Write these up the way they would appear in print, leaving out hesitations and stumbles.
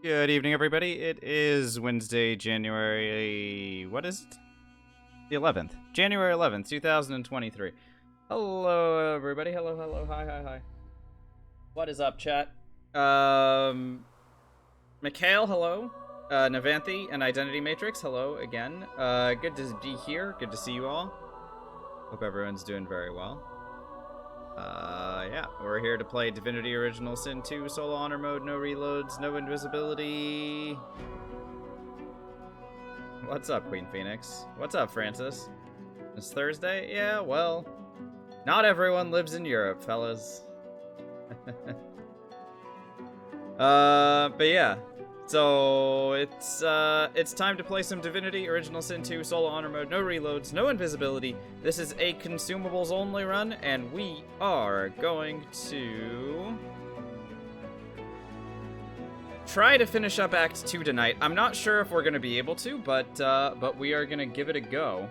Good evening, everybody. It is Wednesday, January... What is it? The 11th. January 11th, 2023. Hello, everybody. Hello, hello. Hi, hi, hi. What is up, chat? Mikhail, hello. Navanthi and Identity Matrix, hello again. Good to be here. Good to see you all. Hope everyone's doing very well. Yeah, we're here to play Divinity Original Sin 2 Solo Honor Mode, no reloads, no invisibility. What's up, Queen Phoenix? What's up, Francis? It's Thursday? Yeah, well, not everyone lives in Europe, fellas. But yeah. So, it's time to play some Divinity Original Sin 2 Solo Honor Mode, no reloads, no invisibility. This is a Consumables only run, and we are going to try to finish up Act 2 tonight. I'm not sure if we're going to be able to, but we are going to give it a go.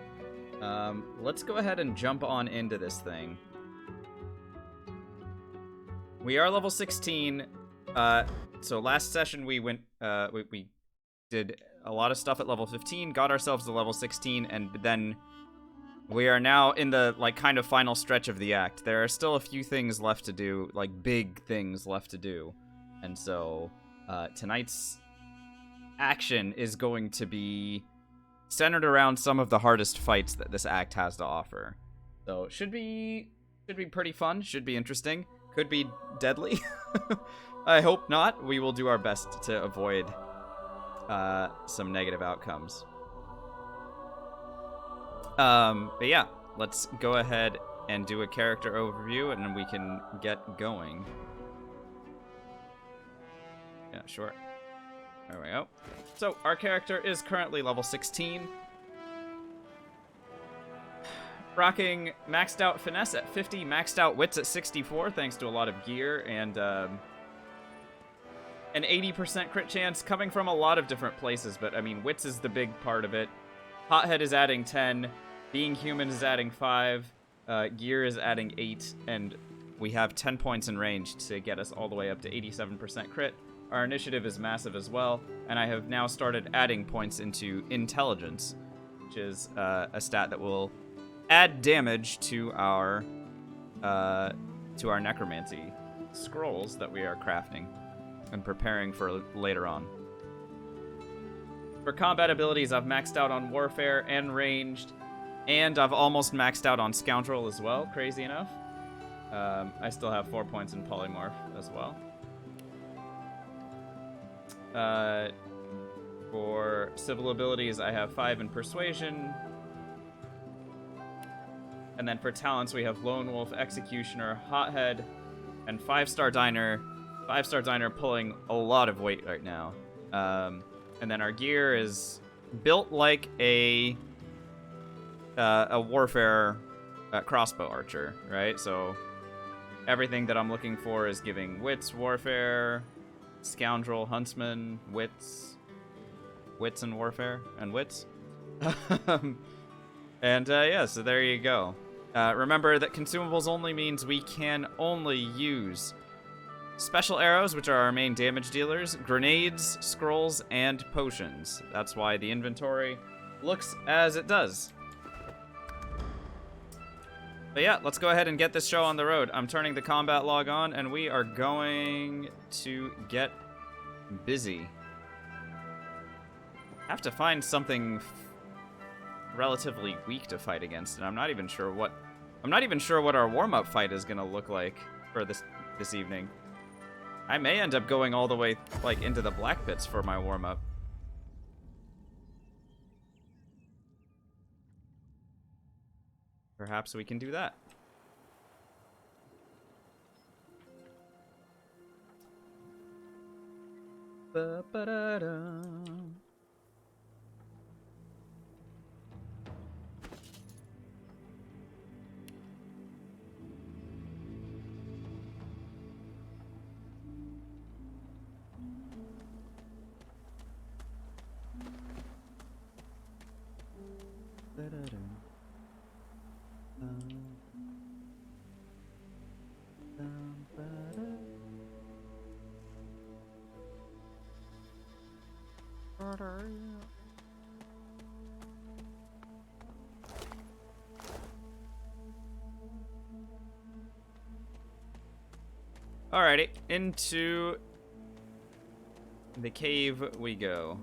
Let's go ahead and jump on into this thing. We are level 16. So last session we went, we did a lot of stuff at level 15, got ourselves to level 16, and then we are now in the, like, kind of final stretch of the act. There are still a few things left to do, like, big things left to do. And so, tonight's action is going to be centered around some of the hardest fights that this act has to offer. So, should be pretty fun, should be interesting, could be deadly. I hope not. We will do our best to avoid some negative outcomes. But yeah, let's go ahead and do a character overview, and then we can get going. Yeah, sure. There we go. So, our character is currently level 16. Rocking maxed out finesse at 50, maxed out wits at 64, thanks to a lot of gear, and an 80% crit chance coming from a lot of different places, but I mean, wits is the big part of it. Hothead is adding 10, being human is adding 5, gear is adding 8, and we have 10 points in range to get us all the way up to 87% crit. Our initiative is massive as well, and I have now started adding points into intelligence, which is a stat that will add damage to our necromancy scrolls that we are crafting and preparing for later on. For combat abilities, I've maxed out on Warfare and Ranged, and I've almost maxed out on Scoundrel as well, crazy enough. I still have 4 points in Polymorph as well. For civil abilities, I have 5 in Persuasion. And then for talents, we have Lone Wolf, Executioner, Hothead, and 5-Star Diner. 5-Star Diner pulling a lot of weight right now. And then our gear is built like a warfare crossbow archer, right? So everything that I'm looking for is giving wits, warfare, scoundrel, huntsman, wits and warfare, and wits. And yeah, so there you go. Remember that consumables only means we can only use special arrows, which are our main damage dealers, grenades, scrolls, and potions. That's why the inventory looks as it does. But yeah, let's go ahead and get this show on the road. I'm turning the combat log on, and we are going to get busy. Have to find something relatively weak to fight against, and I'm not even sure what our warm-up fight is gonna look like for this evening. I may end up going all the way, like, into the black pits for my warm-up. Perhaps we can do that. Ba-ba-da-da. Alrighty, into the cave we go.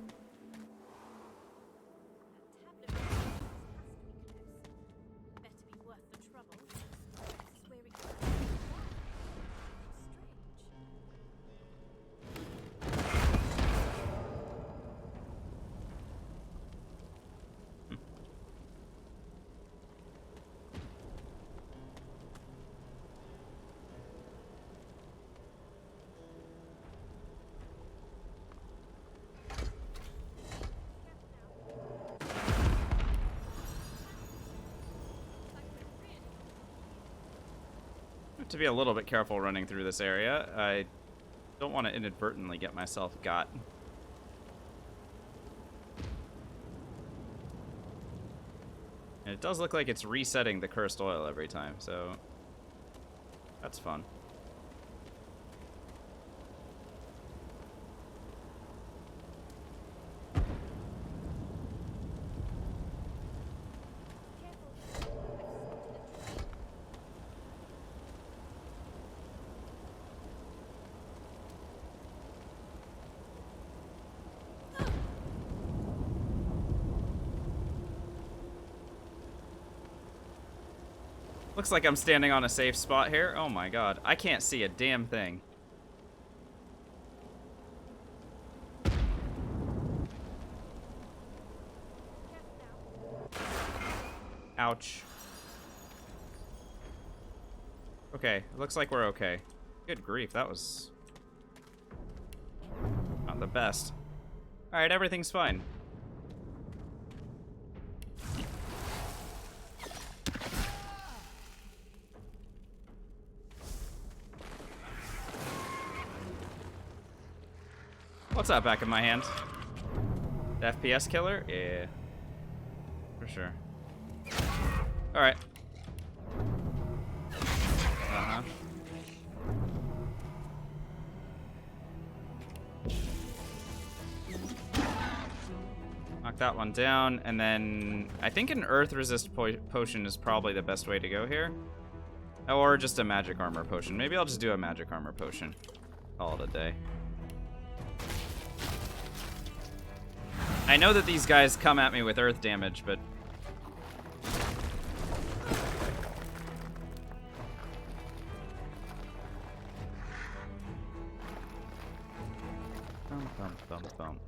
To be a little bit careful running through this area. I don't want to inadvertently get myself got. And it does look like it's resetting the cursed oil every time, so that's fun. Looks like I'm standing on a safe spot here. Oh my god. I can't see a damn thing. Ouch. Okay, looks like we're okay. Good grief, that was not the best. Alright, everything's fine. What's that back in my hand? The FPS killer? Yeah. For sure. Alright. Uh-huh. Knock that one down, and then I think an earth resist potion is probably the best way to go here. Or just a magic armor potion. Maybe I'll just do a magic armor potion. Call it a day. I know that these guys come at me with earth damage, but... Bum, bum, bum, bum.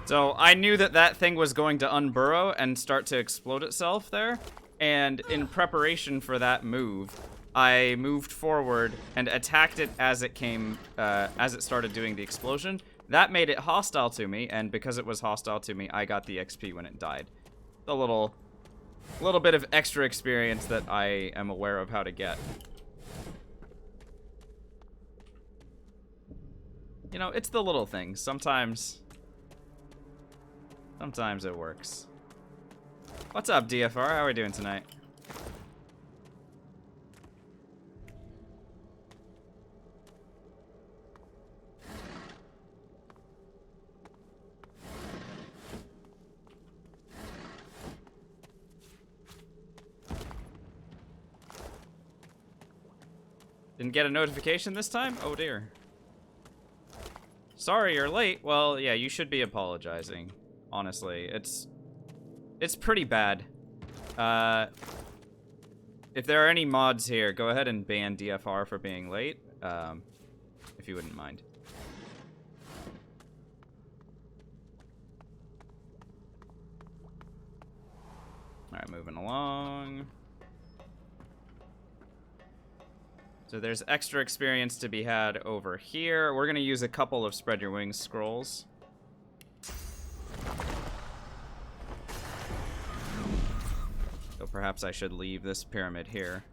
So I knew that that thing was going to unburrow and start to explode itself there, and in preparation for that move, I moved forward and attacked it as it came, as it started doing the explosion. That made it hostile to me, and because it was hostile to me, I got the XP when it died. A little bit of extra experience that I am aware of how to get. You know, it's the little things. Sometimes it works. What's up, DFR? How are we doing tonight? Didn't get a notification this time? Oh dear. Sorry you're late. Well, yeah, you should be apologizing. Honestly, it's pretty bad. If there are any mods here, go ahead and ban DFR for being late, if you wouldn't mind. Alright, moving along. So there's extra experience to be had over here. We're going to use a couple of Spread Your Wings scrolls. So perhaps I should leave this pyramid here.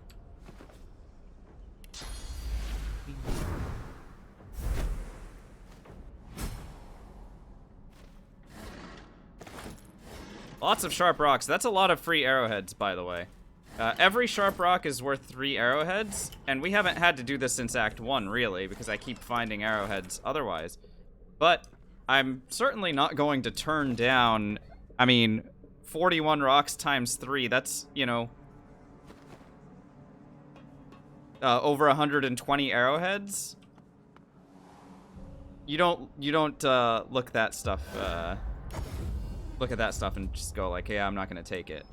Lots of sharp rocks. That's a lot of free arrowheads, by the way. Every sharp rock is worth 3 arrowheads, and we haven't had to do this since Act 1, really, because I keep finding arrowheads otherwise. But I'm certainly not going to turn down, I mean, 41 rocks times 3, that's, you know, over 120 arrowheads. You don't look that stuff, look at that stuff and just go like, yeah, I'm not gonna take it.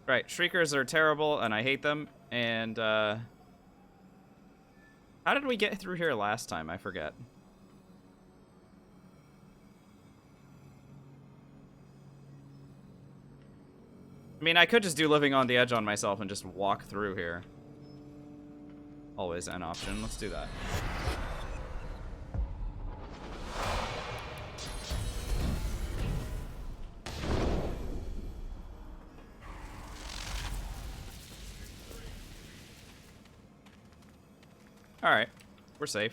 Right, Shriekers are terrible, and I hate them, and, how did we get through here last time? I forget. I mean, I could just do Living on the Edge on myself and just walk through here. Always an option. Let's do that. Alright, we're safe.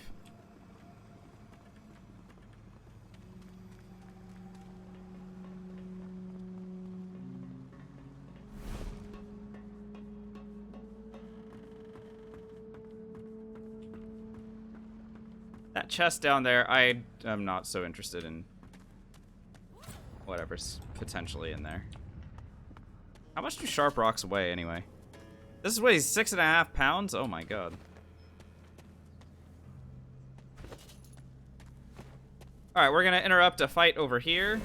That chest down there, I am not so interested in whatever's potentially in there. How much do sharp rocks weigh, anyway? This weighs 6.5 pounds? Oh my god. Alright, we're gonna interrupt a fight over here.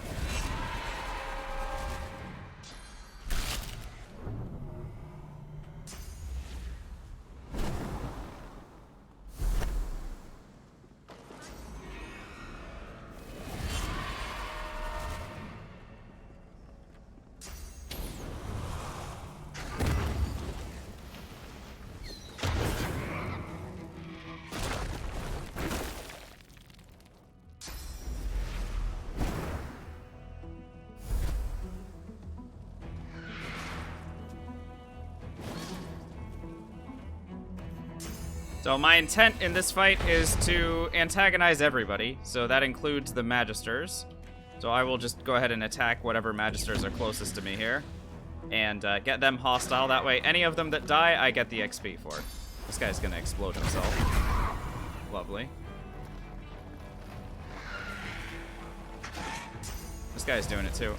So my intent in this fight is to antagonize everybody, so that includes the Magisters. So I will just go ahead and attack whatever Magisters are closest to me here, and get them hostile. That way, any of them that die, I get the XP for. This guy's gonna explode himself. Lovely. This guy's doing it too.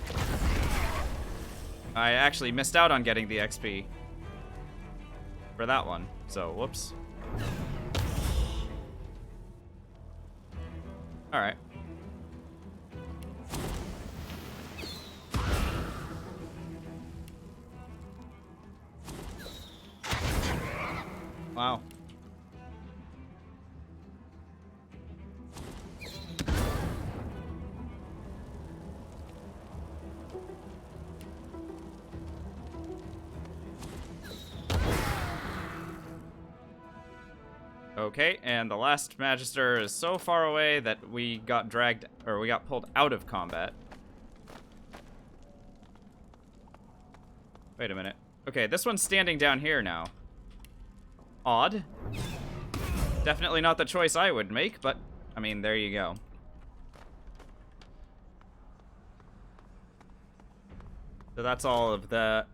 I actually missed out on getting the XP for that one, so whoops. Alright. Wow. Okay, and the last Magister is so far away that we got dragged, or we got pulled out of combat. Wait a minute. Okay, this one's standing down here now. Odd. Definitely not the choice I would make, but, I mean, there you go. So that's all of the,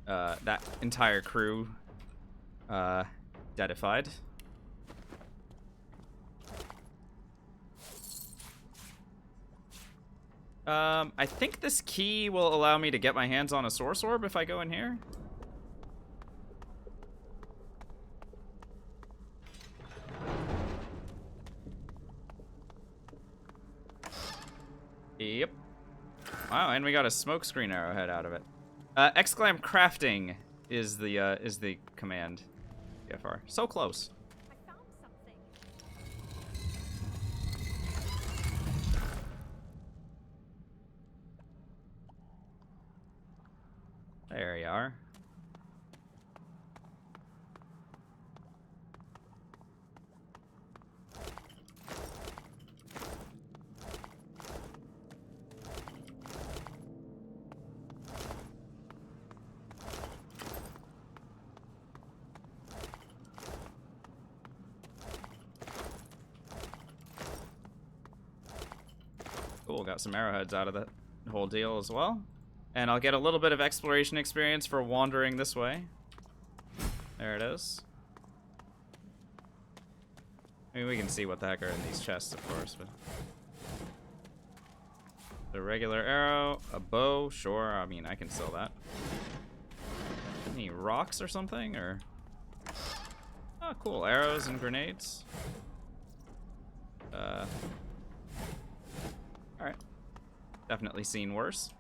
that entire crew, deadified. I think this key will allow me to get my hands on a Source Orb if I go in here. Yep. Wow, and we got a smokescreen arrowhead out of it. Exclam crafting is the command. TFR. So close. I found something. There you are. Cool, got some arrowheads out of that whole deal as well. And I'll get a little bit of exploration experience for wandering this way. There it is. I mean, we can see what the heck are in these chests, of course, but... The regular arrow, a bow, sure, I mean, I can sell that. Any rocks or something, or... Oh, cool, arrows and grenades. Alright. Definitely seen worse.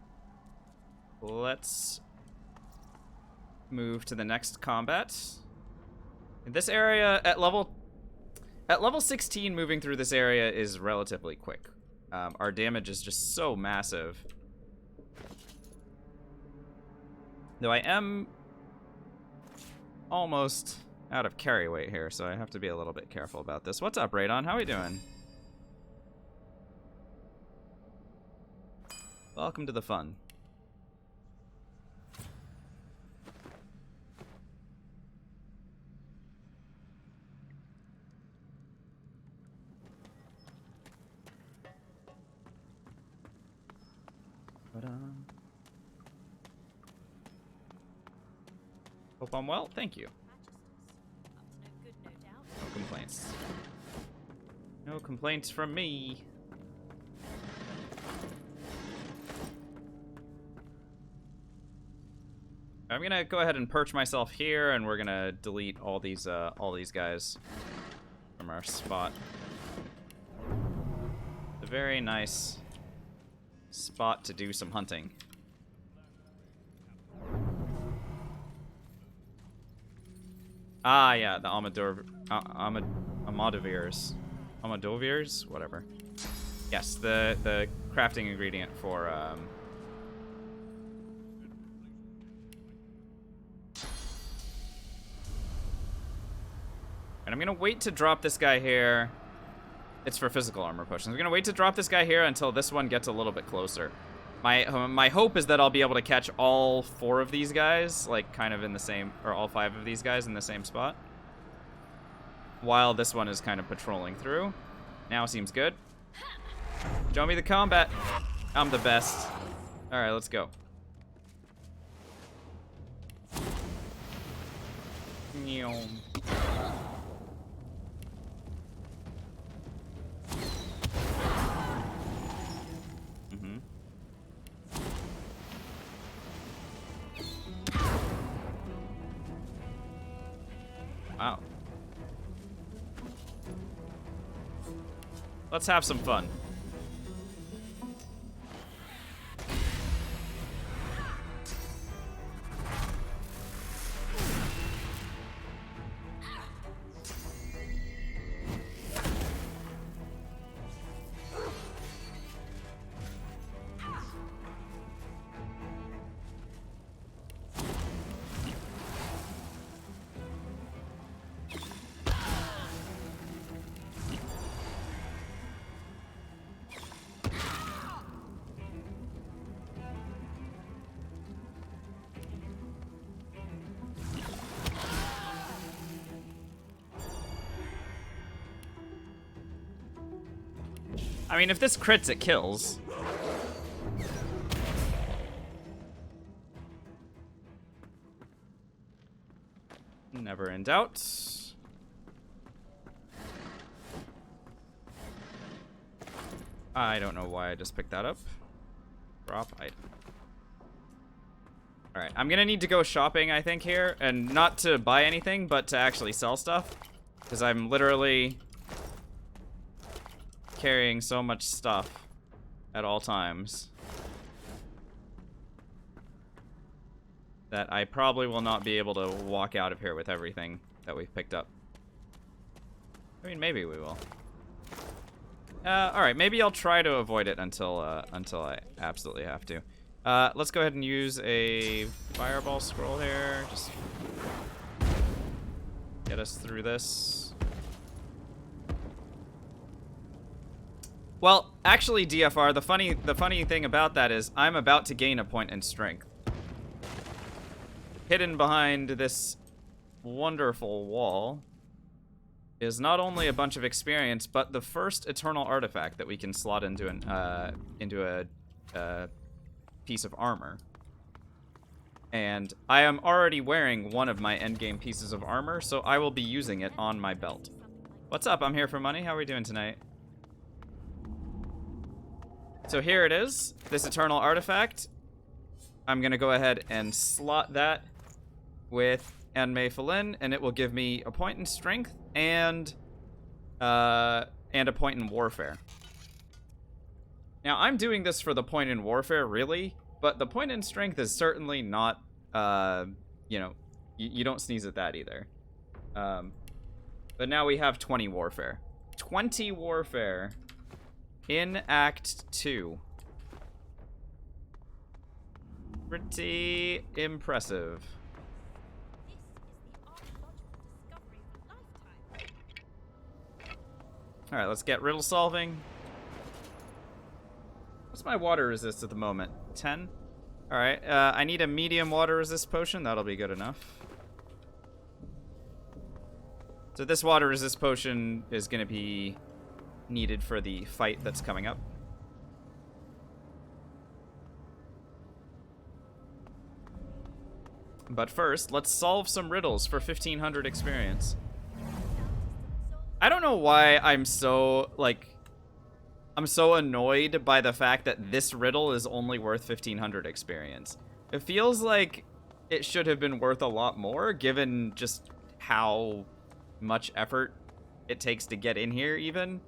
Let's move to the next combat. In this area, at level 16, moving through this area is relatively quick. Our damage is just so massive. Though I am almost out of carry weight here, so I have to be a little bit careful about this. What's up, Radon? How are we doing? Welcome to the fun. Hope I'm well. Thank you. No complaints. No complaints from me. I'm gonna go ahead and perch myself here, and we're gonna delete all these guys from our spot. A very nice spot to do some hunting. Ah, yeah, the Amadovirs, whatever. Yes, the crafting ingredient for And I'm gonna wait to drop this guy here. It's for physical armor potions. I'm gonna wait to drop this guy here until this one gets a little bit closer. My hope is that I'll be able to catch all 4 of these guys, like kind of in the same, or all 5 of these guys in the same spot, while this one is kind of patrolling through. Now seems good. Show me the combat. I'm the best. All right, let's go. Wow. Let's have some fun. I mean, if this crits, it kills. Never in doubt. I don't know why I just picked that up. Drop item. Alright, I'm gonna need to go shopping, I think, here. And not to buy anything, but to actually sell stuff. Because I'm literally carrying so much stuff at all times that I probably will not be able to walk out of here with everything that we've picked up. I mean, maybe we will. Alright, maybe I'll try to avoid it until I absolutely have to. Let's go ahead and use a fireball scroll here. Just get us through this. Well, actually, DFR, the funny thing about that is I'm about to gain a point in strength. Hidden behind this wonderful wall is not only a bunch of experience, but the first eternal artifact that we can slot into a piece of armor. And I am already wearing one of my endgame pieces of armor, so I will be using it on my belt. What's up? I'm here for money. How are we doing tonight? So here it is, this eternal artifact. I'm gonna go ahead and slot that with Anmei Falin, and it will give me a point in strength and a point in warfare. Now, I'm doing this for the point in warfare, really, but the point in strength is certainly not, you know, you don't sneeze at that either. But now we have 20 warfare. 20 warfare in Act 2. Pretty impressive. Alright, let's get riddle solving. What's my water resist at the moment? 10? Alright, I need a medium water resist potion. That'll be good enough. So this water resist potion is going to be needed for the fight that's coming up. But first, let's solve some riddles for 1500 experience. I don't know why I'm so, like, I'm so annoyed by the fact that this riddle is only worth 1500 experience. It feels like it should have been worth a lot more, given just how much effort it takes to get in here, even.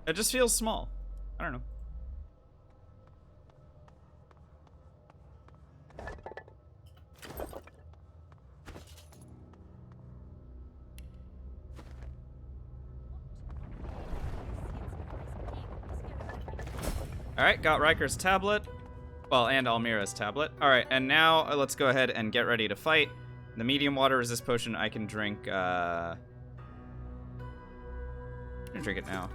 It just feels small. I don't know. Alright, got Riker's tablet. Well, and Almira's tablet. Alright, and now let's go ahead and get ready to fight. The medium water resist potion I can drink, I'm gonna drink it now.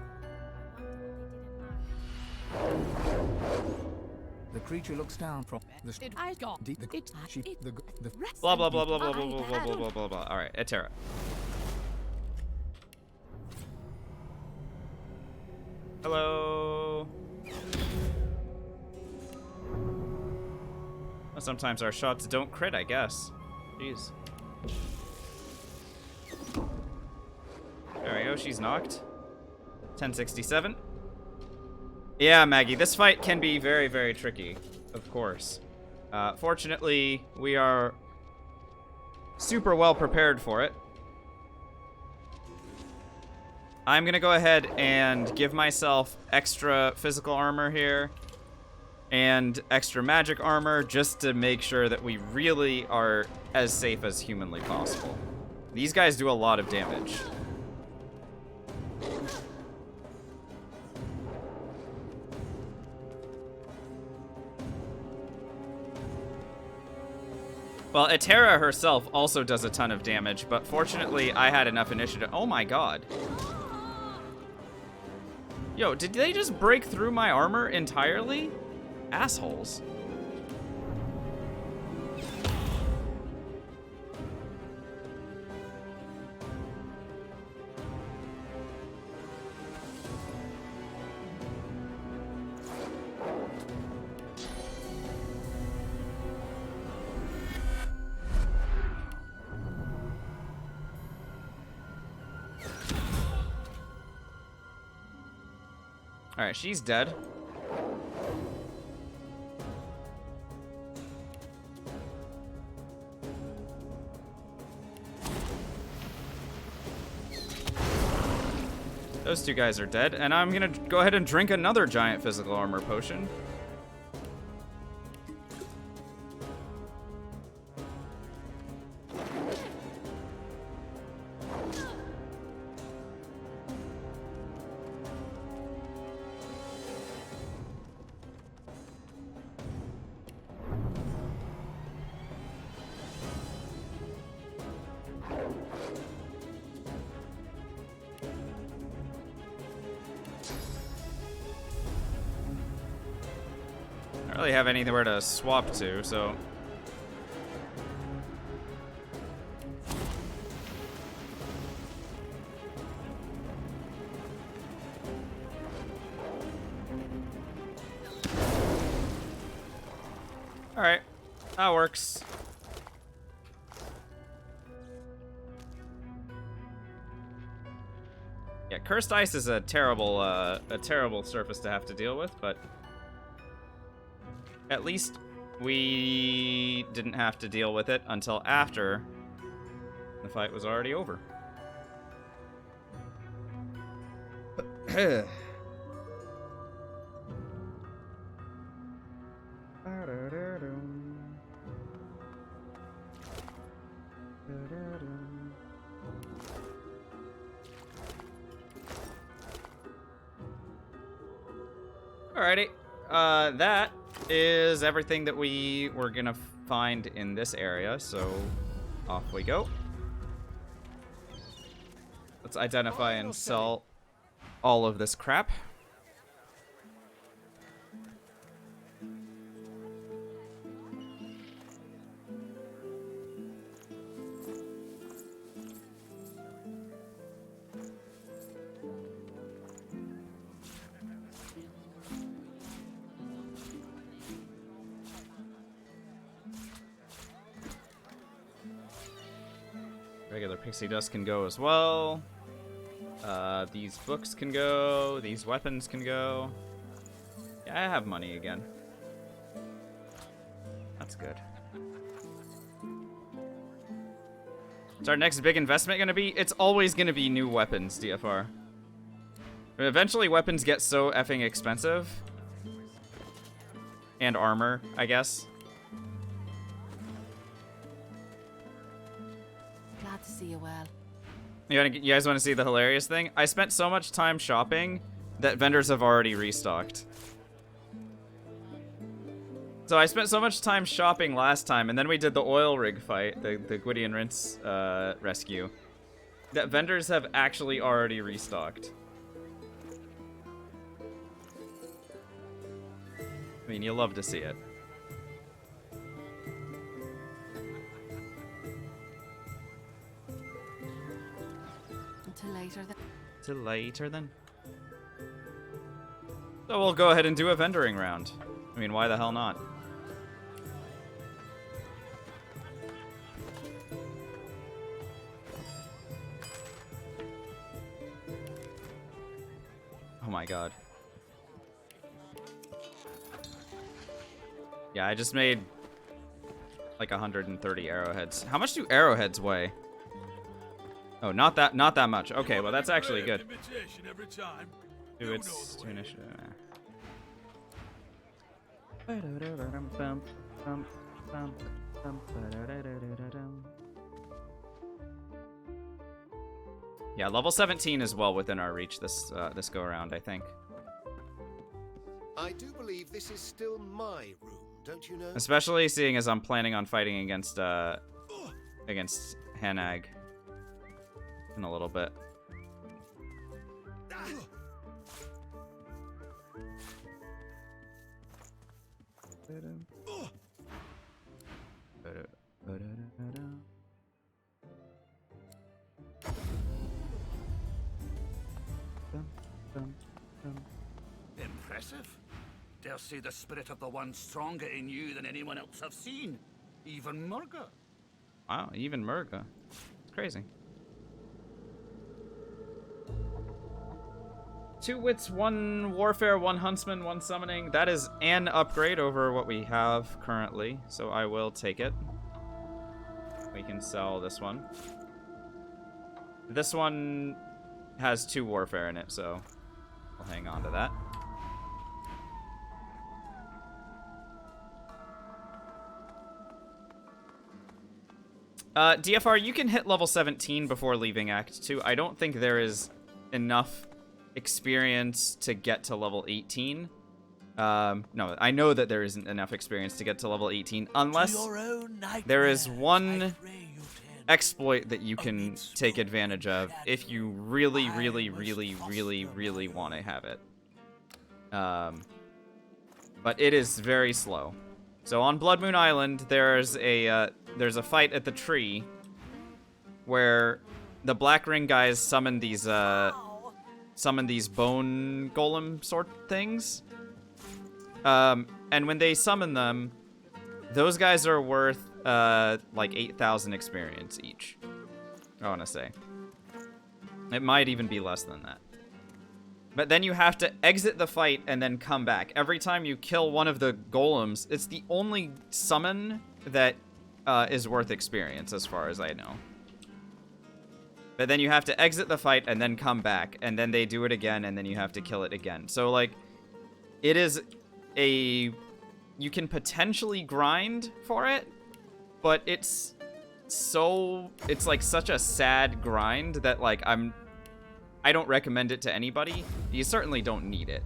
The creature looks down from the blah blah blah blah blah blah blah blah blah blah blah blah. All right, Etera. Hello. Well, sometimes our shots don't crit, I guess. Jeez. There we go. She's knocked. 1067. Yeah, Maggie, this fight can be very, very tricky, of course. Fortunately, we are super well prepared for it. I'm gonna go ahead and give myself extra physical armor here and extra magic armor just to make sure that we really are as safe as humanly possible. These guys do a lot of damage. Well, Etera herself also does a ton of damage, but fortunately I had enough initiative. Oh my god. Yo, did they just break through my armor entirely? Assholes. Alright, she's dead. Those two guys are dead, and I'm gonna go ahead and drink another giant physical armor potion. don't really have anywhere to swap to, so... Alright, that works. Yeah, cursed ice is a terrible surface to have to deal with, but at least we didn't have to deal with it until after the fight was already over. Alrighty, that is everything that we were gonna find in this area, so off we go. Let's identify and sell all of this crap. Regular pixie dust can go as well. These books can go. These weapons can go. Yeah, I have money again. That's good. What's our next big investment gonna be? It's always gonna be new weapons, DFR. Eventually, weapons get so effing expensive. And armor, I guess. Glad to see you well. You guys want to see the hilarious thing? I spent so much time shopping that vendors have already restocked. So I spent so much time shopping last time, and then we did the oil rig fight, the Gwydion Rinse rescue, that vendors have actually already restocked. I mean, you love to see it. Until later then. Till later then. So we'll go ahead and do a vendoring round. I mean, why the hell not? Oh my god. Yeah, I just made like 130 arrowheads. How much do arrowheads weigh? Oh, not that much. Okay, well that's actually good. Do its initiative. Yeah, level 17 is well within our reach this go around, I think. I do believe this is still my room, don't you know? Especially seeing as I'm planning on fighting against Hanag in a little bit. Impressive. Dare say the spirit of the one stronger in you than anyone else I've seen. Even Murga. Wow, even Murga. It's crazy. 2 wits, 1 warfare, 1 huntsman, 1 summoning. That is an upgrade over what we have currently, so I will take it. We can sell this one. This one has 2 warfare in it, so I'll hang on to that. DFR, you can hit level 17 before leaving Act 2. I don't think there is enough experience to get to level 18. No, I know that there isn't enough experience to get to level 18 unless there is one exploit that you can take advantage of if you really, really, really, really, really want to have it. but it is very slow. So on Blood Moon Island, there's a fight at the tree where the Black Ring guys summon these bone golem sort things. And when they summon them, those guys are worth like 8,000 experience each. I want to say. It might even be less than that. But then you have to exit the fight and then come back. Every time you kill one of the golems, it's the only summon that is worth experience, as far as I know. But then you have to exit the fight and then come back, and then they do it again, and then you have to kill it again. So, like, it is a... You can potentially grind for it, but it's so... It's, like, such a sad grind that, like, I don't recommend it to anybody. You certainly don't need it.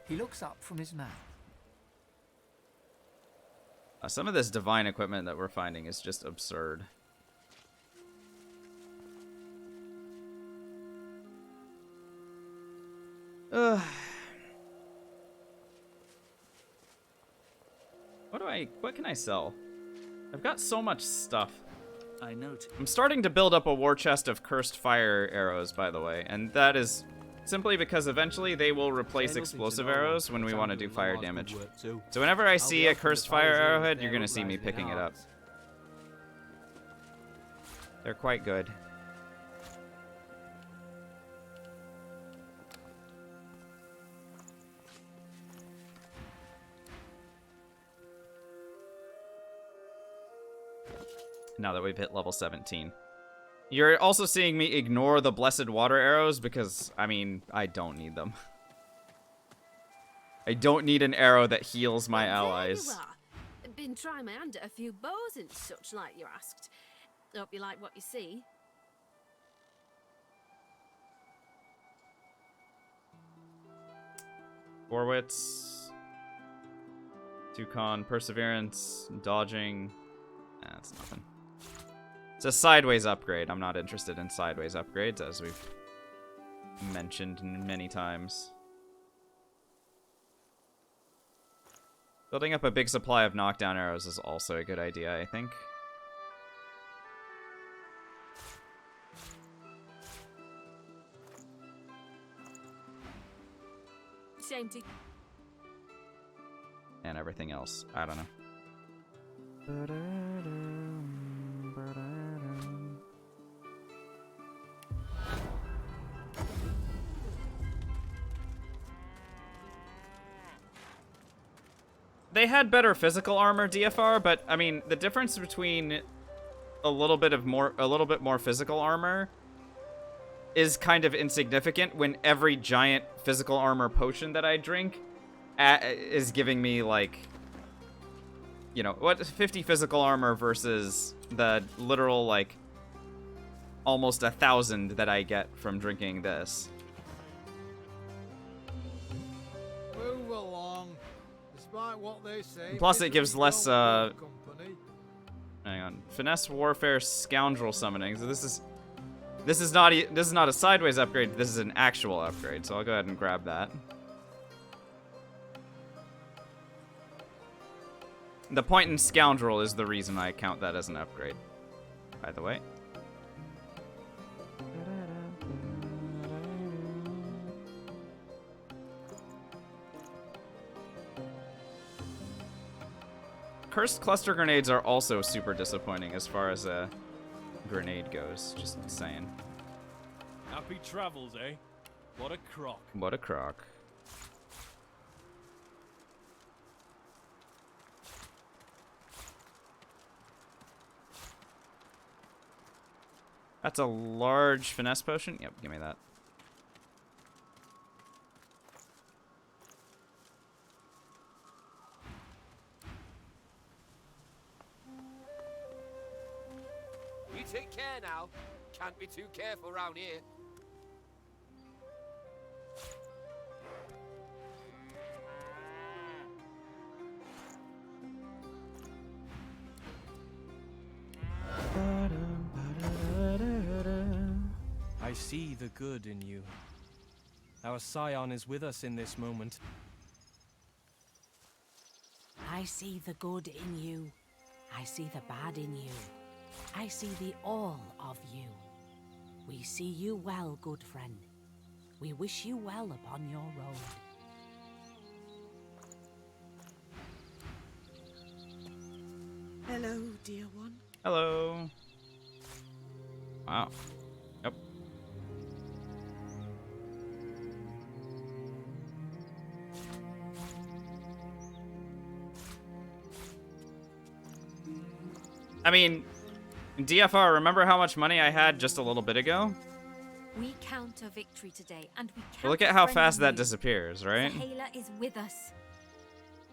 He looks up from his map. Some of this divine equipment that we're finding is just absurd. Ugh. What can I sell? I've got so much stuff. I note. I'm starting to build up a war chest of cursed fire arrows, by the way, and that is simply because eventually they will replace explosive arrows when we want to do fire damage. So whenever I see a cursed fire arrowhead, you're gonna see me picking it up. They're quite good. Now that we've hit level 17. You're also seeing me ignore the blessed water arrows because, I mean, I don't need them. I don't need an arrow that heals my allies. There you are. Been trying my hand at a few bows and such like you asked. Hope you like what you see. Forwits. Toucan, Perseverance, Dodging. That's nothing. It's a sideways upgrade. I'm not interested in sideways upgrades, as we've mentioned many times. Building up a big supply of knockdown arrows is also a good idea, I think. Shame to... And everything else. I don't know. They had better physical armor, DFR, but I mean the difference between a little bit more physical armor is kind of insignificant when every giant physical armor potion that I drink is giving me, like, you know, what, 50 physical armor versus the literal, like, almost 1,000 that I get from drinking this. Move along. Despite what they say, Plus it gives less, company. hang on, finesse warfare scoundrel summoning. So this is not a sideways upgrade. This is an actual upgrade. So I'll go ahead and grab that. The point in scoundrel is the reason I count that as an upgrade, by the way. Cursed cluster grenades are also super disappointing as far as a grenade goes. Just saying. Happy travels, eh? What a crock. What a crock. That's a large finesse potion? Yep, give me that. You take care now. Can't be too careful around here. see the good in you. Our scion is with us in this moment. I see the good in you. I see the bad in you. I see the all of you. We see you well, good friend. We wish you well upon your road. Hello, dear one. Hello. Wow. Yep. I mean, in DFR, remember how much money I had just a little bit ago? We count a victory today, and we count But look at a how friend fast in that you. disappears, right? Sahela is with us.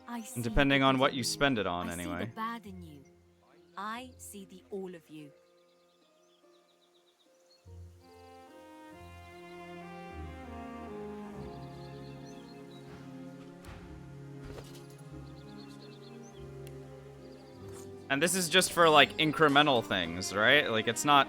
I see And depending the on good what in you spend it on, I see anyway. the bad in you. I see the all of you. And this is just for, like, incremental things, right? Like, it's not...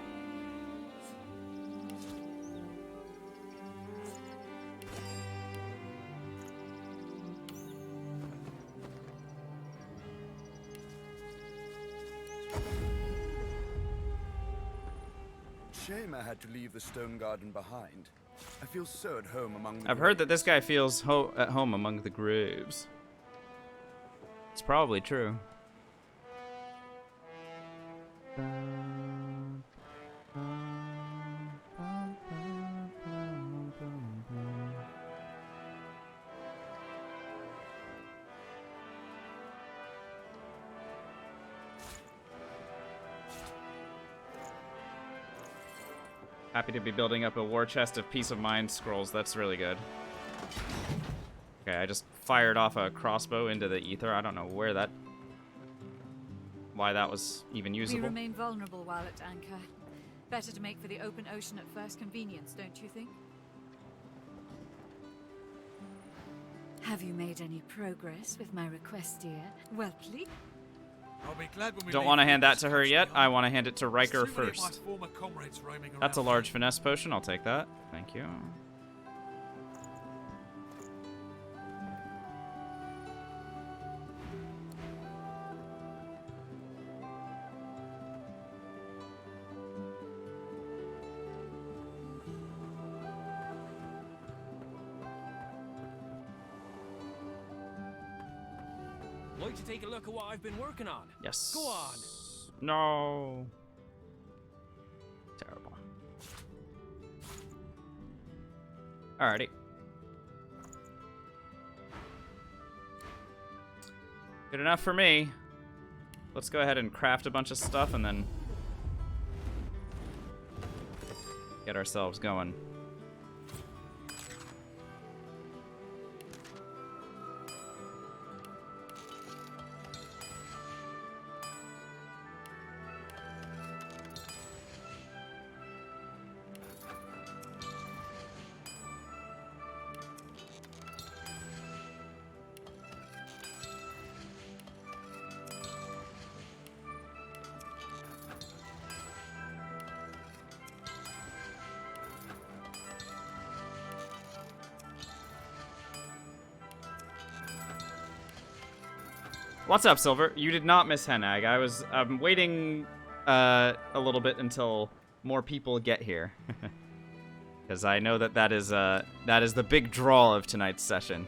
Shame I had to leave the stone garden behind. I feel so at home among the I've heard that this guy feels at home among the graves. It's probably true. Happy to be building up a war chest of peace of mind scrolls. That's really good. Okay, I just fired off a crossbow into the ether. I don't know why that was even We usable. remain vulnerable while at anchor. Better to make for the open ocean at first convenience, don't you think? Have you made any progress with my request, dear? Well, please. I'll be glad when we Don't want to hand that to her yet. I want to hand it to Riker first. That's a large finesse potion. I'll take that. Thank you. Like to take a look at what I've been working on? Yes. Go on. No. Terrible. Alrighty. Good enough for me. Let's go ahead and craft a bunch of stuff and then get ourselves going. What's up, Silver? You did not miss Henag. I'm waiting a little bit until more people get here. Because I know that is the big draw of tonight's session.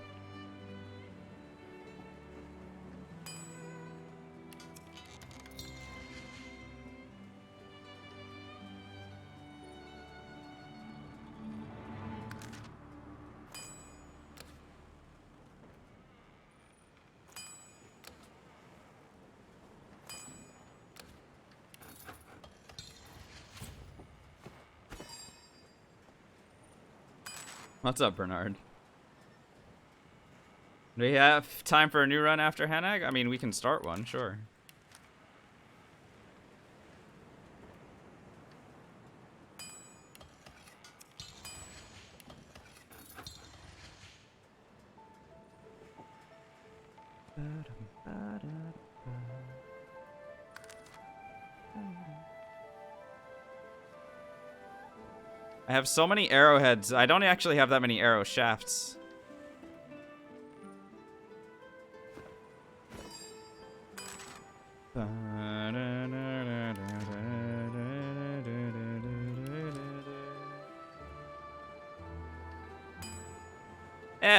What's up, Bernard? Do we have time for a new run after Henag? I mean, we can start one, sure. I have so many arrowheads. I don't actually have that many arrow shafts.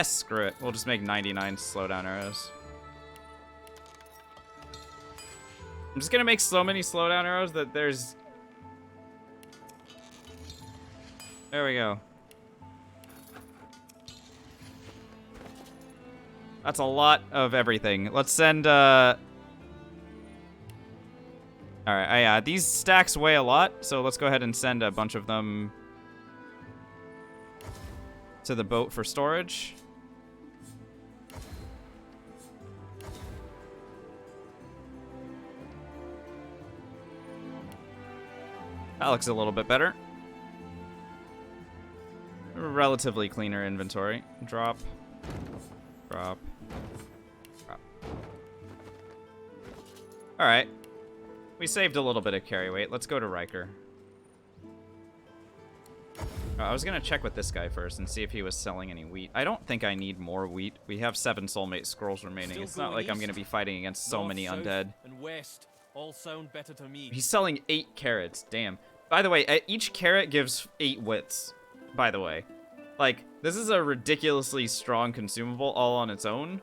Screw it. We'll just make 99 slowdown arrows. I'm just gonna make so many slowdown arrows that there's... There we go. That's a lot of everything. Let's send, Alright, yeah, these stacks weigh a lot, so let's go ahead and send a bunch of them to the boat for storage. That looks a little bit better. Relatively cleaner inventory. Drop. Drop. Drop. Alright. We saved a little bit of carry weight. Let's go to Riker. I was gonna check with this guy first and see if he was selling any wheat. I don't think I need more wheat. We have 7 soulmate scrolls remaining. Still It's not like I'm gonna be fighting against so North, many south, undead. And west all sound better to me. He's selling 8 carrots. Damn. By the way, each carrot gives 8 wits. By the way. Like, this is a ridiculously strong consumable all on its own.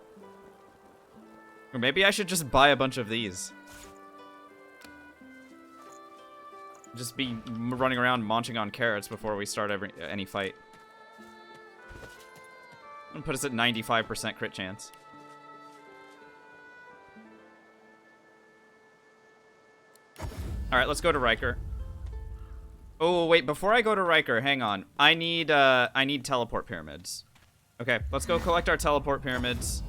Or maybe I should just buy a bunch of these. Just be running around munching on carrots before we start any fight. And put us at 95% crit chance. Alright, let's go to Riker. Oh, wait, before I go to Riker, hang on. I need teleport pyramids. Okay, let's go collect our teleport pyramids.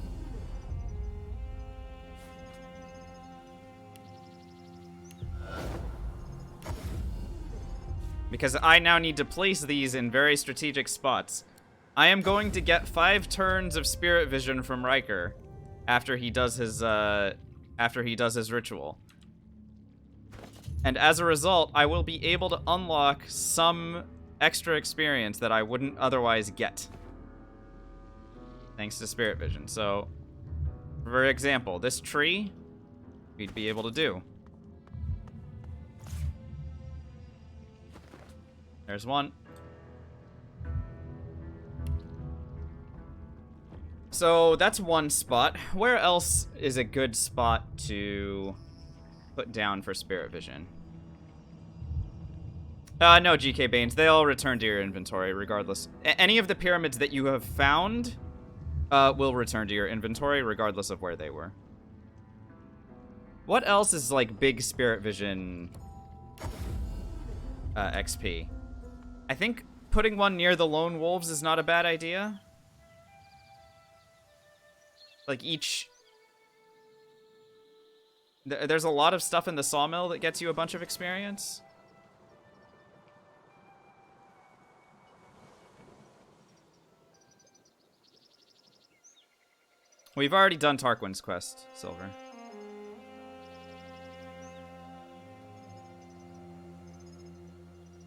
Because I now need to place these in very strategic spots. I am going to get 5 turns of spirit vision from Riker after he does his ritual. And as a result, I will be able to unlock some extra experience that I wouldn't otherwise get. Thanks to spirit vision. So, for example, this tree, we'd be able to do. There's one. So that's one spot. Where else is a good spot to put down for spirit vision? No, GK Banes. They all return to your inventory regardless. Any of the pyramids that you have found will return to your inventory regardless of where they were. What else is like big spirit vision XP? I think putting one near the lone wolves is not a bad idea. Like each... There's a lot of stuff in the sawmill that gets you a bunch of experience. We've already done Tarquin's quest, Silver.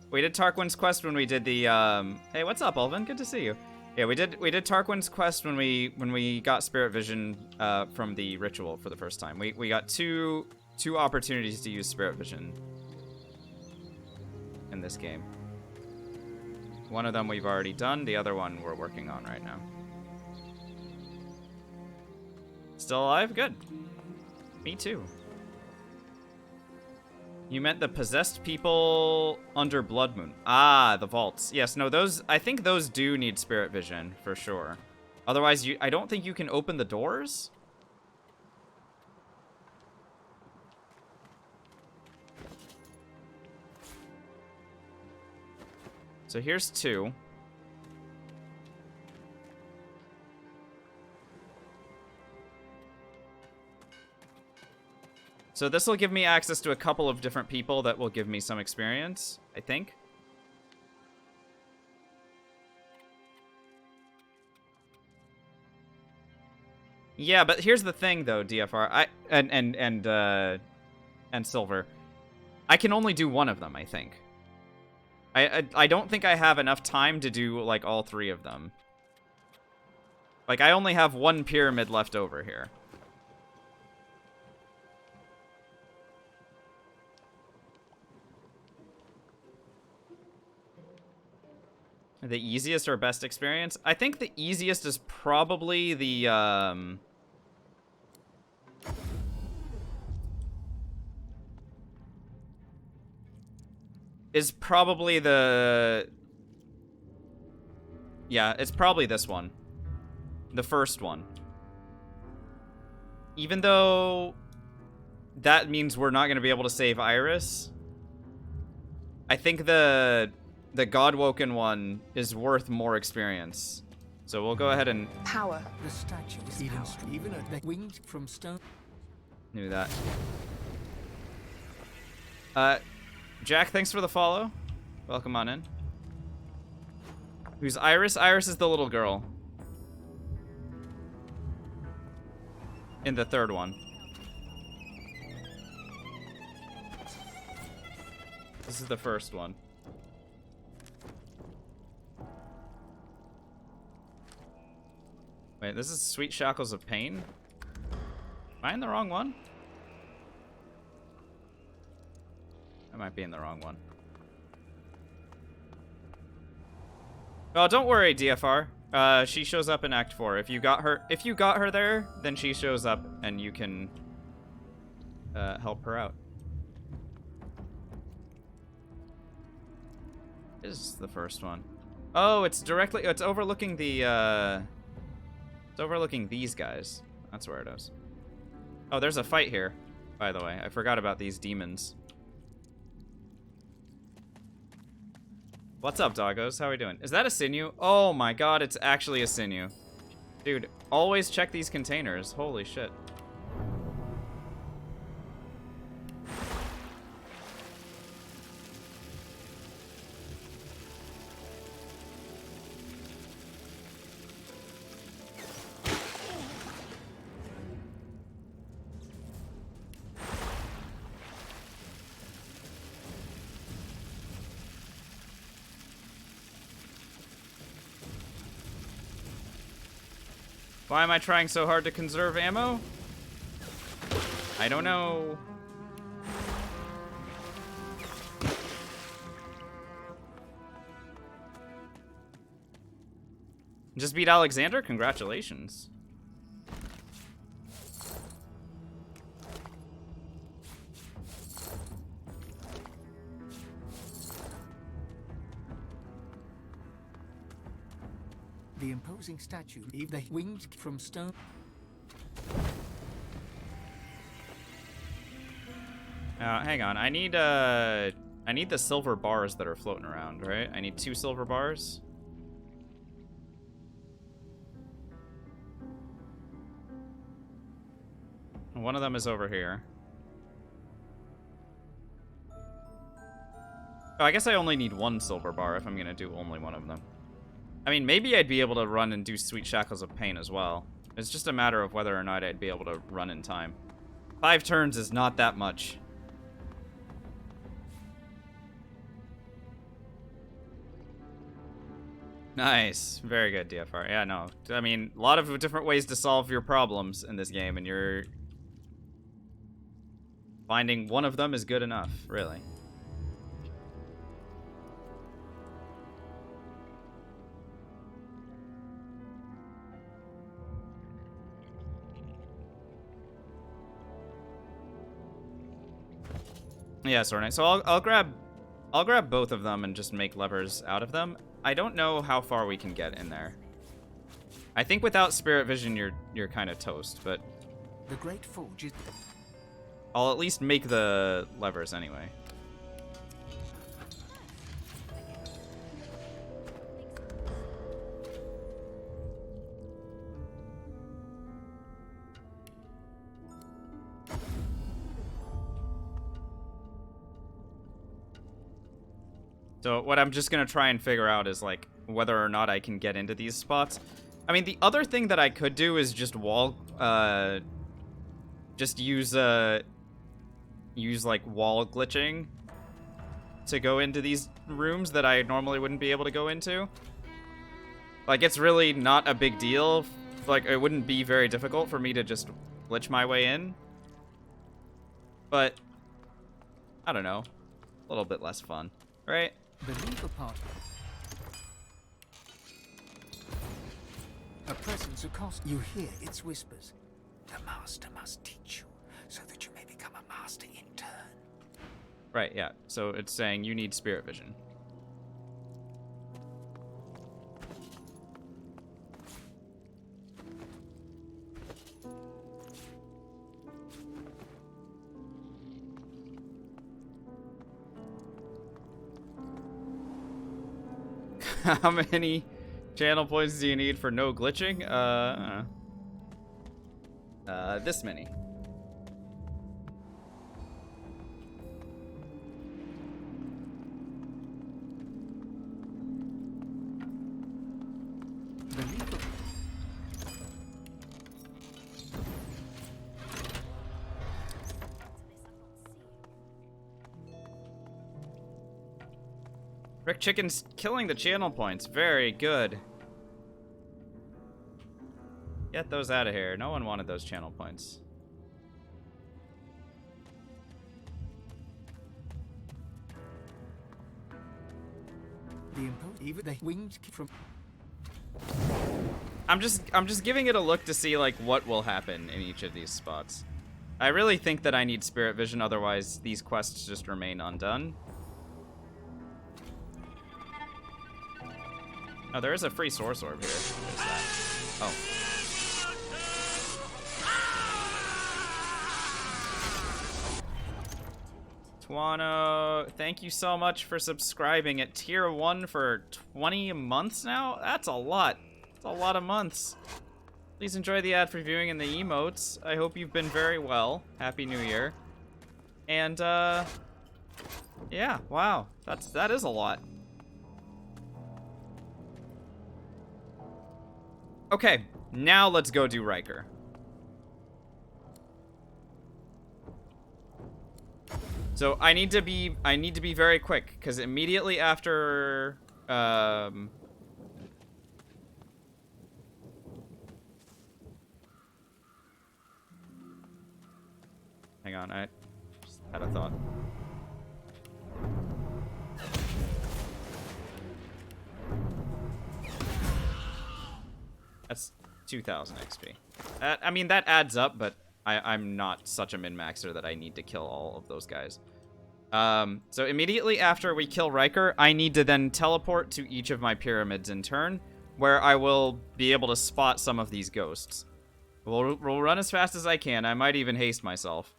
We did Tarquin's quest when we did the Hey, what's up, Alvin? Good to see you. Yeah, we did Tarquin's quest when we got spirit vision from the ritual for the first time. We got two opportunities to use spirit vision in this game. One of them we've already done, the other one we're working on right now. Still alive? Good. Me too. You meant the possessed people under Blood Moon. Ah, the vaults. Yes, no, those... I think those do need spirit vision, for sure. Otherwise, I don't think you can open the doors? So here's 2. So this will give me access to a couple of different people that will give me some experience, I think. Yeah, but here's the thing though, DFR. And Silver. I can only do one of them, I think. I don't think I have enough time to do, like, all 3 of them. Like, I only have 1 pyramid left over here. The easiest or best experience? I think the easiest is probably the, is probably the... Yeah, it's probably this one. The first one. Even though that means we're not going to be able to save Iris, I think the Godwoken one is worth more experience. So we'll go ahead and Power. The statue is even at the winged from stone. do that. Jack, thanks for the follow. Welcome on in. Who's Iris? Iris is the little girl. In the third one. This is the first one. Wait, this is Sweet Shackles of Pain? Am I in the wrong one? I might be in the wrong one. Oh, don't worry, DFR. She shows up in Act 4. If you got her there, then she shows up and you can help her out. This is the first one. Oh, it's overlooking the it's overlooking these guys. That's where it is. Oh, there's a fight here, by the way. I forgot about these demons. What's up, doggos? How are we doing? Is that a sinew? Oh my god, it's actually a sinew. Dude, always check these containers. Holy shit. Why am I trying so hard to conserve ammo? I don't know. Just beat Alexander? Congratulations. The imposing statue, the winged from stone. Hang on. I need the silver bars that are floating around, right? I need 2 silver bars. One of them is over here. Oh, I guess I only need 1 silver bar if I'm gonna do only one of them. I mean, maybe I'd be able to run and do Sweet Shackles of Pain as well. It's just a matter of whether or not I'd be able to run in time. 5 turns is not that much. Nice. Very good, DFR. Yeah, no. I mean, a lot of different ways to solve your problems in this game, and you're finding one of them is good enough, really. Yeah, Sornite. So I'll grab both of them and just make levers out of them. I don't know how far we can get in there. I think without Spirit Vision you're kind of toast, but The great forge is... I'll at least make the levers anyway. So what I'm just gonna try and figure out is like whether or not I can get into these spots. I mean, the other thing that I could do is just use like wall glitching to go into these rooms that I normally wouldn't be able to go into. Like, it's really not a big deal. Like, it wouldn't be very difficult for me to just glitch my way in. But, I don't know. A little bit less fun, right? The legal part. A presence accosts you. Hear its whispers. The master must teach you, so that you may become a master in turn. Right, yeah. So it's saying you need spirit vision. How many channel points do you need for no glitching? This many. The legal. Rick Chicken's killing the channel points. Very good. Get those out of here. No one wanted those channel points. The imposed, even the winged from. I'm just giving it a look to see like what will happen in each of these spots. I really think that I need spirit vision, otherwise these quests just remain undone. Oh, there is a free source orb here. There's that. Oh. Tuano, thank you so much for subscribing at tier 1 for 20 months now? That's a lot. That's a lot of months. Please enjoy the ad for viewing and the emotes. I hope you've been very well. Happy New Year. And, yeah, wow. That is a lot. Okay, now let's go do Riker. So I need to be very quick because immediately after hang on, I just had a thought. That's 2,000 XP. I mean, that adds up, but I'm not such a min-maxer that I need to kill all of those guys. So immediately after we kill Riker, I need to then teleport to each of my pyramids in turn, where I will be able to spot some of these ghosts. We'll run as fast as I can. I might even haste myself.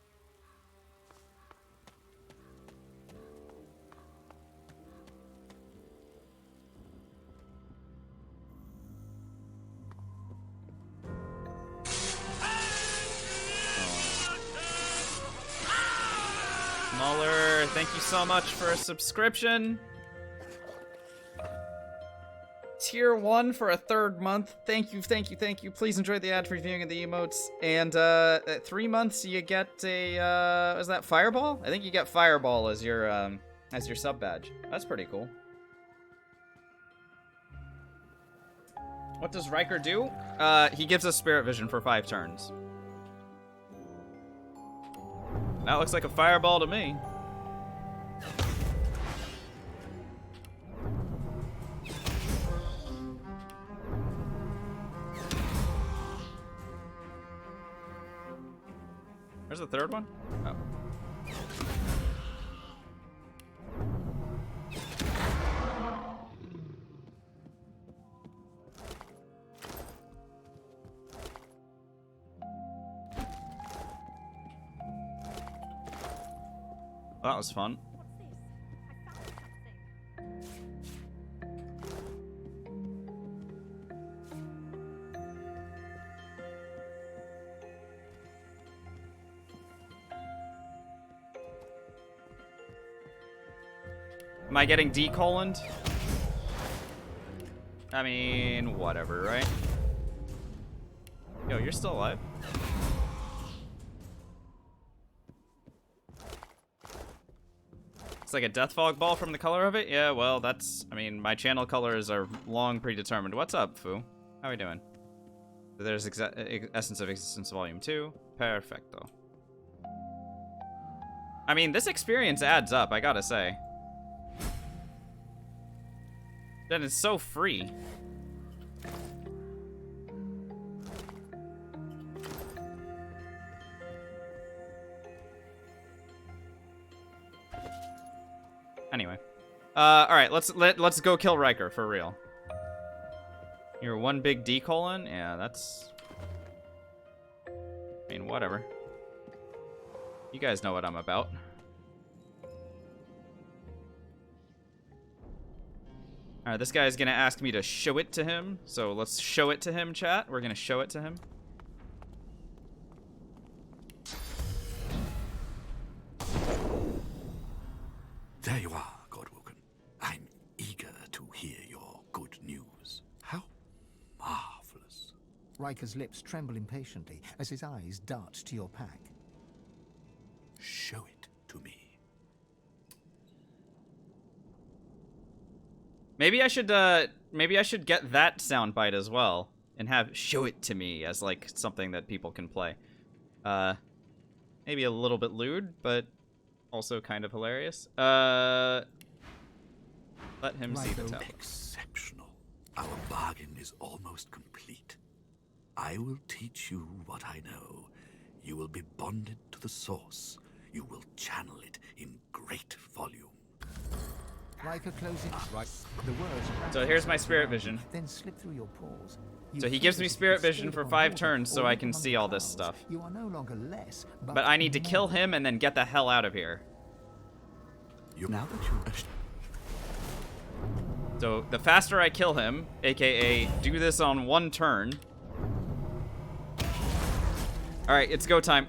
Muller, thank you so much for a subscription. Tier 1 for a 3rd month. Thank you, thank you, thank you. Please enjoy the ad for viewing and the emotes. And at 3 months you get a is that Fireball? I think you get Fireball as your sub badge. That's pretty cool. What does Riker do? He gives us Spirit Vision for 5 turns. That looks like a fireball to me. There's the 3rd one? Oh. That was fun. Am I getting decoloned? I mean, whatever, right? Yo, you're still alive? It's like a death fog ball from the color of it? Yeah, well, that's... I mean, my channel colors are long predetermined. What's up, Fu? How are we doing? There's Essence of Existence Volume 2. Perfecto. I mean, this experience adds up, I gotta say. Then it's so free. Anyway. Alright, let's go kill Riker, for real. You're one big D colon? Yeah, that's... I mean, whatever. You guys know what I'm about. Alright, this guy's gonna ask me to show it to him. So let's show it to him, chat. We're gonna show it to him. There you are, Godwoken. I'm eager to hear your good news. How marvelous. Riker's lips tremble impatiently as his eyes dart to your pack. Show it to me. Maybe I should get that soundbite as well and have show it to me as like something that people can play. Maybe a little bit lewd, but also kind of hilarious. Let him see the tablet. Exceptional. Our bargain is almost complete. I will teach you what I know. You will be bonded to the source. You will channel it in great volume. Riker closing right. The words. So here's my spirit vision. Then slip through your pores. So he gives me spirit vision for 5 turns so I can see all this stuff. You are no longer less, but I need to kill him and then get the hell out of here. Now that you... So the faster I kill him, aka do this on 1 turn. Alright, it's go time.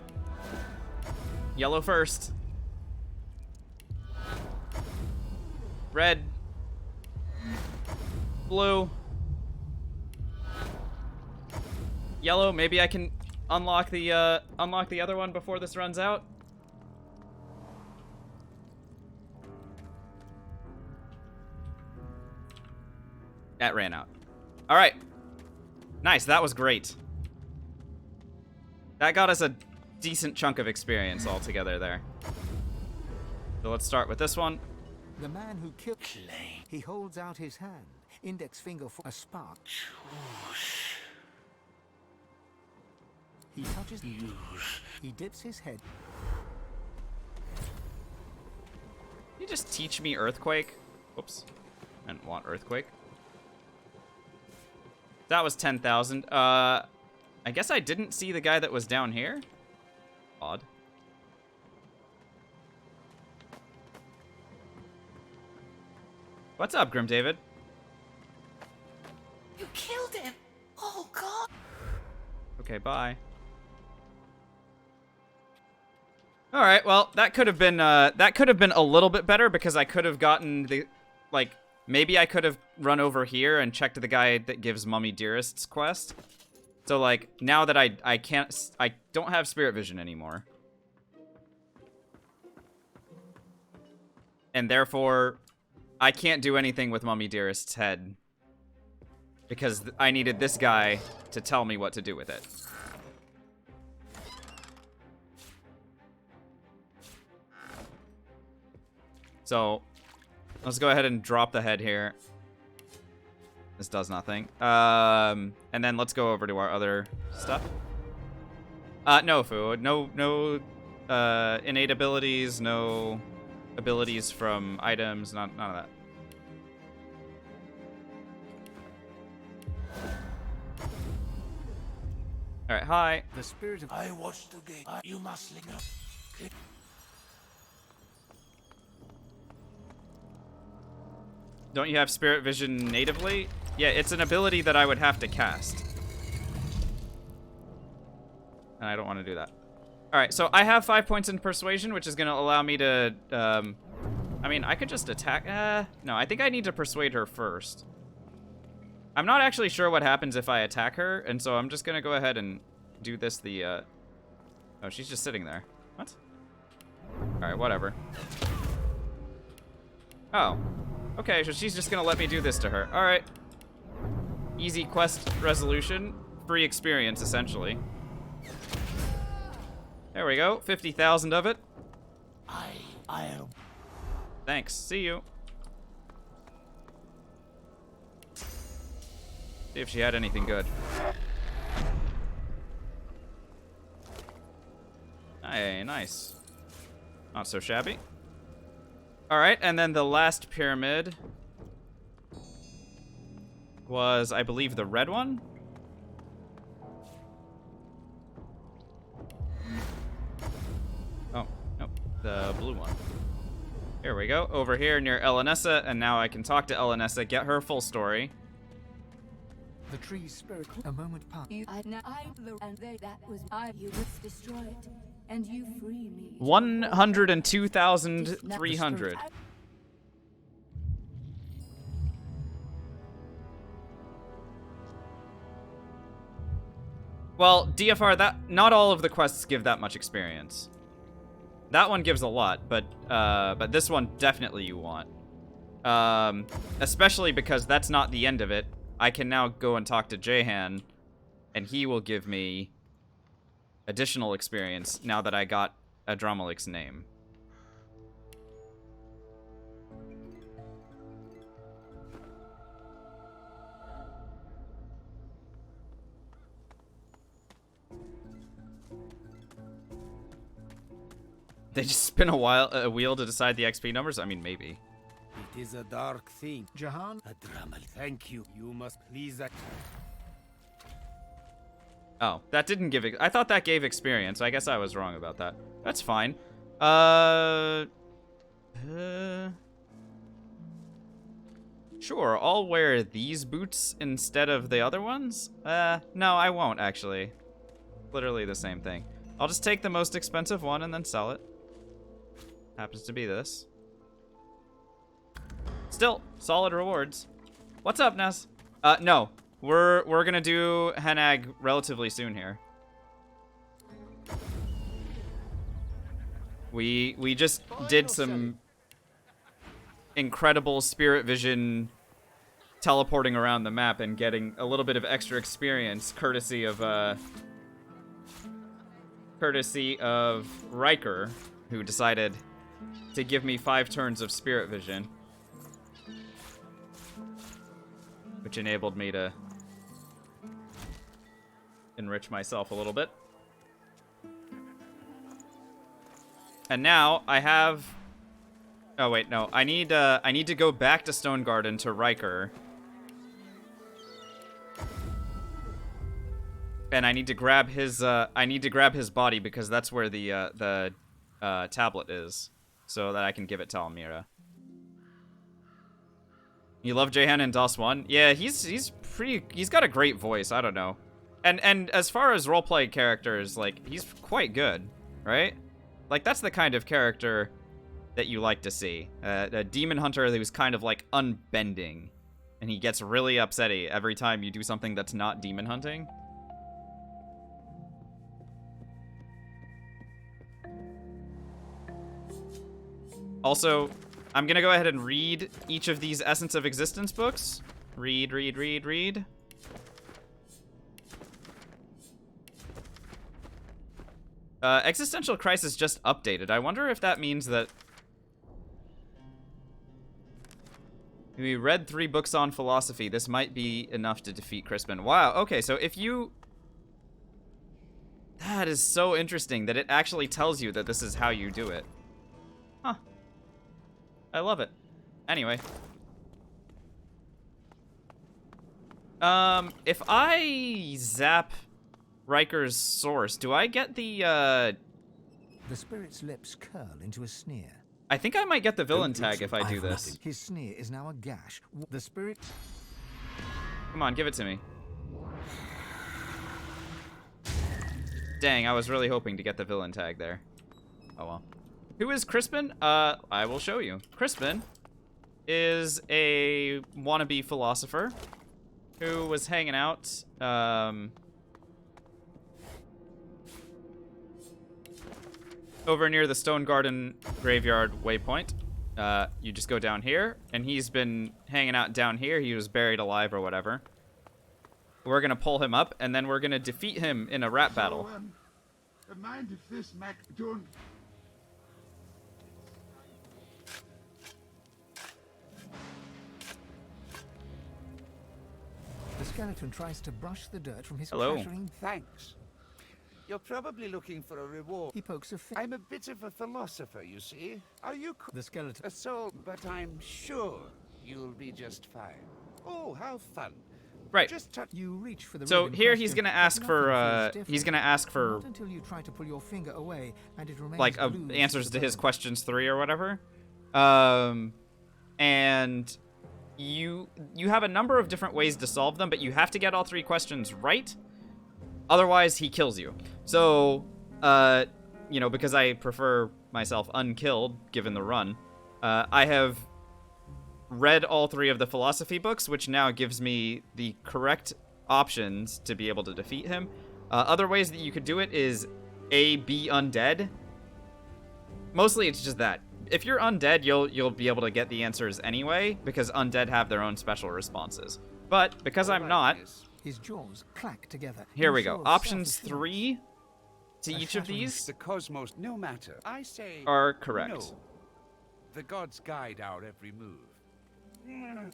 Yellow first. Red. Blue. Yellow, maybe I can unlock the other one before this runs out. That ran out. All right. Nice, that was great. That got us a decent chunk of experience altogether there. So let's start with this one. The man who killed Clay. He holds out his hand, index finger for a spark. He touches. He dips his head. You just teach me Earthquake. Oops, I didn't want Earthquake. That was 10,000. I guess I didn't see the guy that was down here. Odd. What's up, Grim David? You killed him. Oh God. Okay, bye. All right, well, that could have been a little bit better because I could have gotten the, like, maybe I could have run over here and checked the guy that gives Mummy Dearest's quest. So, like, now that I don't have spirit vision anymore. And therefore, I can't do anything with Mummy Dearest's head. Because I needed this guy to tell me what to do with it. So, let's go ahead and drop the head here. This does nothing. And then let's go over to our other stuff. No food. No innate abilities, no abilities from items, none of that. Alright, hi. The spirit of... I watch the gate. You must linger. Don't you have spirit vision natively? Yeah, it's an ability that I would have to cast. And I don't want to do that. Alright, so I have 5 points in persuasion, which is going to allow me to, I mean, I could just attack, no, I think I need to persuade her first. I'm not actually sure what happens if I attack her, and so I'm just going to go ahead and do this oh, she's just sitting there. What? Alright, whatever. Oh. Okay, so she's just gonna let me do this to her. Alright. Easy quest resolution. Free experience, essentially. There we go. 50,000 of it. I'll... Thanks. See you. See if she had anything good. Hey, nice. Not so shabby. Alright, and then the last pyramid was, I believe, the red one? Oh, nope, the blue one. Here we go, over here near Elenessa, and now I can talk to Elenessa, get her full story. The tree's spirit. A moment past. And that was you was destroyed, and you free me. 102,300. Well, DFR, that not all of the quests give that much experience. That one gives a lot, but this one definitely you want. Especially because that's not the end of it. I can now go and talk to Jehan, and he will give me additional experience now that I got Adramalik's name. They just spin a wheel to decide the XP numbers? I mean, maybe. It is a dark thing. Jahan? Adramal, thank you. You must please that. Oh, that didn't give it. I thought that gave experience. I guess I was wrong about that. That's fine. Sure, I'll wear these boots instead of the other ones? No, I won't, actually. Literally the same thing. I'll just take the most expensive one and then sell it. Happens to be this. Still, solid rewards. What's up, Ness? No. We're gonna do Henag relatively soon here. We just did some incredible spirit vision teleporting around the map and getting a little bit of extra experience courtesy of Riker, who decided to give me 5 turns of spirit vision, which enabled me to enrich myself a little bit. And now I have... Oh wait, no. I need to go back to Stone Garden to Riker. And I need to grab his body because that's where the tablet is, so that I can give it to Almira. You love Jehan in DOS 1? Yeah, he's got a great voice, I don't know. And as far as roleplay characters, like, he's quite good, right? Like, that's the kind of character that you like to see. A demon hunter who's kind of, like, unbending. And he gets really upsetty every time you do something that's not demon hunting. Also, I'm gonna go ahead and read each of these Essence of Existence books. Read. Existential Crisis just updated. I wonder if that means that we read 3 books on philosophy. This might be enough to defeat Crispin. Wow, okay, so if you... That is so interesting that it actually tells you that this is how you do it. Huh. I love it. Anyway. If I zap Riker's source, do I get the spirit's lips curl into a sneer. I think I might get the villain tag if I do this. His sneer is now a gash. The spirit... Come on, give it to me. Dang, I was really hoping to get the villain tag there. Oh well. Who is Crispin? I will show you. Crispin is a wannabe philosopher who was hanging out, over near the Stone Garden Graveyard waypoint. you just go down here, and he's been hanging out down here. He was buried alive or whatever. We're gonna pull him up, and then we're gonna defeat him in a rap battle. Mind if this Mac don't... The skeleton tries to brush the dirt from his Hello. clattering... Thanks. You're probably looking for a reward. He pokes a I'm a bit of a philosopher, you see. Are you... The skeleton... A soul, but I'm sure you'll be just fine. Oh, how fun. Right. Just touch... You reach for the So ring in here question, he's gonna but ask nothing for feels he's different. gonna ask for Not until you try to pull your finger away and it remains like glued answers the to his bone. questions 3 or whatever. And you have a number of different ways to solve them, but you have to get all 3 questions right. Otherwise, he kills you. So, you know, because I prefer myself unkilled, given the run, I have read all 3 of the philosophy books, which now gives me the correct options to be able to defeat him. Other ways that you could do it is A, be undead. Mostly it's just that. If you're undead, you'll be able to get the answers anyway, because undead have their own special responses. But because I'm not, his jaws clack together. here we go. Ensure Options self-assurance. 3 to each of shattering these The cosmos, no matter. I say... are correct. No. The gods guide our every move.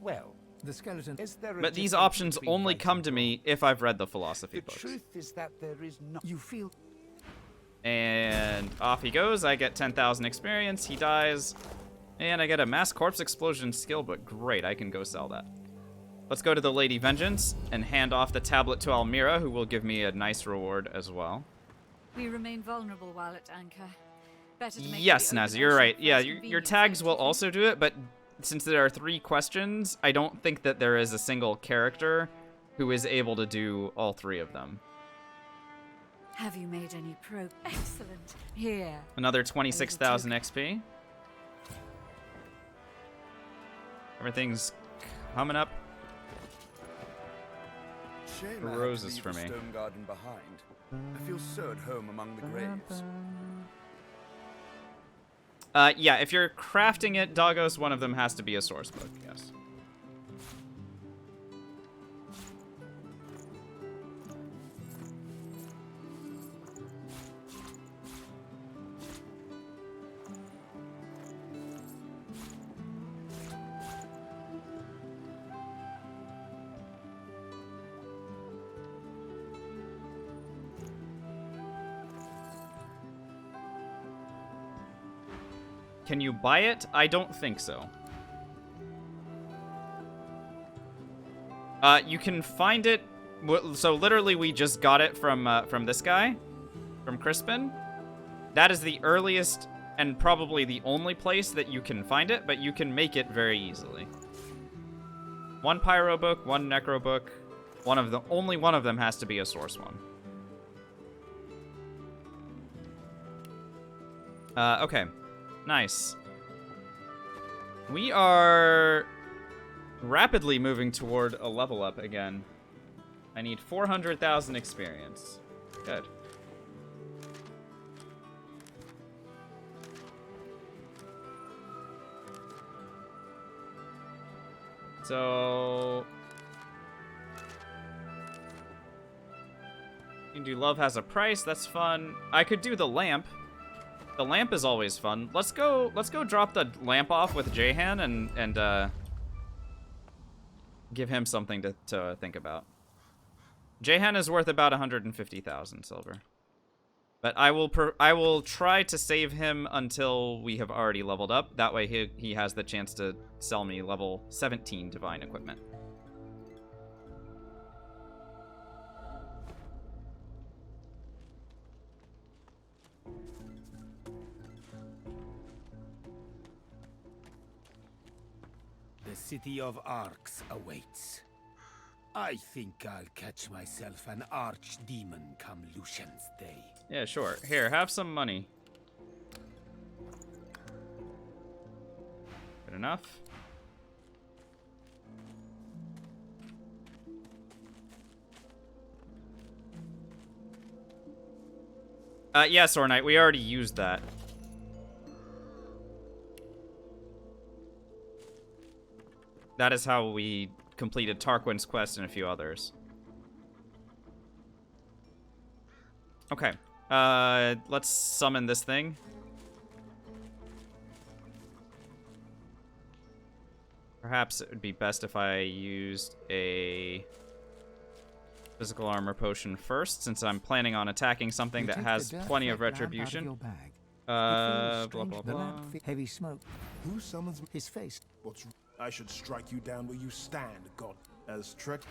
Well, the skeleton... Is there a But these difference options between only right come and to wrong? me if I've read the philosophy The books. truth is that there is no... You feel... And off he goes. I get 10,000 experience. He dies. And I get a mass corpse explosion skill book. Great, I can go sell that. Let's go to the Lady Vengeance and hand off the tablet to Almira, who will give me a nice reward as well. We remain vulnerable while at anchor. Better to make Yes, the open Nazi, you're ocean right. Yeah, first your convenience, tags don't will you think? also do it, but since there are 3 questions, I don't think that there is a single character who is able to do all 3 of them. Have you made any Excellent. Here. Another 26,000 XP. Everything's coming up. Shame I had to Roses leave for the me. stone garden behind. I feel so at home among the graves. Yeah, if you're crafting it, Doggos, one of them has to be a source book, yes. Can you buy it? I don't think so. You can find it. So literally, we just got it from this guy, from Crispin. That is the earliest and probably the only place that you can find it, but you can make it very easily. 1 pyro book, 1 necro book. Only one of them has to be a source one. Okay. Nice. We are rapidly moving toward a level up again. I need 400,000 experience. Good. So... you can do Love Has a Price, that's fun. I could do the lamp. The lamp is always fun. Let's go drop the lamp off with Jahan and give him something to think about. Jahan is worth about 150,000 silver. But I will try to save him until we have already leveled up. That way he has the chance to sell me level 17 divine equipment. The city of Arx awaits. I think I'll catch myself an archdemon come Lucian's Day. Yeah, sure. Here, have some money. Good enough. Yeah, Sore Knight, we already used that. that is how we completed Tarquin's quest and a few others. Okay. Let's summon this thing. Perhaps it would be best if I used a physical armor potion first, since I'm planning on attacking something that has plenty of retribution. Blah, blah, blah. Heavy smoke. Who summons his face? I should strike you down where you stand, God. As trick.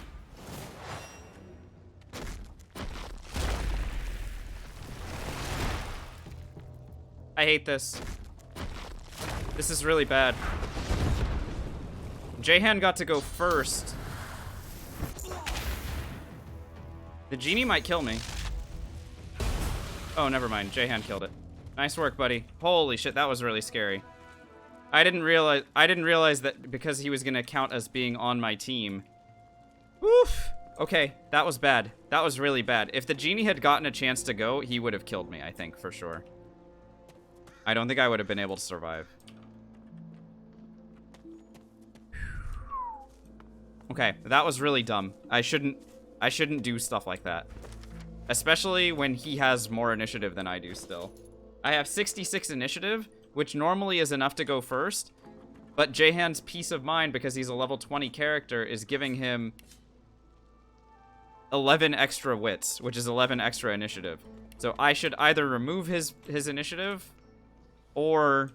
I hate this. This is really bad. Jahan got to go first. The genie might kill me. Oh, never mind. Jahan killed it. Nice work, buddy. Holy shit, that was really scary. I didn't realize that because he was gonna count as being on my team. Woof. Okay, that was bad. That was really bad. If the genie had gotten a chance to go, he would have killed me, I think, for sure. I don't think I would have been able to survive. Okay, that was really dumb. I shouldn't do stuff like that. Especially when he has more initiative than I do still. I have 66 initiative, which normally is enough to go first, but Jahan's peace of mind, because he's a level 20 character, is giving him 11 extra wits, which is 11 extra initiative. So I should either remove his initiative or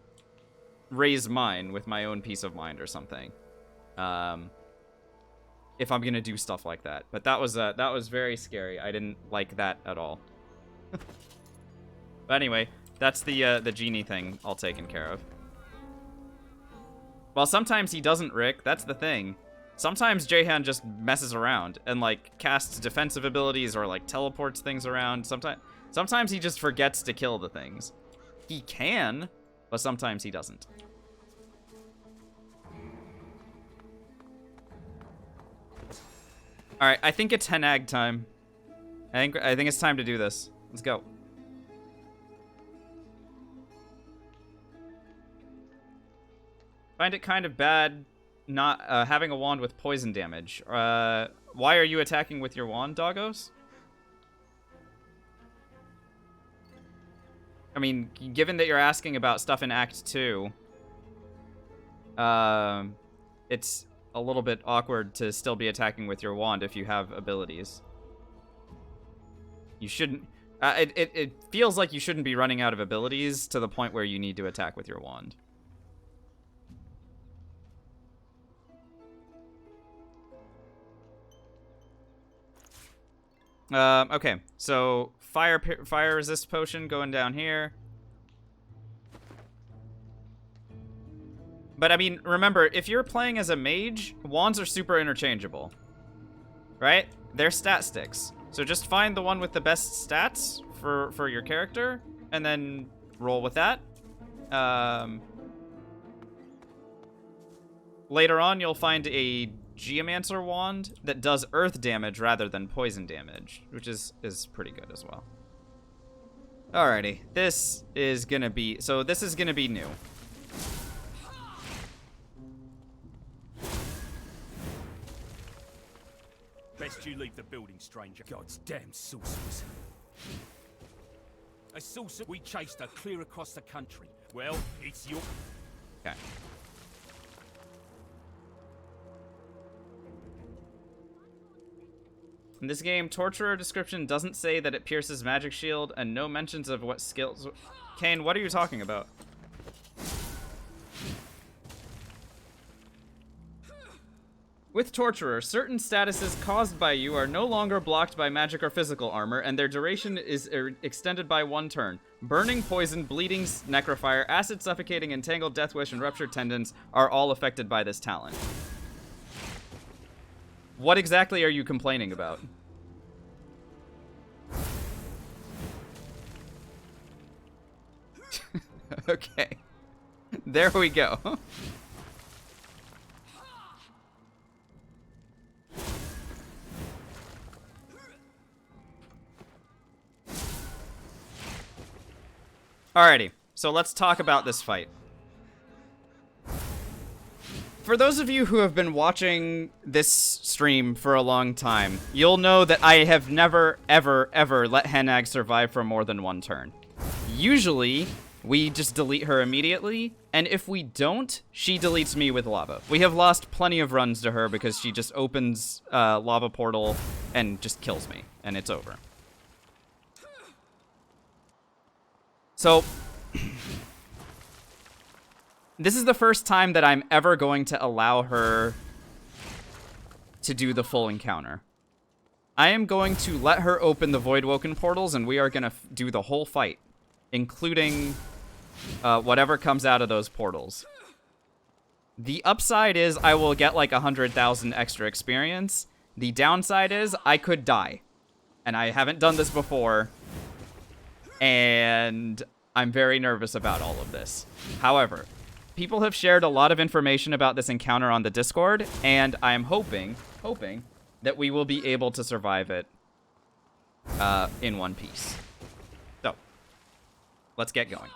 raise mine with my own peace of mind or something. If I'm gonna do stuff like that. But that was very scary. I didn't like that at all. But anyway, that's the genie thing all taken care of. Well, sometimes he doesn't, Rick. That's the thing. Sometimes Jahan just messes around and like casts defensive abilities or like teleports things around. Sometimes he just forgets to kill the things. He can, but sometimes he doesn't. All right, I think it's Henag time. I think it's time to do this. Let's go. Find it kind of bad not having a wand with poison damage. Why are you attacking with your wand, Doggos? I mean, given that you're asking about stuff in Act 2, it's a little bit awkward to still be attacking with your wand if you have abilities. You shouldn't... it feels like you shouldn't be running out of abilities to the point where you need to attack with your wand. Okay, so fire resist potion going down here. But I mean, remember, if you're playing as a mage, wands are super interchangeable, right? They're stat sticks. So just find the one with the best stats for your character, and then roll with that. Later on, you'll find a Geomancer wand that does earth damage rather than poison damage, which is pretty good as well. Alrighty, this is gonna be new. Best you leave the building, stranger. God's damn sorcerers. A sorcerer we chased her clear across the country. Well, it's your... Okay. In this game, Torturer description doesn't say that it pierces magic shield, and no mentions of what skills... Kane, what are you talking about? With Torturer, certain statuses caused by you are no longer blocked by magic or physical armor, and their duration is extended by 1 turn. Burning, poison, bleeding, necrofire, acid, suffocating, entangled, death wish, and ruptured tendons are all affected by this talent. What exactly are you complaining about? Okay. There we go. Alrighty, so let's talk about this fight. For those of you who have been watching this stream for a long time, you'll know that I have never, ever, ever let Henag survive for more than one turn. Usually, we just delete her immediately, and if we don't, she deletes me with lava. We have lost plenty of runs to her because she just opens lava portal and just kills me, and it's over. So, this is the first time that I'm ever going to allow her to do the full encounter. I am going to let her open the Voidwoken portals, and we are going to do the whole fight, including whatever comes out of those portals. The upside is I will get like 100,000 extra experience. The downside is I could die. And I haven't done this before. And I'm very nervous about all of this. However, people have shared a lot of information about this encounter on the Discord, and I'm hoping that we will be able to survive it in one piece. So, let's get going.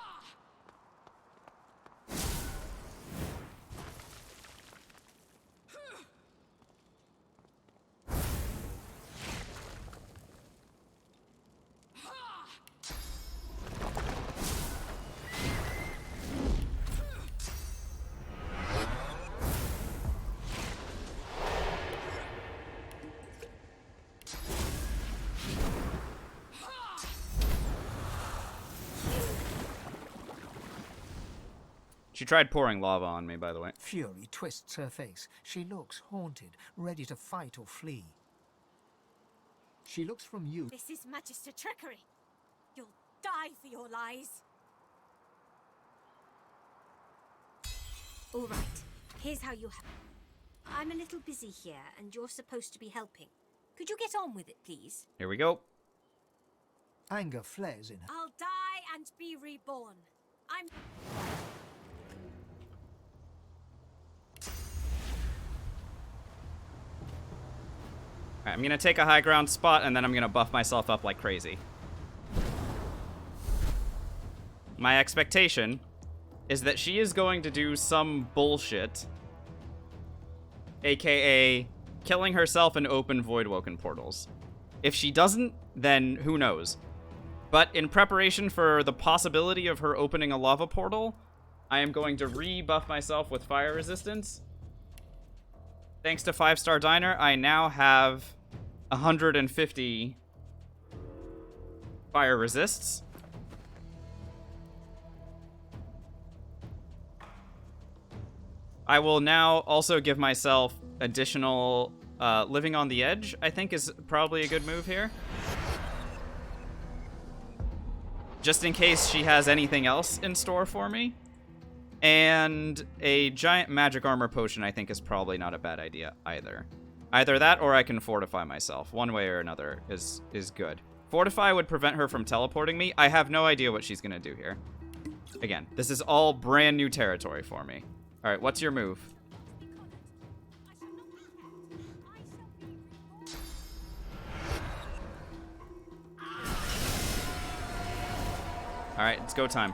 She tried pouring lava on me, by the way. Fury twists her face. She looks haunted, ready to fight or flee. She looks from you. This is Magister trickery. You'll die for your lies. All right, here's how you I'm a little busy here, and you're supposed to be helping. Could you get on with it, please? Here we go. Anger flares in her. I'll die and be reborn. I'm... Alright, I'm gonna take a high ground spot, and then I'm gonna buff myself up like crazy. My expectation is that she is going to do some bullshit, aka killing herself and open Voidwoken portals. If she doesn't, then who knows. But in preparation for the possibility of her opening a lava portal, I am going to rebuff myself with fire resistance. Thanks to 5-Star Diner, I now have 150 fire resists. I will now also give myself additional living on the edge, I think is probably a good move here. Just in case she has anything else in store for me. And a giant magic armor potion I think is probably not a bad idea either. Either that or I can fortify myself. One way or another is good. Fortify would prevent her from teleporting me. I have no idea what she's going to do here. Again, this is all brand new territory for me. All right, what's your move? All right, it's go time.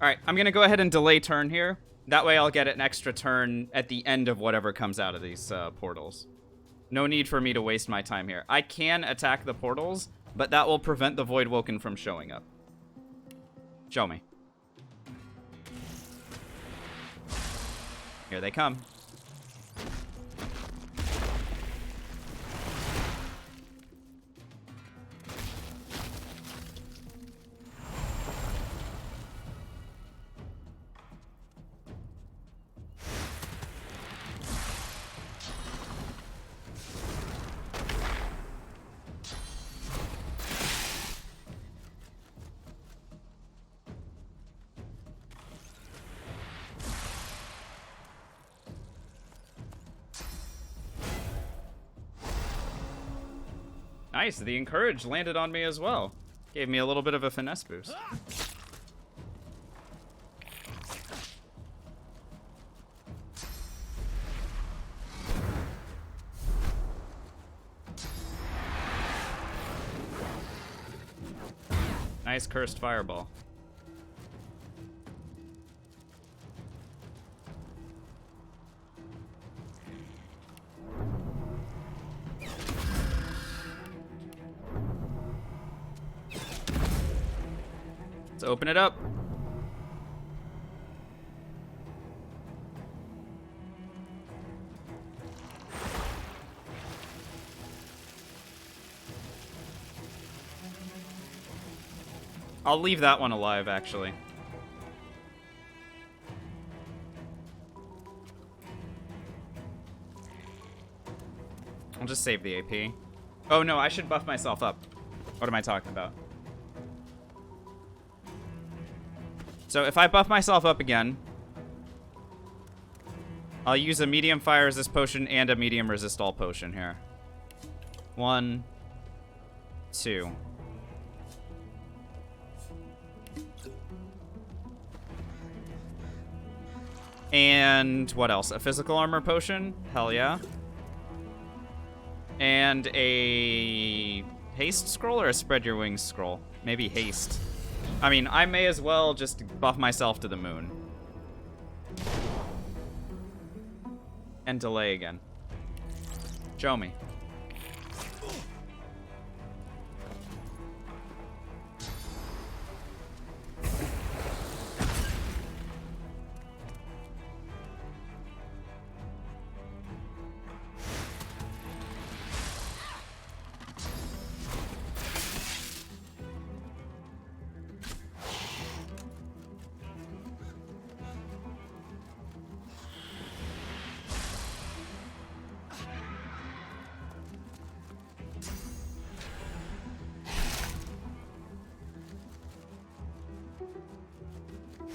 All right, I'm going to go ahead and delay turn here. That way I'll get an extra turn at the end of whatever comes out of these portals. No need for me to waste my time here. I can attack the portals, but that will prevent the Voidwoken from showing up. Show me. Here they come. Nice, the Encourage landed on me as well. Gave me a little bit of a finesse boost. nice cursed fireball. Let's open it up. I'll leave that one alive, actually. I'll just save the AP. Oh no, I should buff myself up. What am I talking about? So if I buff myself up again, I'll use a medium fire resist potion and a medium resist all potion here. 1, 2. And what else? A physical armor potion? Hell yeah. And a haste scroll or a spread your wings scroll? Maybe haste. I mean, I may as well just buff myself to the moon. And delay again. Show me.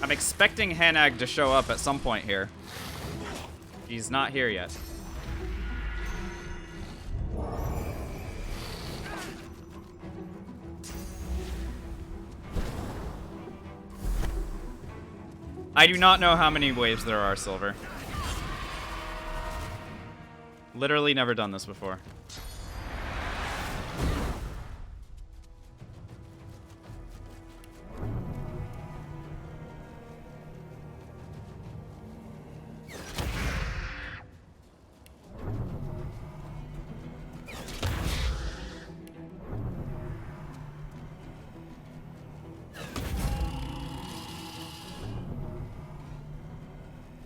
I'm expecting Hanag to show up at some point here. He's not here yet. I do not know how many waves there are, Silver. Literally never done this before.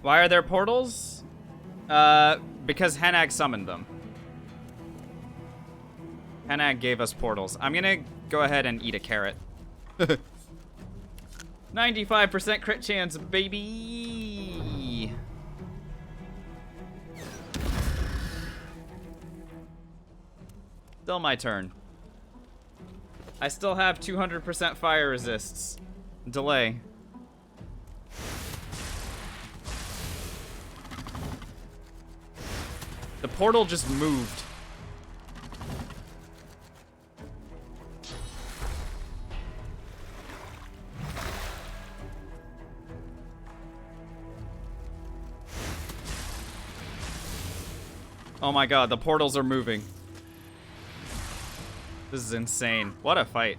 Why are there portals? Because Hanag summoned them. Hanag gave us portals. I'm gonna go ahead and eat a carrot. 95% crit chance, baby! Still my turn. I still have 200% fire resists. Delay. The portal just moved. Oh my god, the portals are moving. This is insane. What a fight.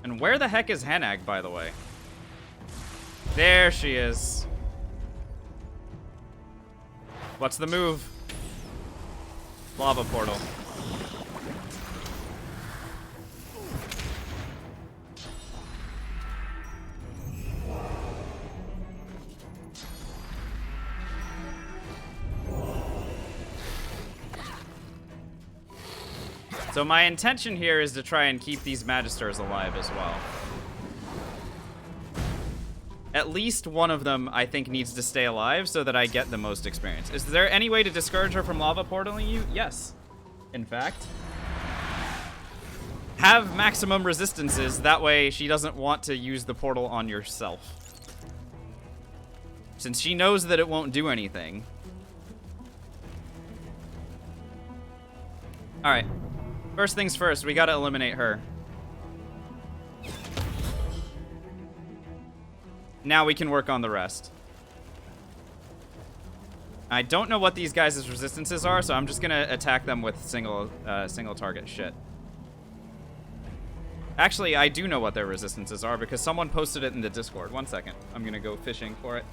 And where the heck is Hanag, by the way? There she is. What's the move? Lava portal. So my intention here is to try and keep these Magisters alive as well. At least one of them, I think, needs to stay alive so that I get the most experience. Is there any way to discourage her from lava portaling you? Yes. In fact. Have maximum resistances, that way she doesn't want to use the portal on yourself. Since she knows that it won't do anything. Alright. First things first, we gotta eliminate her. Now we can work on the rest. I don't know what these guys' resistances are, so I'm just gonna attack them with single target shit. Actually, I do know what their resistances are because someone posted it in the Discord. 1 second. I'm gonna go fishing for it.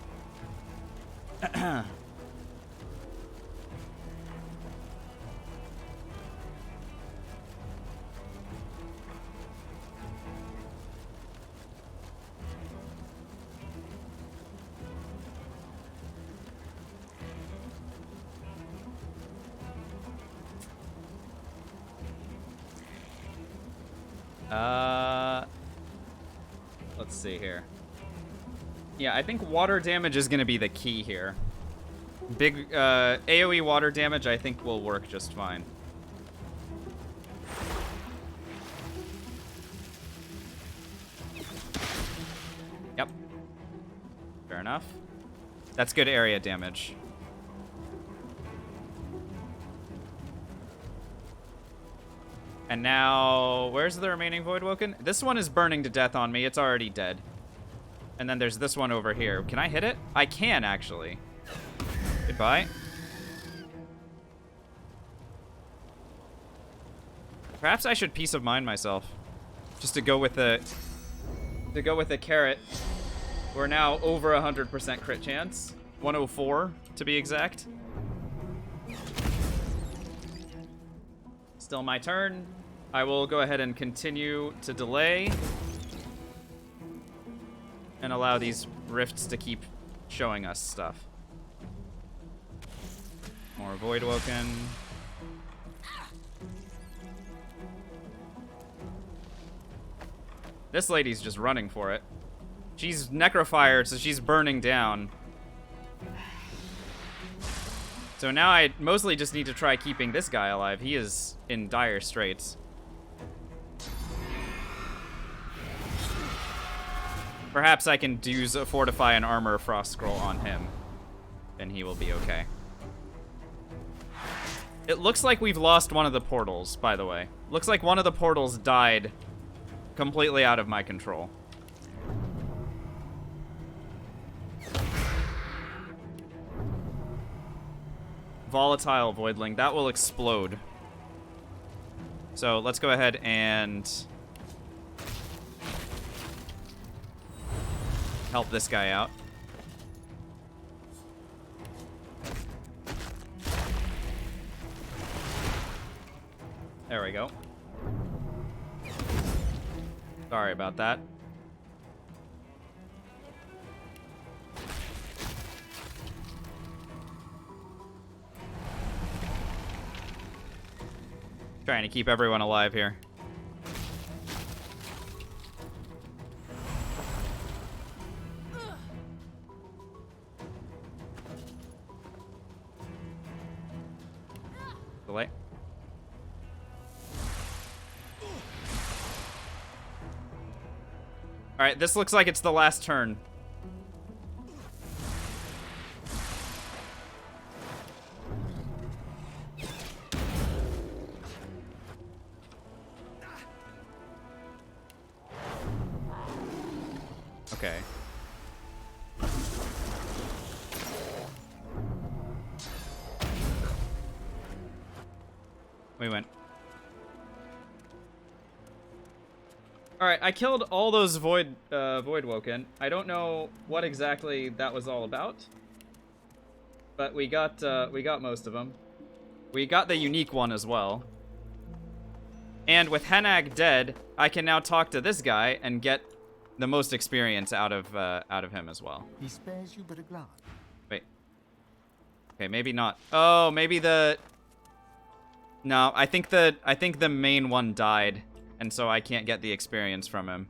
Let's see here. Yeah, I think water damage is going to be the key here. Big AoE water damage I think will work just fine. Yep. Fair enough. That's good area damage. And now, where's the remaining Voidwoken? This one is burning to death on me. It's already dead. And then there's this one over here. Can I hit it? I can, actually. Goodbye. Perhaps I should peace of mind myself. Just to go with the... carrot. We're now over 100% crit chance. 104, to be exact. Still my turn. I will go ahead and continue to delay. And allow these rifts to keep showing us stuff. More Voidwoken. This lady's just running for it. She's necrofired, so she's burning down. So now I mostly just need to try keeping this guy alive. He is in dire straits. Perhaps I can use a Fortify and Armor Frost Scroll on him. Then he will be okay. It looks like we've lost one of the portals, by the way. Looks like one of the portals died completely out of my control. Volatile Voidling. That will explode. So let's go ahead and help this guy out. There we go. Sorry about that. Trying to keep everyone alive here. Delay. Alright, this looks like it's the last turn. Okay. We went. Alright, I killed all those Voidwoken. I don't know what exactly that was all about. But we got most of them. We got the unique one as well. And with Henag dead, I can now talk to this guy and get the most experience out of him as well. He spares you but a glance. Wait. Okay, maybe not. Oh, maybe the... No, I think the main one died, and so I can't get the experience from him.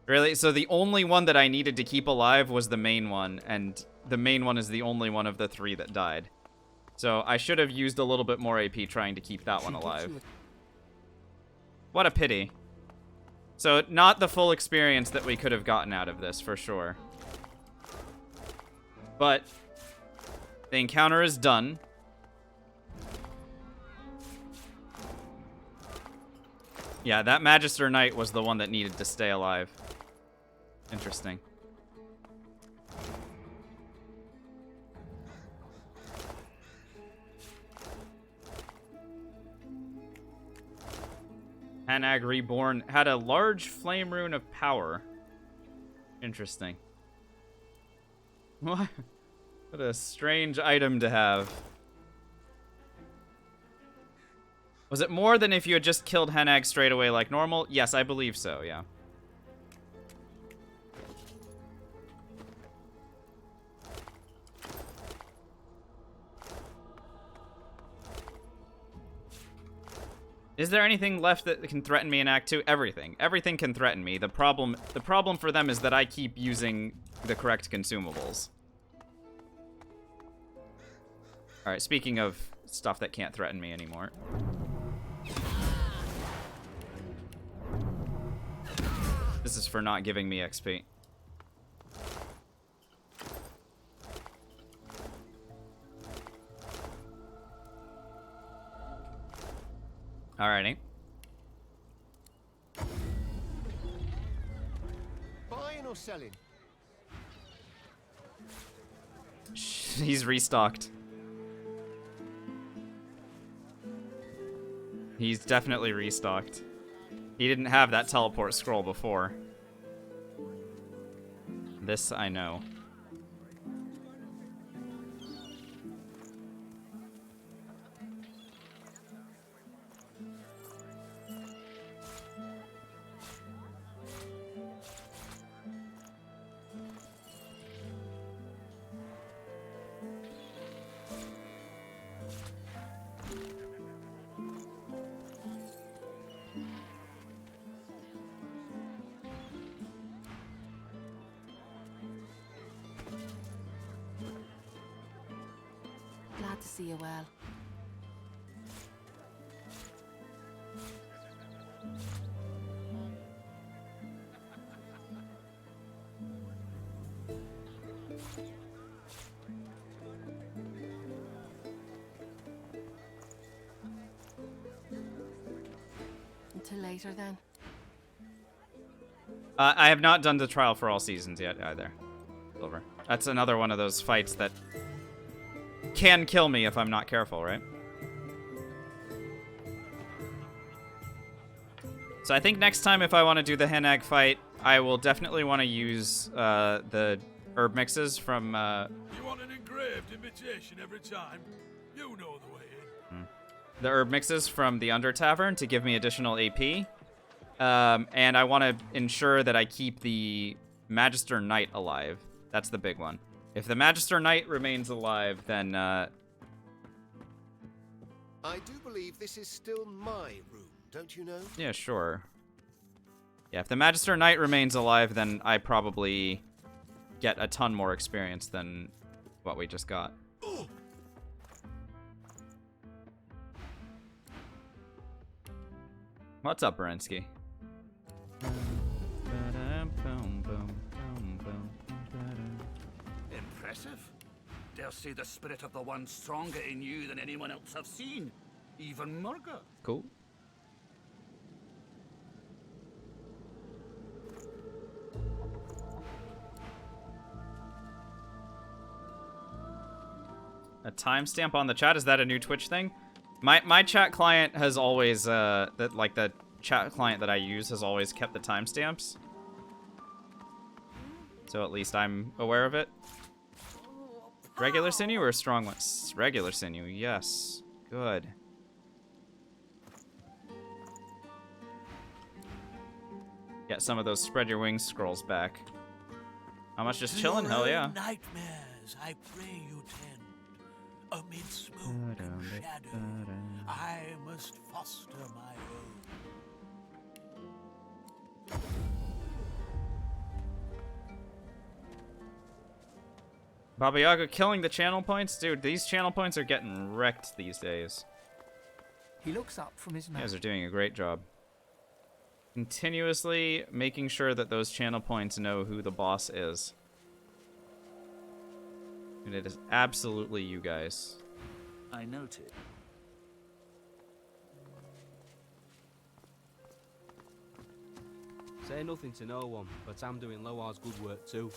Really? So the only one that I needed to keep alive was the main one, and the main one is the only one of the three that died. So I should have used a little bit more AP trying to keep that one alive. What a pity. So not the full experience that we could have gotten out of this, for sure. But the encounter is done. Yeah, that Magister Knight was the one that needed to stay alive. Interesting. Hanag Reborn had a large flame rune of power. Interesting. What? What a strange item to have. Was it more than if you had just killed Hanag straight away like normal? Yes, I believe so, yeah. Is there anything left that can threaten me in Act 2? Everything. Everything can threaten me. The problem for them is that I keep using the correct consumables. Alright, speaking of stuff that can't threaten me anymore. This is for not giving me XP. Alrighty. Buying or selling? He's restocked. He's definitely restocked. He didn't have that teleport scroll before. This I know. Glad to see you well. Until later, then. I have not done the trial for all seasons yet either. Silver. That's another one of those fights that can kill me if I'm not careful, right? So I think next time if I want to do the Henag fight, I will definitely want to use the herb mixes from... You want an engraved invitation every time? You know the way in. The herb mixes from the Under Tavern to give me additional AP. And I want to ensure that I keep the Magister Knight alive. That's the big one. If the Magister Knight remains alive, then... I do believe this is still my room, don't you know? Yeah, sure. Yeah, if the Magister Knight remains alive, then I probably get a ton more experience than what we just got. What's up, Berensky? Impressive. Dare say the spirit of the one stronger in you than anyone else I've seen. Even Murga. Cool. A timestamp on the chat? Is that a new Twitch thing? My chat client has always the chat client that I use has always kept the timestamps. So at least I'm aware of it. Regular sinew or strong one? Regular sinew, yes. Good. Get some of those spread your wings scrolls back. How much just chilling? Hell yeah. Nightmares, I pray you tend. Amid smoke and shadow, I must foster my own. Baba Yaga killing the channel points? Dude, these channel points are getting wrecked these days. He looks up from his You map. guys are doing a great job. Continuously making sure that those channel points know who the boss is. And it is absolutely you guys. I noted. Say nothing to no one, but I'm doing Loar's good work too.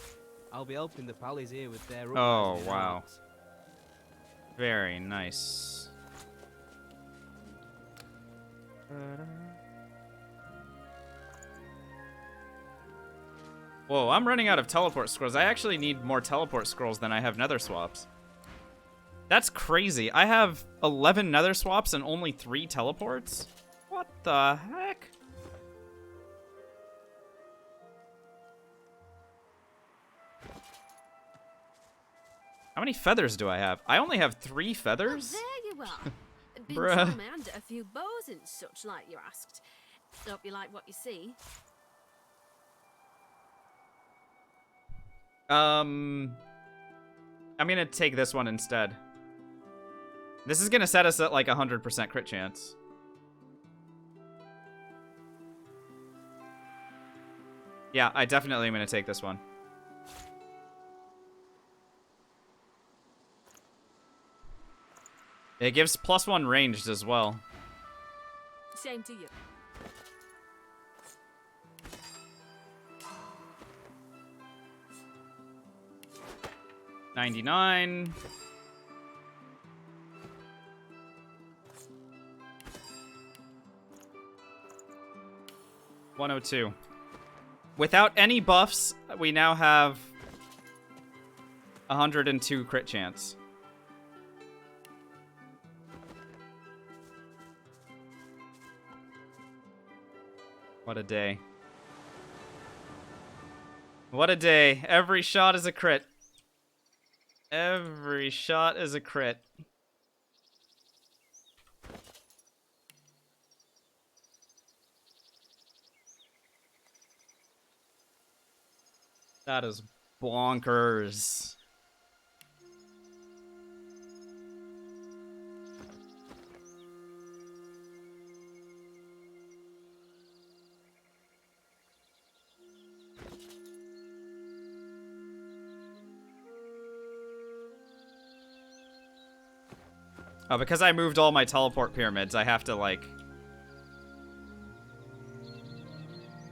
I'll be helping the pallies here with their Oh, uprising wow. efforts. Very nice. Whoa, I'm running out of teleport scrolls. I actually need more teleport scrolls than I have nether swaps. That's crazy. I have 11 nether swaps and only 3 teleports? What the heck? How many feathers do I have? I only have 3 feathers? Oh, there you are. Been Bruh. trying my hand at a few bows and such like you asked. Hope you like what you see. I'm gonna take this one instead. This is gonna set us at like 100% crit chance. Yeah, I definitely am gonna take this one. It gives +1 ranged as well. Same to you. $99. $102. Without any buffs, we now have 102 crit chance. What a day. What a day. Every shot is a crit. Every shot is a crit. That is bonkers. Oh, because I moved all my teleport pyramids, I have to, like,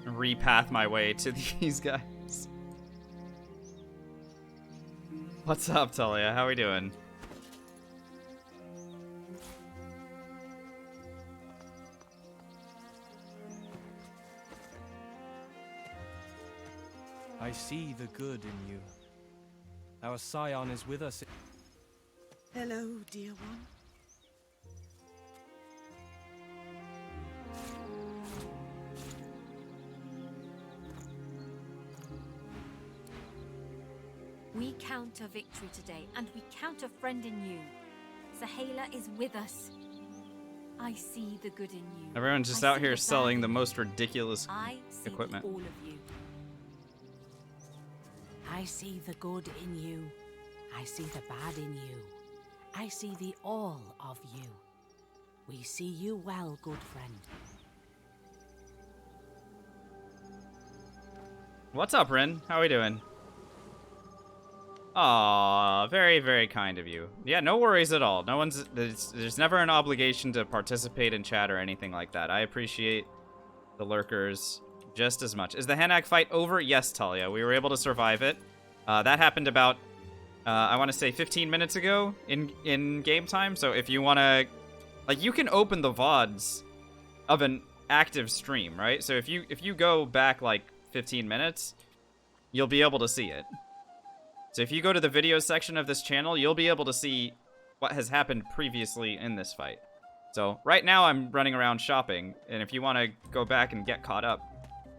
repath my way to these guys. What's up, Talia? How we doing? I see the good in you. Our scion is with us. Hello, dear one. We count a victory today, and we count a friend in you. Sahela is with us. I see the good in you. Everyone's just out here selling the most ridiculous equipment. All of you. I see the good in you. I see the bad in you. I see the all of you. We see you well, good friend. What's up, Rin? How we doing? Aw, very, very kind of you. Yeah, no worries at all. No one's... There's never an obligation to participate in chat or anything like that. I appreciate the lurkers just as much. Is the Hanag fight over? Yes, Talia. We were able to survive it. That happened about, I want to say 15 minutes ago in game time. So if you want to... Like, you can open the VODs of an active stream, right? So if you go back, like, 15 minutes, you'll be able to see it. So if you go to the videos section of this channel, you'll be able to see what has happened previously in this fight. So right now I'm running around shopping, and if you want to go back and get caught up,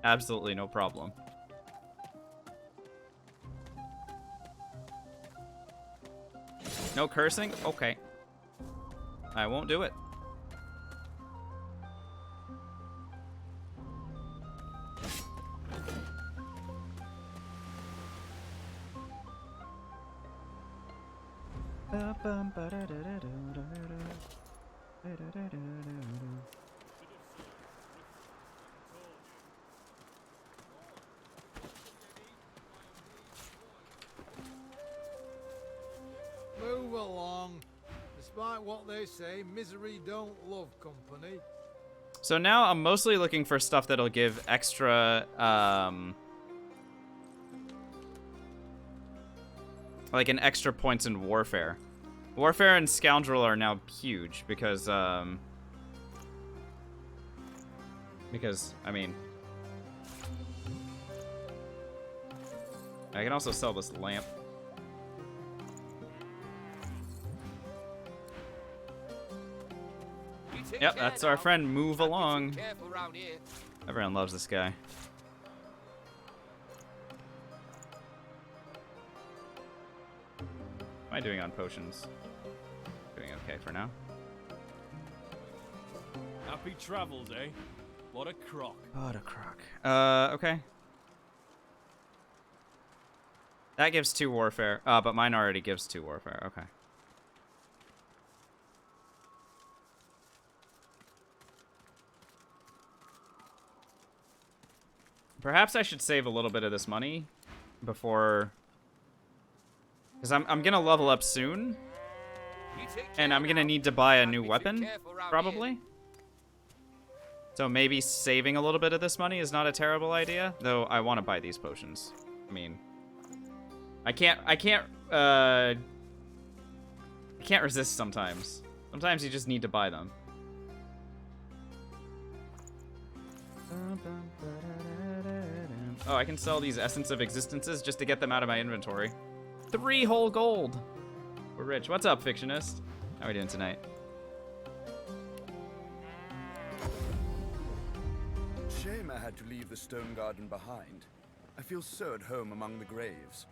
absolutely no problem. No cursing? Okay. I won't do it. Move along. Despite what they say, misery don't love company. So now I'm mostly looking for stuff that'll give extra, like an extra points in warfare. Warfare and Scoundrel are now huge because, I mean, I can also sell this lamp. Yep, that's our friend. Move along. Everyone loves this guy. What am I doing on potions? Doing okay for now. Happy travels, eh? What a crock. What a crock. Okay. That gives 2 warfare. But mine already gives 2 warfare. Okay. Perhaps I should save a little bit of this money before... Because I'm gonna level up soon. And I'm gonna need to buy a new weapon, probably. So maybe saving a little bit of this money is not a terrible idea. Though I want to buy these potions. I mean... I can't resist sometimes. Sometimes you just need to buy them. Oh, I can sell these Essence of Existences just to get them out of my inventory. 3 whole gold. We're rich. What's up, Fictionist? How are we doing tonight? Shame I had to leave the stone garden behind. I feel so at home among the graves.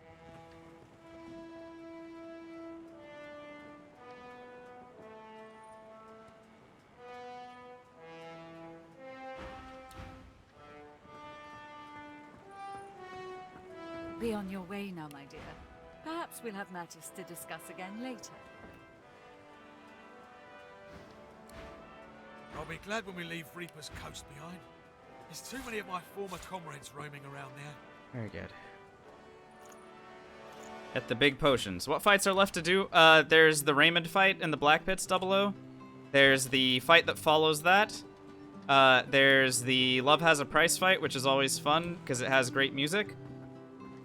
Be on your way now, my dear. Perhaps we'll have matters to discuss again later. I'll be glad when we leave Reaper's Coast behind. There's too many of my former comrades roaming around there. Very good. Get the big potions. What fights are left to do? There's the Raymond fight in the Black Pits 00. There's the fight that follows that. There's the Love Has a Price fight, which is always fun because it has great music.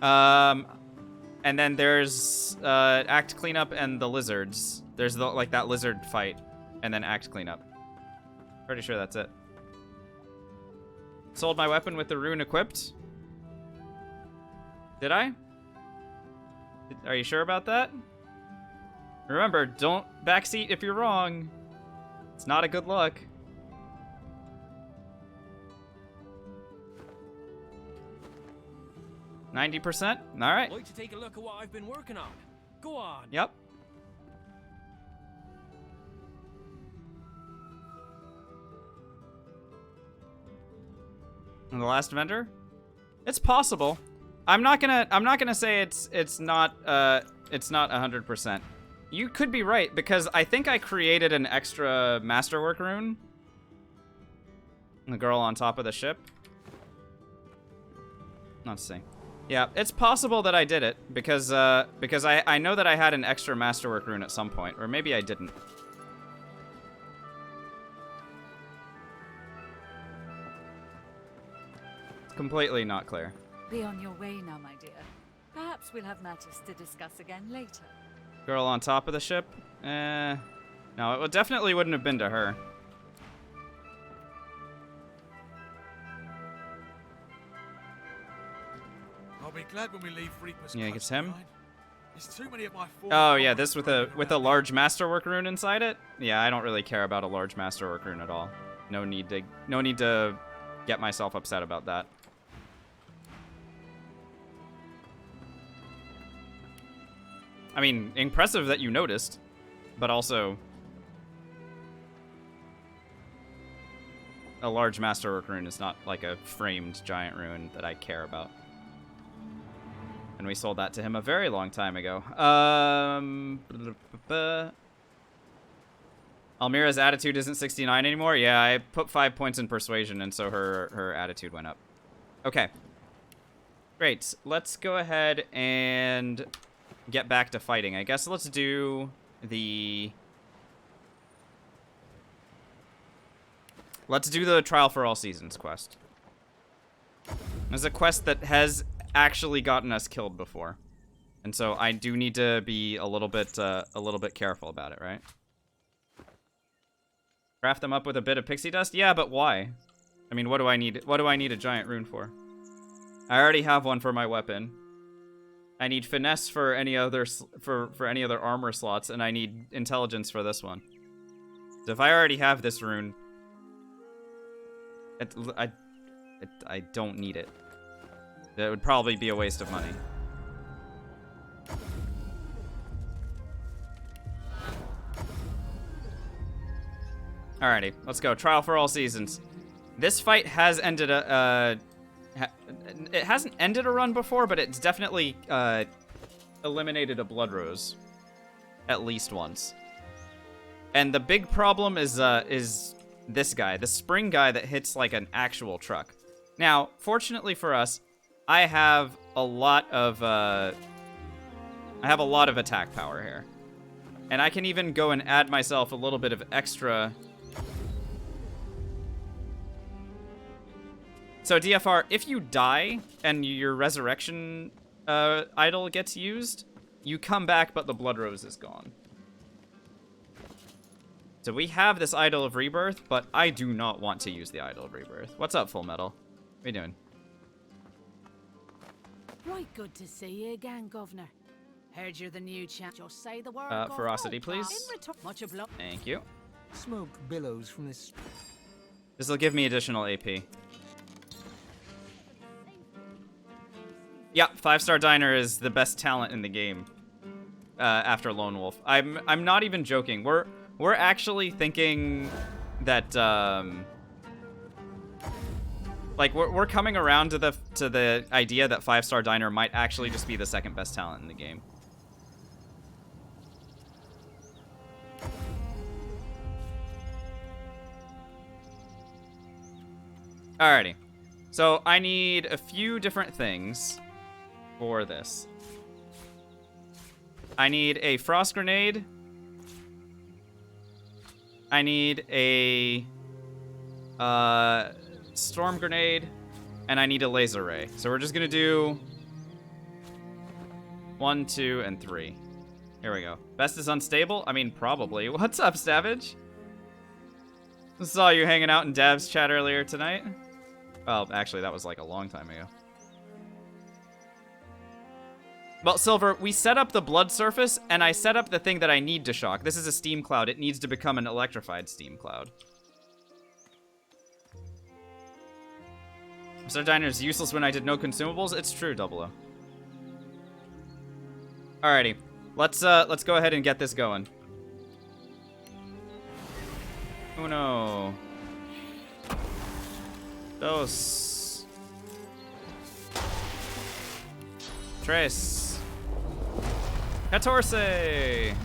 And then there's Act Cleanup and the Lizards. There's like that lizard fight, and then Act Cleanup. Pretty sure that's it. Sold my weapon with the rune equipped. Did I? Are you sure about that? Remember, don't backseat if you're wrong. It's not a good look. %? All right. Like to take a look at what I've been working on. Go on. Yep. And the last vendor? It's possible. I'm not gonna say it's not 100%. You could be right because I think I created an extra masterwork rune. The girl on top of the ship. Let's see. Yeah, it's possible that I did it because I know that I had an extra masterwork rune at some point, or maybe I didn't. It's completely not clear. Be on your way now, my dear. Perhaps we'll have matters to discuss again later. Girl on top of the ship? No, it definitely wouldn't have been to her. I'll be glad when we leave Reaper's Yeah, it's him. There's too many of my former Oh yeah, comrades this with roaming a large masterwork rune inside it. Yeah, I don't really care about a large masterwork rune at all. No need to get myself upset about that. I mean, impressive that you noticed, but also a large masterwork rune is not like a framed giant rune that I care about. And we sold that to him a very long time ago. Almira's attitude isn't 69 anymore. Yeah, I put 5 points in persuasion, and so her attitude went up. Okay. Great. Let's go ahead and get back to fighting. I guess let's do the... Let's do the Trial for All Seasons quest. There's a quest that has actually gotten us killed before. And so I do need to be a little bit careful about it, right? Craft them up with a bit of pixie dust? Yeah, but why? I mean, what do I need a giant rune for? I already have one for my weapon. I need finesse for any other for any other armor slots, and I need intelligence for this one. So if I already have this rune, I don't need it. That would probably be a waste of money. Alrighty, let's go. Trial for all seasons. This fight has ended it hasn't ended a run before, but it's definitely eliminated a blood rose at least once. And the big problem is this guy, the spring guy that hits like an actual truck. Now, fortunately for us, I have a lot of attack power here, and I can even go and add myself a little bit of extra. So DFR, if you die and your resurrection idol gets used, you come back, but the blood rose is gone. So we have this Idol of Rebirth, but I do not want to use the Idol of Rebirth. What's up, Full Metal? What are you doing? Right good to see you again, Governor. Heard you're the new champ. Just say the word. Ferocity, please. Much obliged. Thank you. Smoke billows from this. This will give me additional AP. Yeah, 5-star Diner is the best talent in the game after Lone Wolf. I'm not even joking. We're actually thinking that like we're coming around to the idea that 5-star Diner might actually just be the second best talent in the game. Alrighty. So I need a few different things for this. I need a frost grenade. I need a storm grenade, and I need a laser ray. So we're just gonna do 1, 2, and 3. Here we go. Best is unstable? I mean, probably. What's up, Savage? Saw you hanging out in Dav's chat earlier tonight. Well, actually, that was like a long time ago. Well, Silver, we set up the blood surface, and I set up the thing that I need to shock. This is a steam cloud. It needs to become an electrified steam cloud. Mr. Diner's useless when I did no consumables. It's true, 00. Alrighty. Let's go ahead and get this going. Uno. Dos. Tres. 14.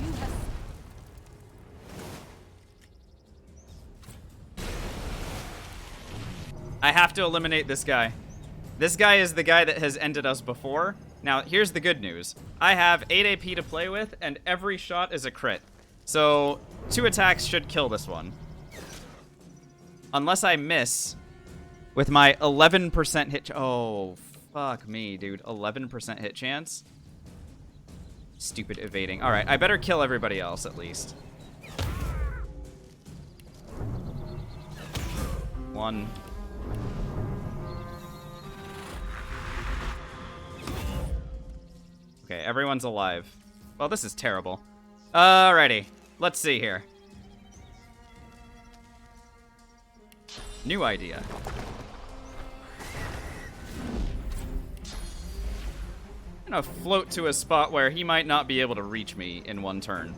I have to eliminate this guy. This guy is the guy that has ended us before. Now, here's the good news. I have 8 AP to play with, and every shot is a crit. So, 2 attacks should kill this one. Unless I miss with my 11% hit. Oh, fuck me, dude. 11% hit chance. Stupid evading. All right, I better kill everybody else at least. 1. Okay, everyone's alive. Well, this is terrible. Alrighty, let's see here. New idea. I'm gonna float to a spot where he might not be able to reach me in one turn.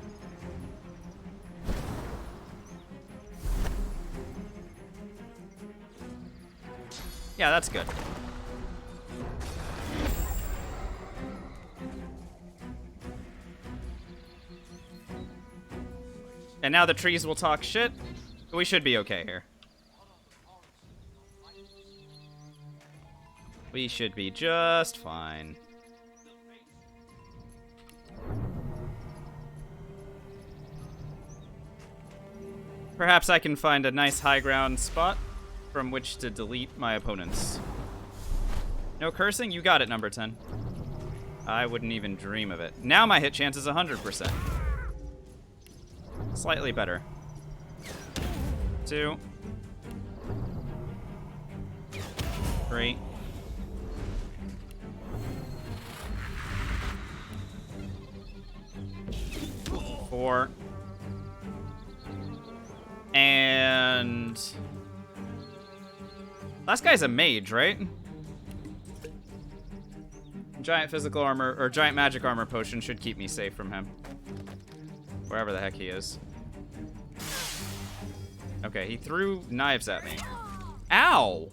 Yeah, that's good. And now the trees will talk shit. We should be okay here. We should be just fine. Perhaps I can find a nice high ground spot from which to delete my opponents. No cursing? You got it, number 10. I wouldn't even dream of it. Now my hit chance is 100%. Slightly better. 2. 3. before. And last guy's a mage, right? Giant physical armor, or giant magic armor potion should keep me safe from him. Wherever the heck he is. Okay, he threw knives at me. Ow!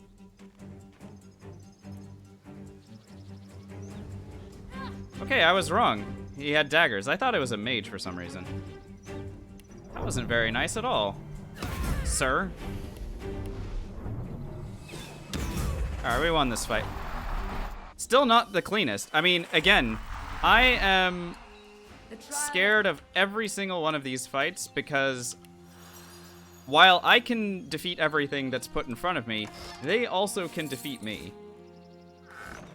Okay, I was wrong. He had daggers. I thought it was a mage for some reason. That wasn't very nice at all, sir. Alright, we won this fight. Still not the cleanest. I mean, again, I am scared of every single one of these fights because while I can defeat everything that's put in front of me, they also can defeat me.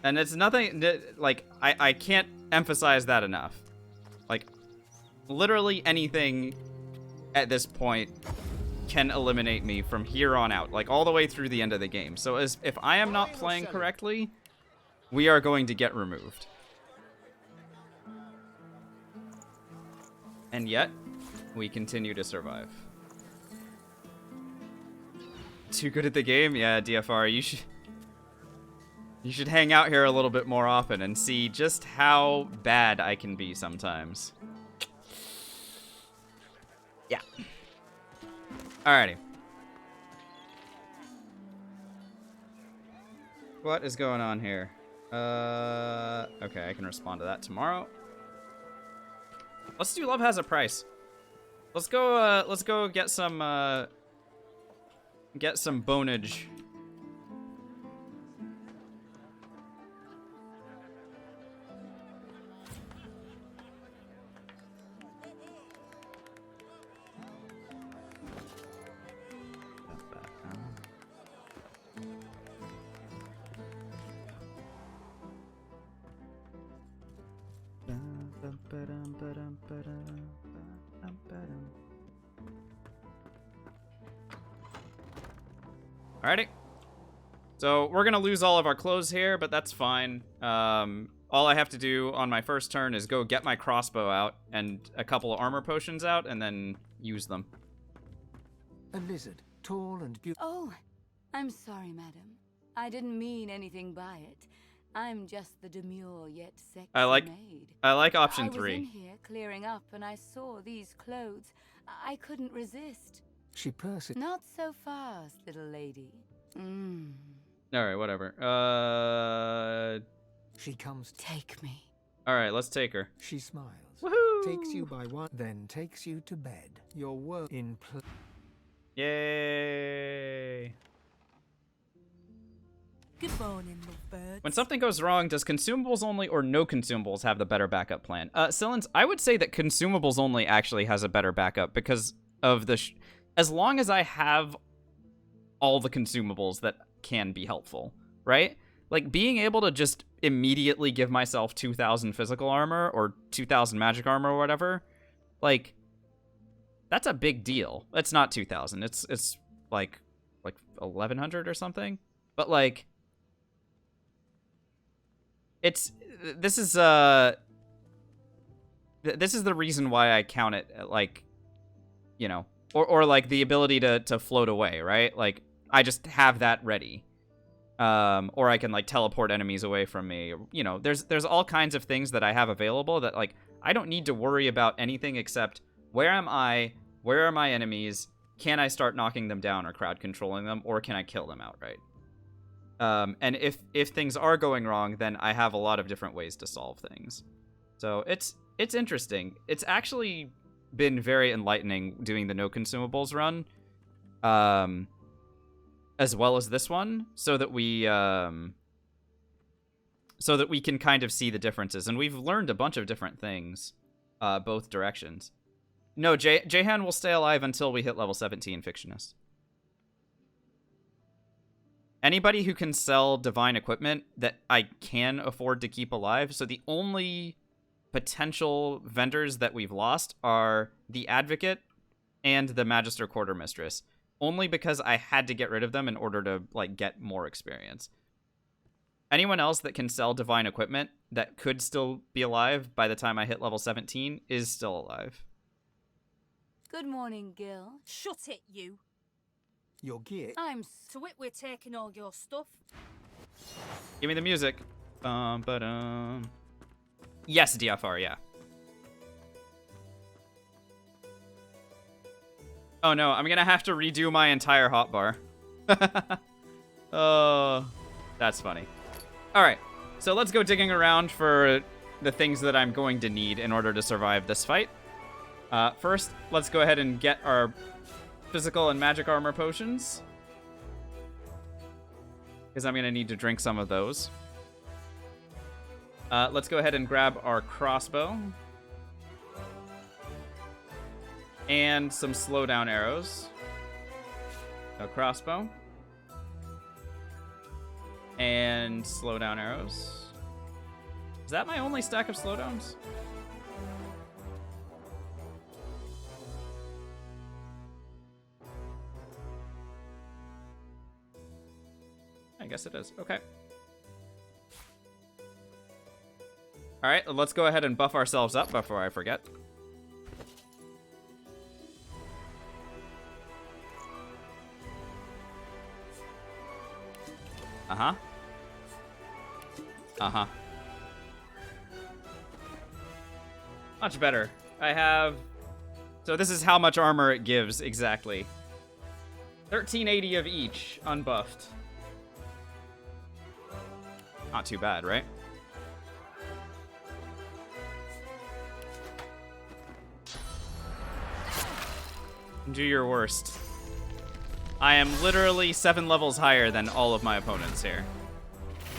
And it's nothing, like, I can't emphasize that enough. Like, literally anything at this point can eliminate me from here on out, like all the way through the end of the game. So if I am not playing correctly, we are going to get removed. And yet, we continue to survive. Too good at the game? Yeah, DFR, you should hang out here a little bit more often and see just how bad I can be sometimes. Yeah. Alrighty. What is going on here? Okay, I can respond to that tomorrow. Let's do Love Has a Price. Let's go get some bonage. Alrighty. So we're gonna lose all of our clothes here, but that's fine. All I have to do on my first turn is go get my crossbow out and a couple of armor potions out and then use them. A lizard, tall and beautiful. Oh, I'm sorry, madam. I didn't mean anything by it. I'm just the demure yet sexy maid. I like option 3. I was in here clearing up and I saw these clothes. I couldn't resist. She purses. Not so fast, little lady. Alright, whatever. She comes. Take me. Alright, let's take her. She smiles. Woohoo! Takes you by one, then takes you to bed. Your work in play. Yay! Good morning, lovebirds. When something goes wrong, does consumables only or no consumables have the better backup plan? Sillins, I would say that consumables only actually has a better backup because of the... as long as I have all the consumables that can be helpful, right? Like, being able to just immediately give myself 2,000 physical armor or 2,000 magic armor or whatever, like, that's a big deal. It's not 2,000. It's like 1,100 or something. But, like, this is the reason why I count it, like, you know, or like the ability to float away, right? Like, I just have that ready. Or I can like teleport enemies away from me. You know, there's all kinds of things that I have available that like I don't need to worry about anything except where am I? Where are my enemies? Can I start knocking them down or crowd controlling them, or can I kill them outright? And if things are going wrong, then I have a lot of different ways to solve things. So it's interesting. It's actually been very enlightening doing the no consumables run, as well as this one, so that we can kind of see the differences. And we've learned a bunch of different things, both directions. No, Jahan will stay alive until we hit level 17, Fictionist. Anybody who can sell divine equipment that I can afford to keep alive. So the only potential vendors that we've lost are the Advocate and the Magister Quartermistress, only because I had to get rid of them in order to like get more experience. Anyone else that can sell divine equipment that could still be alive by the time I hit level 17 is still alive. Good morning, Gil. Shut it, you. Your gear. To it, we're taking all your stuff. Give me the music. Ba-dum. Yes, DFR, yeah. Oh no, I'm gonna have to redo my entire hotbar. Oh, that's funny. Alright, so let's go digging around for the things that I'm going to need in order to survive this fight. First, let's go ahead and get our physical and magic armor potions, because I'm gonna need to drink some of those. Let's go ahead and grab our crossbow. And some slowdown arrows. A crossbow. And slowdown arrows. Is that my only stack of slowdowns? I guess it is. Okay. Alright, let's go ahead and buff ourselves up before I forget. Uh-huh. Uh-huh. Much better. I have... So this is how much armor it gives, exactly. 1380 of each, unbuffed. Not too bad, right? Do your worst. I am literally 7 levels higher than all of my opponents here.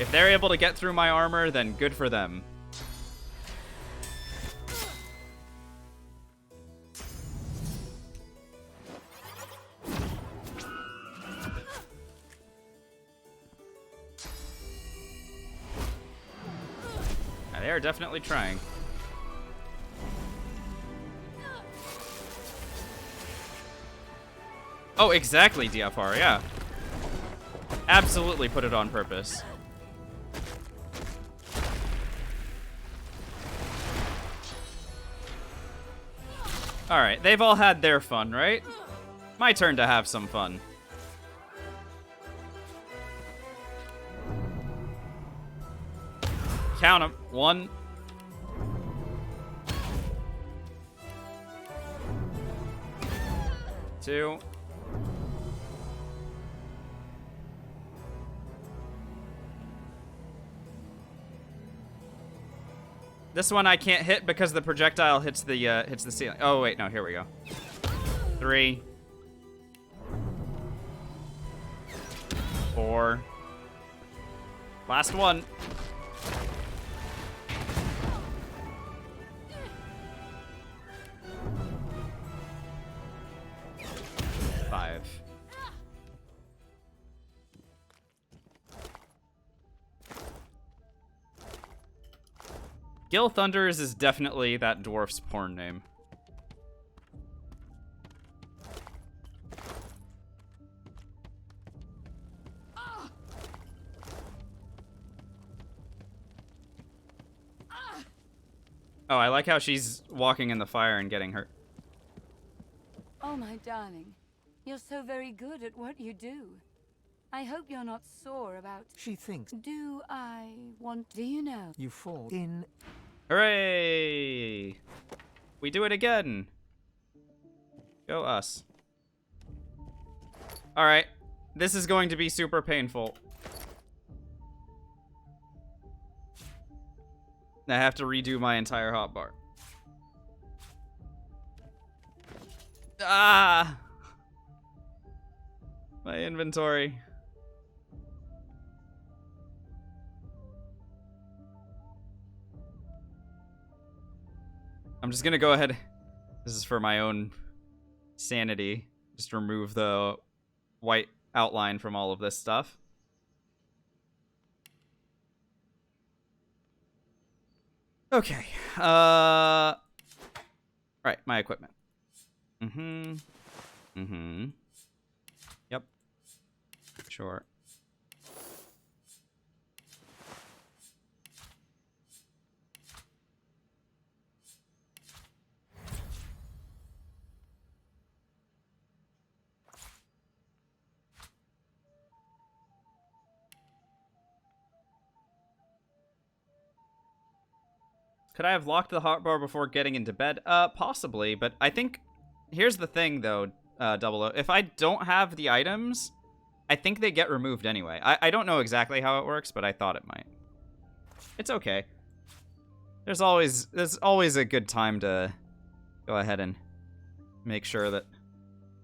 If they're able to get through my armor, then good for them. Now, they are definitely trying. Oh, exactly, DFR, yeah. Absolutely put it on purpose. Alright, they've all had their fun, right? My turn to have some fun. Count them. 1. 2. This one I can't hit because the projectile hits the ceiling. Oh wait, no, here we go. 3. 4. Last one. 5. Gil Thunders is definitely that dwarf's porn name. Oh, I like how she's walking in the fire and getting hurt. Oh, my darling. You're so very good at what you do. I hope you're not sore about... She thinks... Do I want... Do you know? You fall in... Hooray! We do it again. Go us. Alright. This is going to be super painful. I have to redo my entire hotbar. Ah! My inventory. I'm just gonna go ahead. This is for my own sanity. Just remove the white outline from all of this stuff. Okay. Right, my equipment. Yep. Sure. Could I have locked the hotbar before getting into bed? Possibly, but I think... Here's the thing, though, Double O. If I don't have the items, I think they get removed anyway. I don't know exactly how it works, but I thought it might. It's okay. There's always a good time to go ahead and make sure that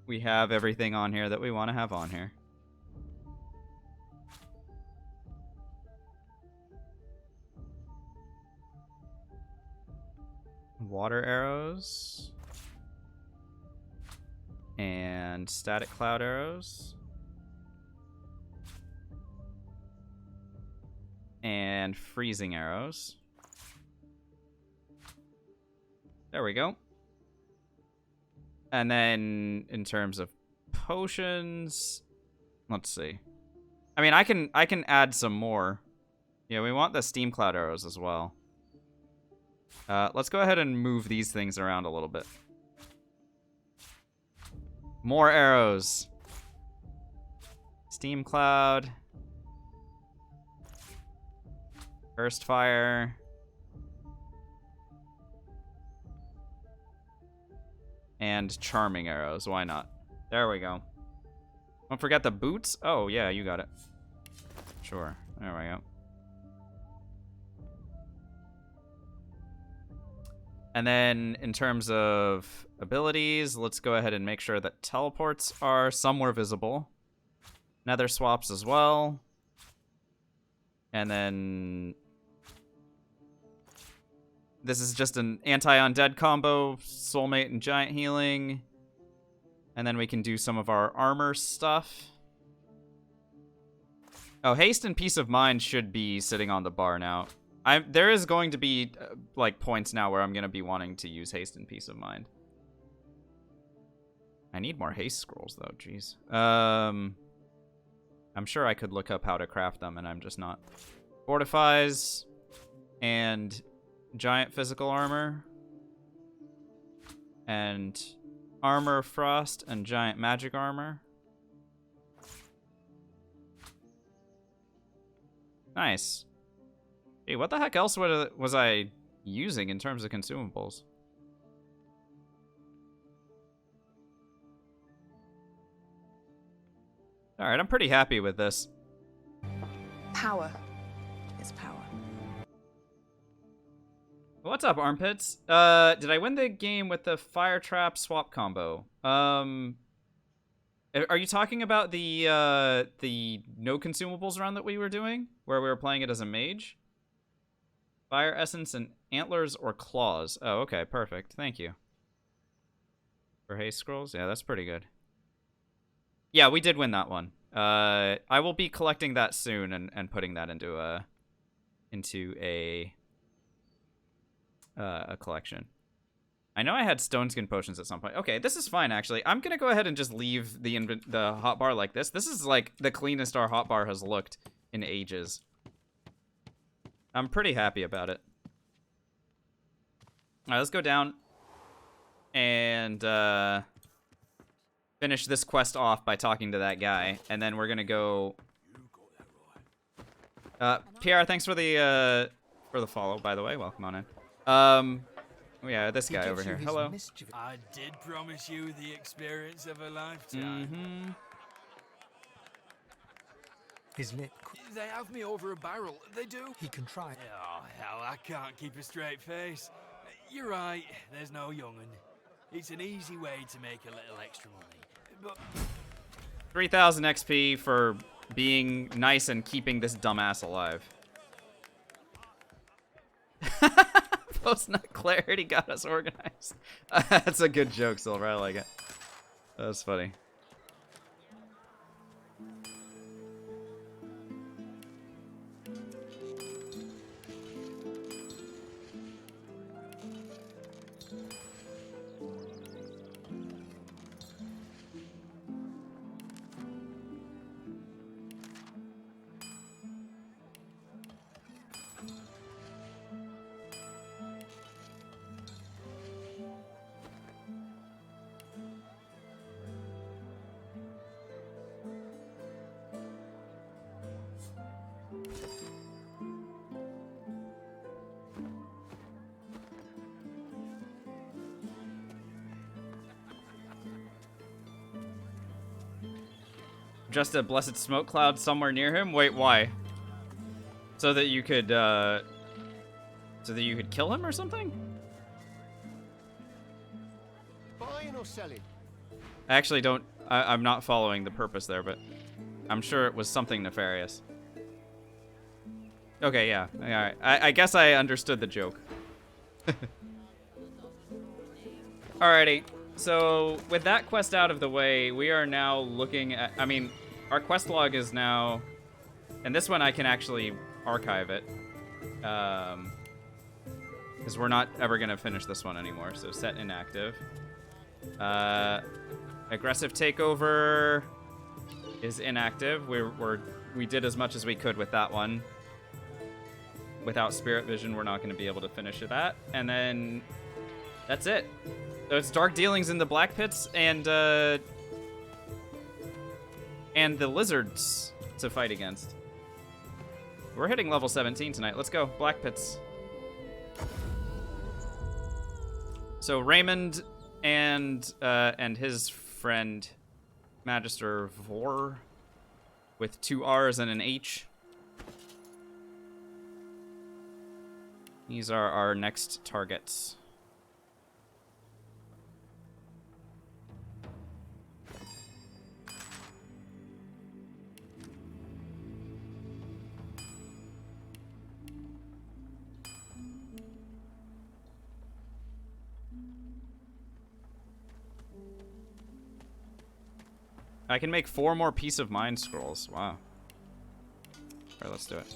we have everything on here that we want to have on here. Water arrows. And static cloud arrows. And freezing arrows. There we go. And then in terms of potions, let's see. I mean, I can add some more. Yeah, we want the steam cloud arrows as well. Let's go ahead and move these things around a little bit. More arrows. Steam cloud. Burst fire. And charming arrows. Why not? There we go. Don't forget the boots. Oh, yeah, you got it. Sure. There we go. And then in terms of abilities, let's go ahead and make sure that teleports are somewhere visible. Nether swaps as well. And then this is just an anti-undead combo, soulmate and giant healing. And then we can do some of our armor stuff. Oh, haste and peace of mind should be sitting on the bar now. There is going to be like points now where I'm going to be wanting to use haste and peace of mind. I need more haste scrolls though, jeez. I'm sure I could look up how to craft them and I'm just not. Fortifies and giant physical armor. And armor frost and giant magic armor. Nice. Hey, what the heck else was I using in terms of consumables? Alright, I'm pretty happy with this. Power is power. What's up, armpits? Did I win the game with the fire trap swap combo? Are you talking about the no consumables run that we were doing? Where we were playing it as a mage? Fire essence and antlers or claws. Oh, okay, perfect. Thank you. For haste scrolls? Yeah, that's pretty good. Yeah, we did win that one. I will be collecting that soon and putting that into a collection. I know I had stone skin potions at some point. Okay, this is fine actually. I'm gonna go ahead and just leave the hotbar like this. This is like the cleanest our hotbar has looked in ages. I'm pretty happy about it. Alright, let's go down and finish this quest off by talking to that guy, and then we're gonna go. PR, thanks for the follow, by the way. Welcome on in. Yeah, this guy over here. Hello. I did promise you the experience of a lifetime. Mm-hmm. His lip. They have me over a barrel. They do. He can try. Oh, hell, I can't keep a straight face. You're right. There's no young'un. It's an easy way to make a little extra money. But 3,000 XP for being nice and keeping this dumbass alive. Post-nut clarity got us organized. That's a good joke, Silver. I like it. That was funny. just a blessed smoke cloud somewhere near him? Wait, why? So that you could kill him or something? Buying or selling? I actually don't. I'm not following the purpose there, but I'm sure it was something nefarious. Okay, yeah. All right. I guess I understood the joke. Alrighty. So with that quest out of the way, we are now looking at. I mean, our quest log is now, and this one I can actually archive it, because we're not ever gonna finish this one anymore. So set inactive. Aggressive takeover is inactive. We did as much as we could with that one. Without spirit vision, we're not going to be able to finish that. And then that's it. So it's dark dealings in the black pits and the lizards to fight against. We're hitting level 17 tonight. Let's go, black pits. So Raymond and his friend Magister Vor with 2 R's and an H. These are our next targets. I can make 4 more Peace of Mind scrolls. Wow. Alright, let's do it.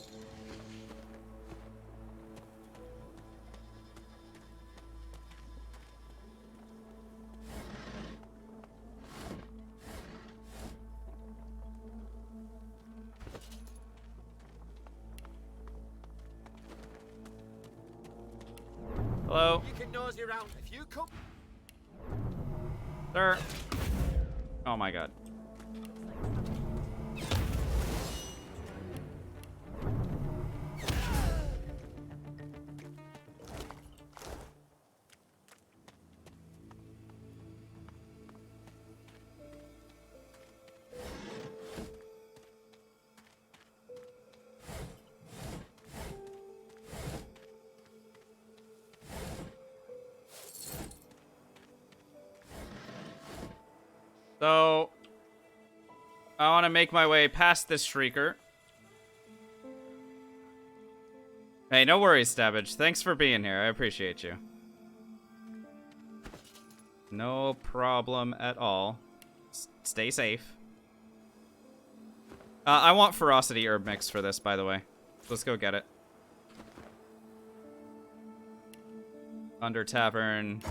Hello? You can nose around if you come. Sir. Oh my god. So, I want to make my way past this Shrieker. Hey, no worries, Stabbage. Thanks for being here. I appreciate you. No problem at all. Stay safe. I want Ferocity Herb Mix for this, by the way. Let's go get it. Under Tavern.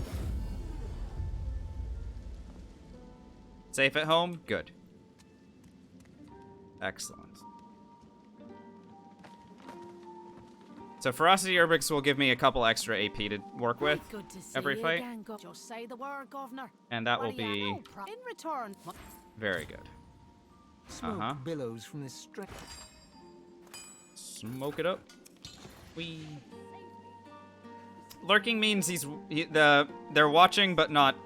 Safe at home? Good. Excellent. So Ferocity Urbix will give me a couple extra AP to work with every fight. Just say the word, Governor. And that will be in return. very good. Smoke billows from this strip. Smoke it up. Lurking means they're watching but not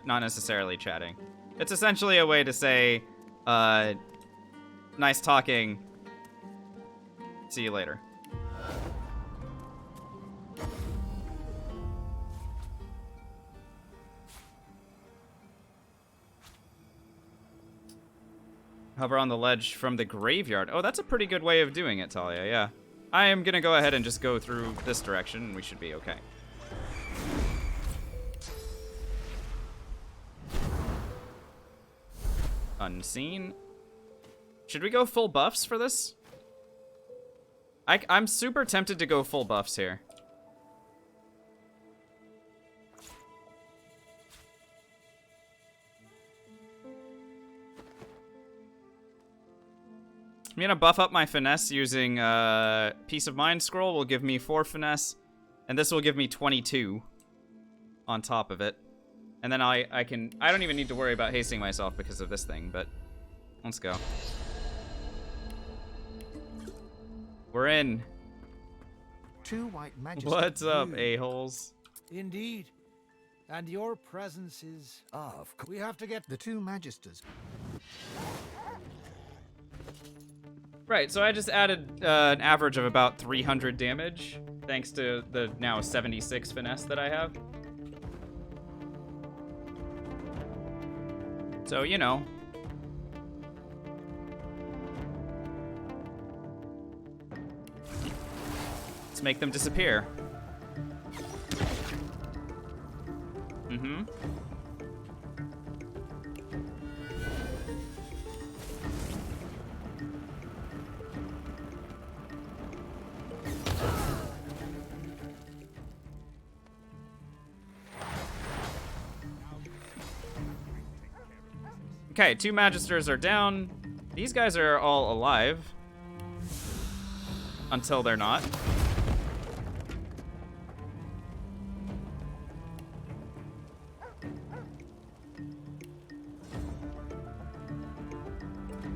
necessarily chatting. It's essentially a way to say, nice talking. See you later. Hover on the ledge from the graveyard. Oh, that's a pretty good way of doing it, Talia, yeah. I am gonna go ahead and just go through this direction, and we should be okay. Unseen. Should we go full buffs for this? I'm super tempted to go full buffs here. I'm gonna buff up my finesse using Peace of Mind scroll. Will give me 4 finesse, and this will give me 22 on top of it. And then I don't even need to worry about hasting myself because of this thing, but let's go. We're in. 2 white magisters. What's up, a-holes? Indeed. And your presence is... of course. We have to get... The 2 magisters. Right, so I just added an average of about 300 damage, thanks to the now 76 finesse that I have. So, you know. Let's make them disappear. Mm-hmm. Okay, 2 Magisters are down. These guys are all alive. Until they're not.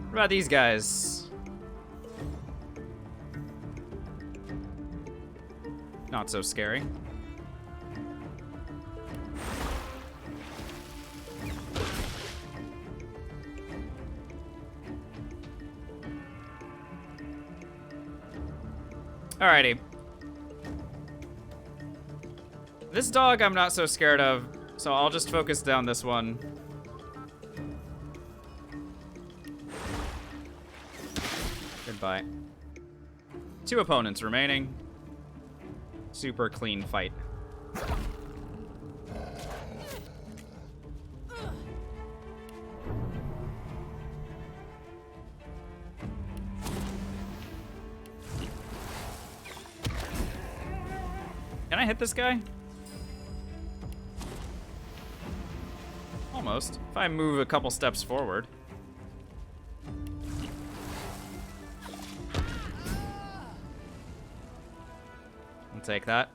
What about these guys? Not so scary. Alrighty. This dog I'm not so scared of, so I'll just focus down this one. Goodbye. 2 opponents remaining. Super clean fight. Can I hit this guy? Almost. If I move a couple steps forward. I'll take that.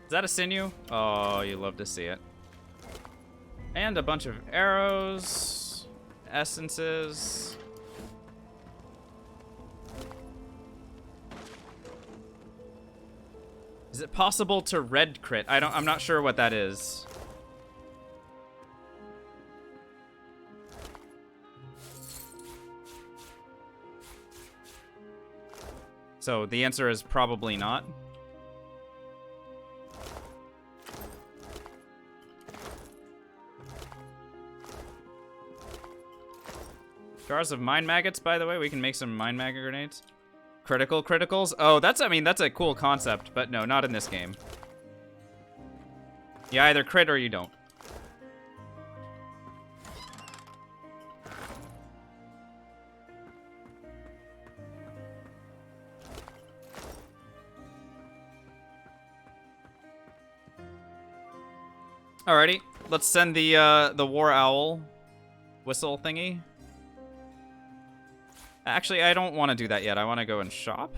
Is that a sinew? Oh, you love to see it. And a bunch of arrows, essences. Is it possible to red crit? I'm not sure what that is. So the answer is probably not. Jars of mind maggots, by the way. We can make some mind maggot grenades. Criticals? Oh, that's a cool concept, but no, not in this game. You either crit or you don't. Alrighty, let's send the War Owl whistle thingy. Actually, I don't want to do that yet. I want to go and shop.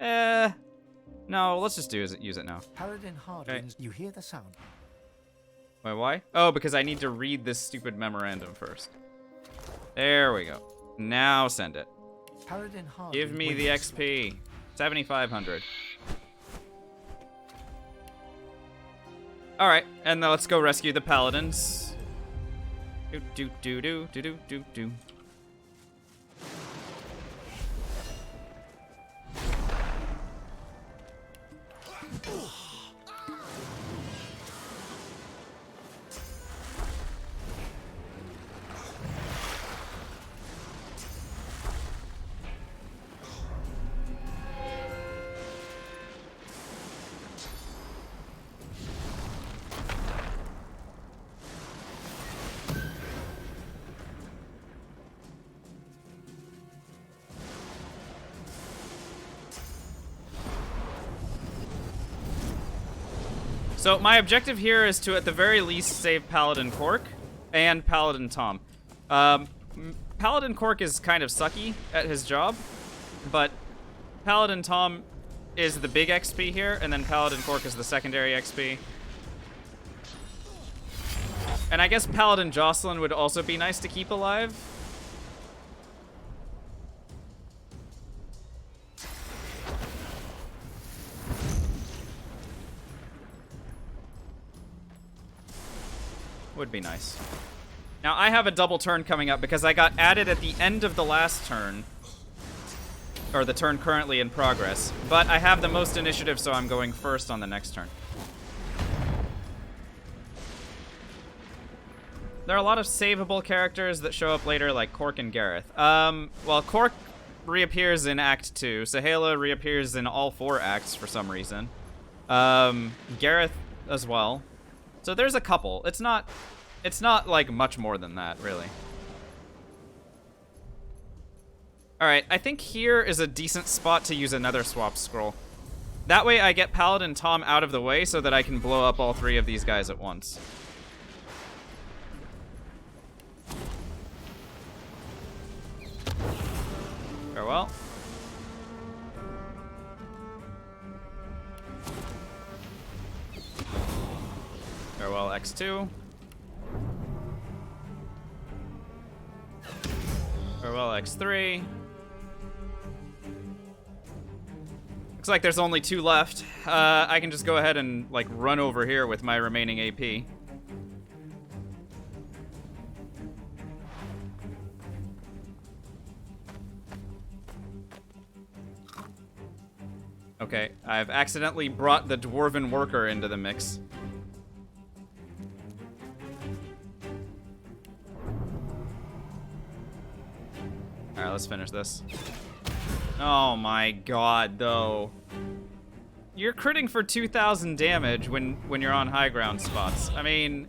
No, let's just use it now. Paladin Hardwin's, you hear the sound. Wait, why? Oh, because I need to read this stupid memorandum first. There we go. Now send it. Paladin Hardwin Give me the XP. 7,500. Alright, and now let's go rescue the paladins. Do. So my objective here is to, at the very least, save Paladin Cork and Paladin Tom. Paladin Cork is kind of sucky at his job, but Paladin Tom is the big XP here, and then Paladin Cork is the secondary XP. And I guess Paladin Jocelyn would also be nice to keep alive. Would be nice. Now, I have a double turn coming up because I got added at the end of the last turn. Or the turn currently in progress. But I have the most initiative, so I'm going first on the next turn. There are a lot of savable characters that show up later, like Cork and Gareth. Well, Cork reappears in Act 2. Sahala reappears in all 4 acts for some reason. Gareth as well. So there's a couple. It's not like much more than that, really. Alright, I think here is a decent spot to use another swap scroll. That way I get Paladin Tom out of the way so that I can blow up all 3 of these guys at once. Farewell. Farewell, X2. Farewell, X3. Looks like there's only 2 left. I can just go ahead and, like, run over here with my remaining AP. Okay, I've accidentally brought the Dwarven Worker into the mix. Alright, let's finish this. Oh my god, though. You're critting for 2,000 damage when you're on high ground spots. I mean,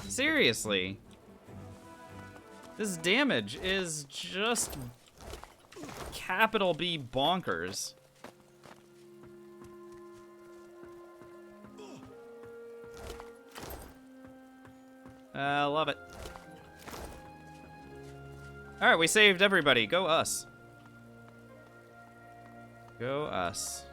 seriously. This damage is just capital B bonkers. I love it. Alright, we saved everybody. Go us. Go us.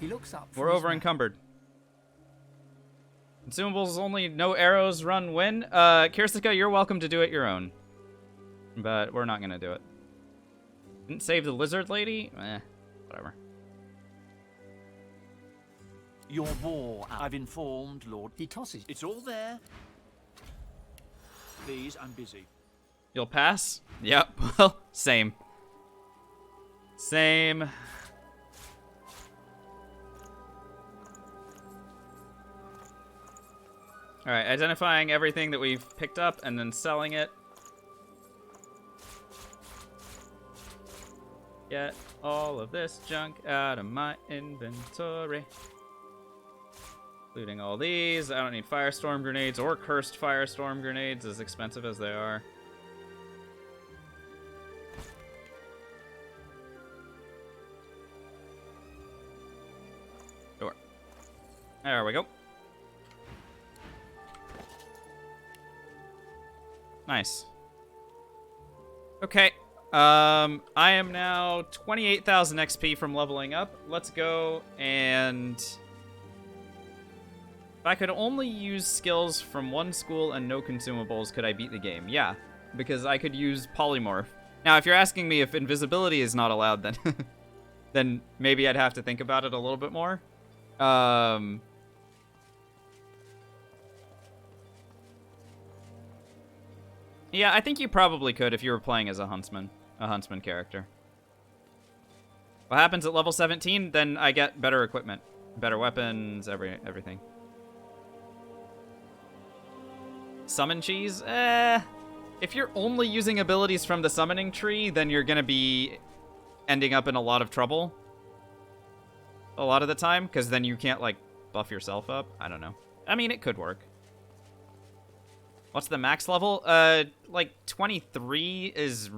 He looks up. We're over encumbered. Consumables only, no arrows, run, win. Kirsika, you're welcome to do it your own. But we're not gonna do it. Didn't save the lizard lady? Whatever. Your boar, I've informed Lord. He tosses. It's all there. Please, I'm busy. You'll pass? Yep, well, same. Same. Alright, identifying everything that we've picked up and then selling it. Get all of this junk out of my inventory. Including all these. I don't need firestorm grenades or cursed firestorm grenades, as expensive as they are. Sure. There we go. Nice. Okay. I am now 28,000 XP from leveling up. Let's go and... If I could only use skills from one school and no consumables, could I beat the game? Yeah, because I could use polymorph. Now, if you're asking me if invisibility is not allowed, then then maybe I'd have to think about it a little bit more. Yeah, I think you probably could if you were playing as a huntsman character. What happens at level 17? Then I get better equipment, better weapons, everything. Summon cheese? If you're only using abilities from the summoning tree, then you're gonna be ending up in a lot of trouble. A lot of the time, because then you can't, like, buff yourself up. I don't know. I mean, it could work. What's the max level? Like 23 is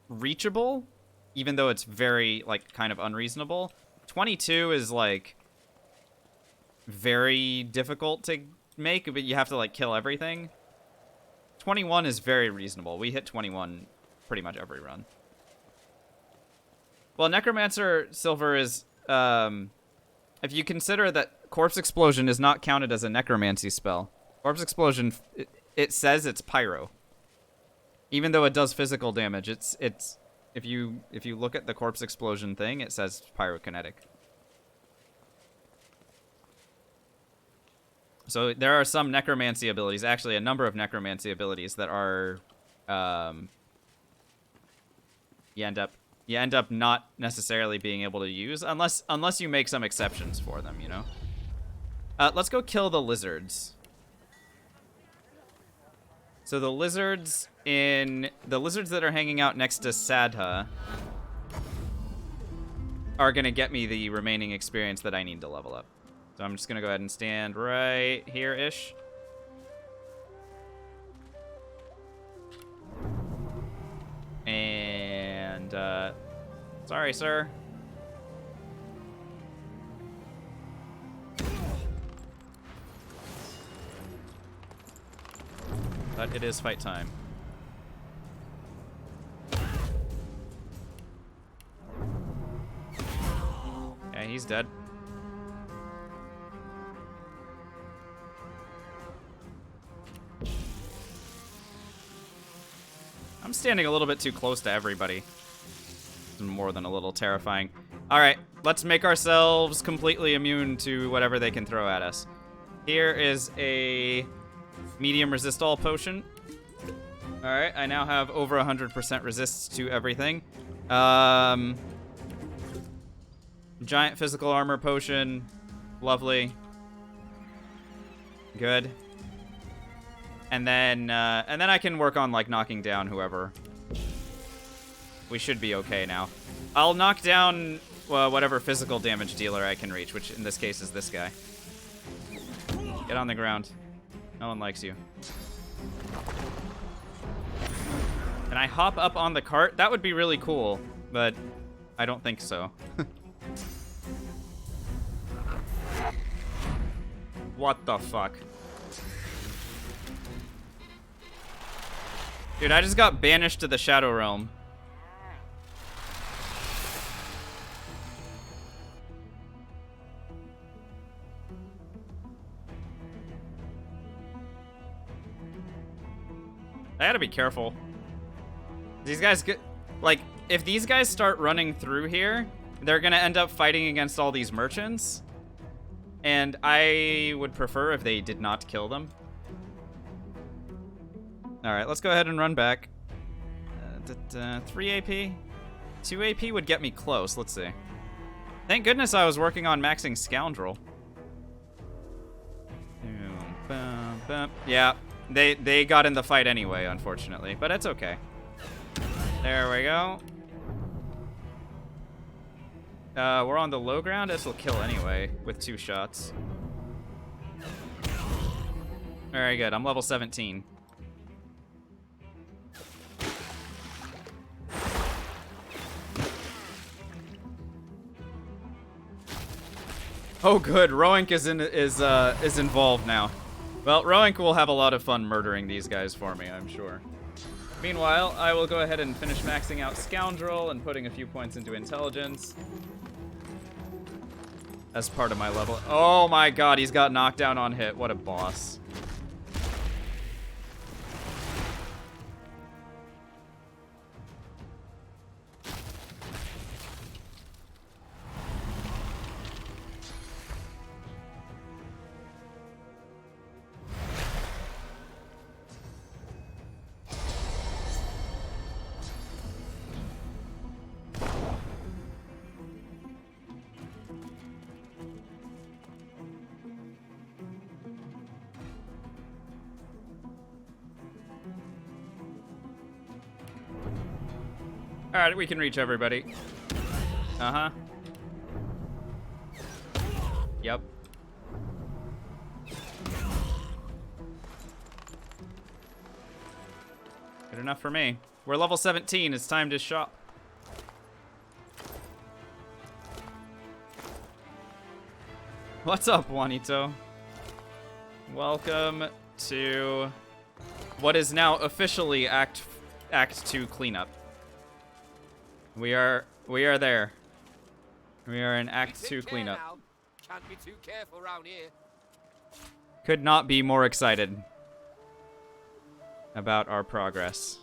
reachable, even though it's very, like, kind of unreasonable. 22 is, like, very difficult to make, but you have to, like, kill everything. 21 is very reasonable. We hit 21 pretty much every run. Well, Necromancer Silver is, if you consider that Corpse Explosion is not counted as a necromancy spell. Corpse Explosion, it says it's pyro. Even though it does physical damage, it's if you look at the Corpse Explosion thing, it says pyrokinetic. So there are some necromancy abilities, actually a number of necromancy abilities that are, you end up not necessarily being able to use unless you make some exceptions for them, you know. Let's go kill the lizards. So the lizards that are hanging out next to Sadha are gonna get me the remaining experience that I need to level up. So I'm just gonna go ahead and stand right here-ish. And, sorry, sir. But it is fight time. Yeah, he's dead. I'm standing a little bit too close to everybody. It's more than a little terrifying. Alright, let's make ourselves completely immune to whatever they can throw at us. Here is a medium resist all potion. Alright, I now have over 100% resists to everything. Giant physical armor potion. Lovely. Good. And then I can work on, like, knocking down whoever. We should be okay now. I'll knock down whatever physical damage dealer I can reach, which in this case is this guy. Get on the ground. No one likes you. Can I hop up on the cart? That would be really cool, but I don't think so. What the fuck? Dude, I just got banished to the Shadow Realm. I gotta be careful. These guys get, like, if these guys start running through here, they're gonna end up fighting against all these merchants. And I would prefer if they did not kill them. Alright, let's go ahead and run back. 3 AP? 2 AP would get me close, let's see. Thank goodness I was working on maxing Scoundrel. Yeah, they got in the fight anyway, unfortunately, but it's okay. There we go. We're on the low ground. This will kill anyway with 2 shots. Very good. I'm level 17. Oh, good. Roink is involved now. Well, Roink will have a lot of fun murdering these guys for me, I'm sure. Meanwhile, I will go ahead and finish maxing out Scoundrel and putting a few points into Intelligence as part of my level. Oh my god, he's got knockdown on hit. What a boss. Alright, we can reach everybody. Uh-huh. Yep. Good enough for me. We're level 17. It's time to shop. What's up, Juanito? Welcome to what is now officially Act 2 cleanup. We are We are there. We are in Act 2 Take care cleanup. now. Can't be too careful around here. Could not be more excited about our progress.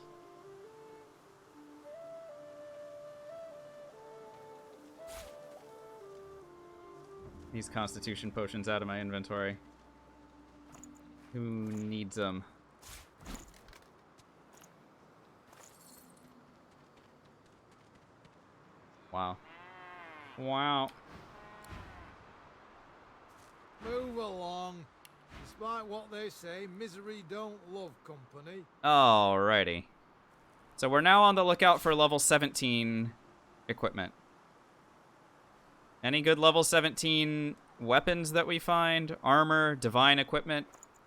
These constitution potions out of my inventory. Who needs them? Wow. Wow. Move along. Despite what they say, misery don't love company. Alrighty. So we're now on the lookout for level 17 equipment. Any good level 17 weapons that we find, armor, divine equipment,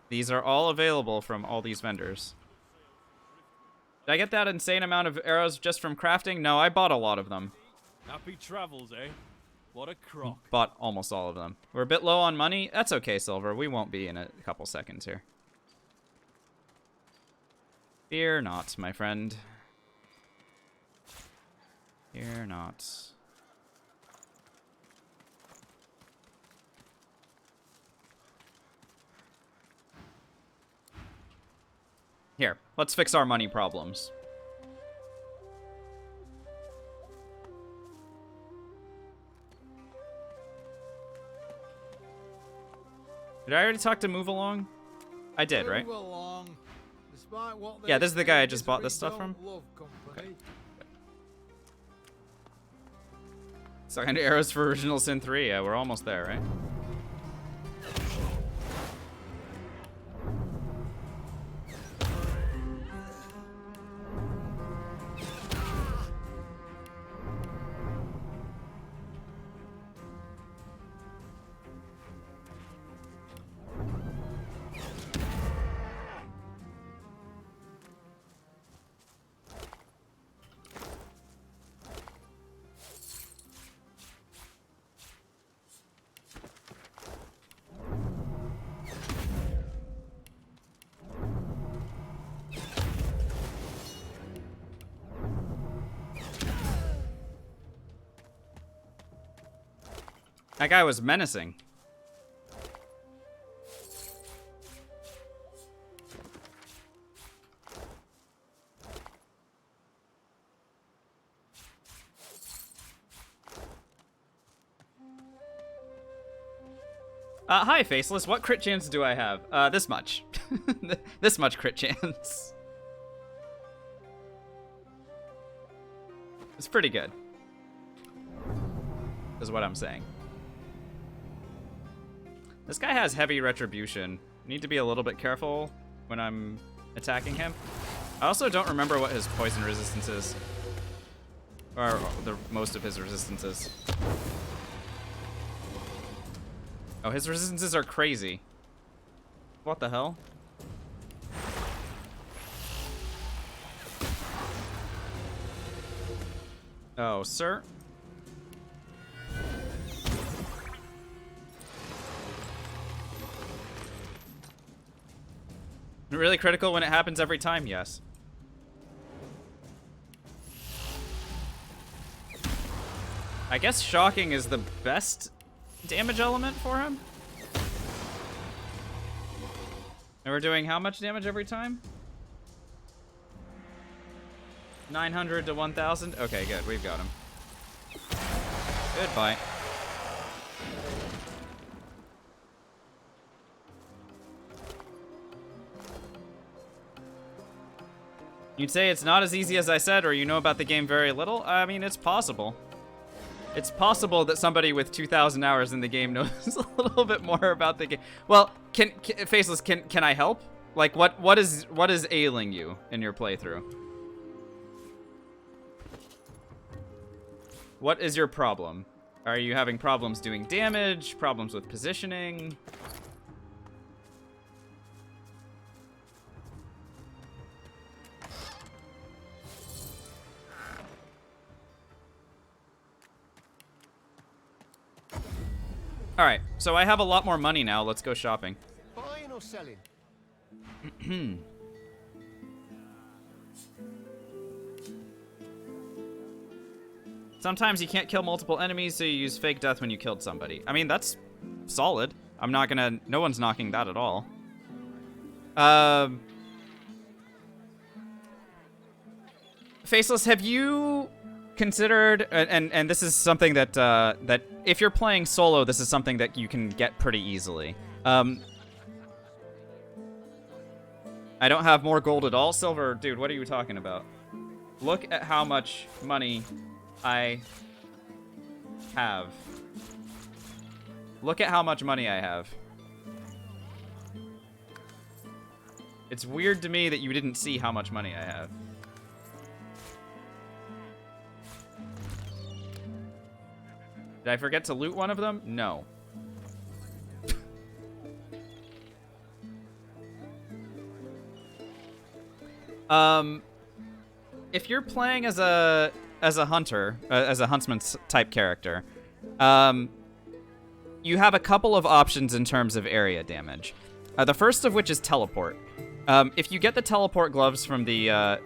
these are all available from all these vendors. Did I get that insane amount of arrows just from crafting? No, I bought a lot of them. Happy travels, eh? What a crock. Bought almost all of them. We're a bit low on money. That's okay, Silver. We won't be in a couple seconds here. Fear not, my friend. Fear not. Here, let's fix our money problems. Did I already talk to Move Along? I did, right? Move along. Despite what Yeah, they this is the say, guy I just bought misery this stuff from. don't love company. Second arrows for Original Sin 3. Yeah, we're almost there, right? That guy was menacing. Hi, Faceless. What crit chance do I have? This much. This much crit chance. It's pretty good. Is what I'm saying. This guy has heavy retribution. Need to be a little bit careful when I'm attacking him. I also don't remember what his poison resistance is. Or most of his resistances. Oh, his resistances are crazy. What the hell? Oh, sir. Really critical when it happens every time? Yes. I guess shocking is the best damage element for him. And we're doing how much damage every time? 900 to 1,000? Okay, good. We've got him. Goodbye. You'd say it's not as easy as I said, or you know about the game very little? I mean, it's possible. It's possible that somebody with 2,000 hours in the game knows a little bit more about the game. Well, Faceless, can I help? Like, what is ailing you in your playthrough? What is your problem? Are you having problems doing damage? Problems with positioning? Alright, so I have a lot more money now. Let's go shopping. Buying or selling? Sometimes you can't kill multiple enemies, so you use fake death when you killed somebody. I mean, that's solid. I'm not gonna... No one's knocking that at all. Faceless, have you considered... And this is something that, that if you're playing solo, this is something that you can get pretty easily. I don't have more gold at all. Silver, dude, what are you talking about? Look at how much money I have. Look at how much money I have. It's weird to me that you didn't see how much money I have. Did I forget to loot one of them? No. If you're playing as a hunter, as a huntsman type character, you have a couple of options in terms of area damage. The first of which is teleport. If you get the teleport gloves from the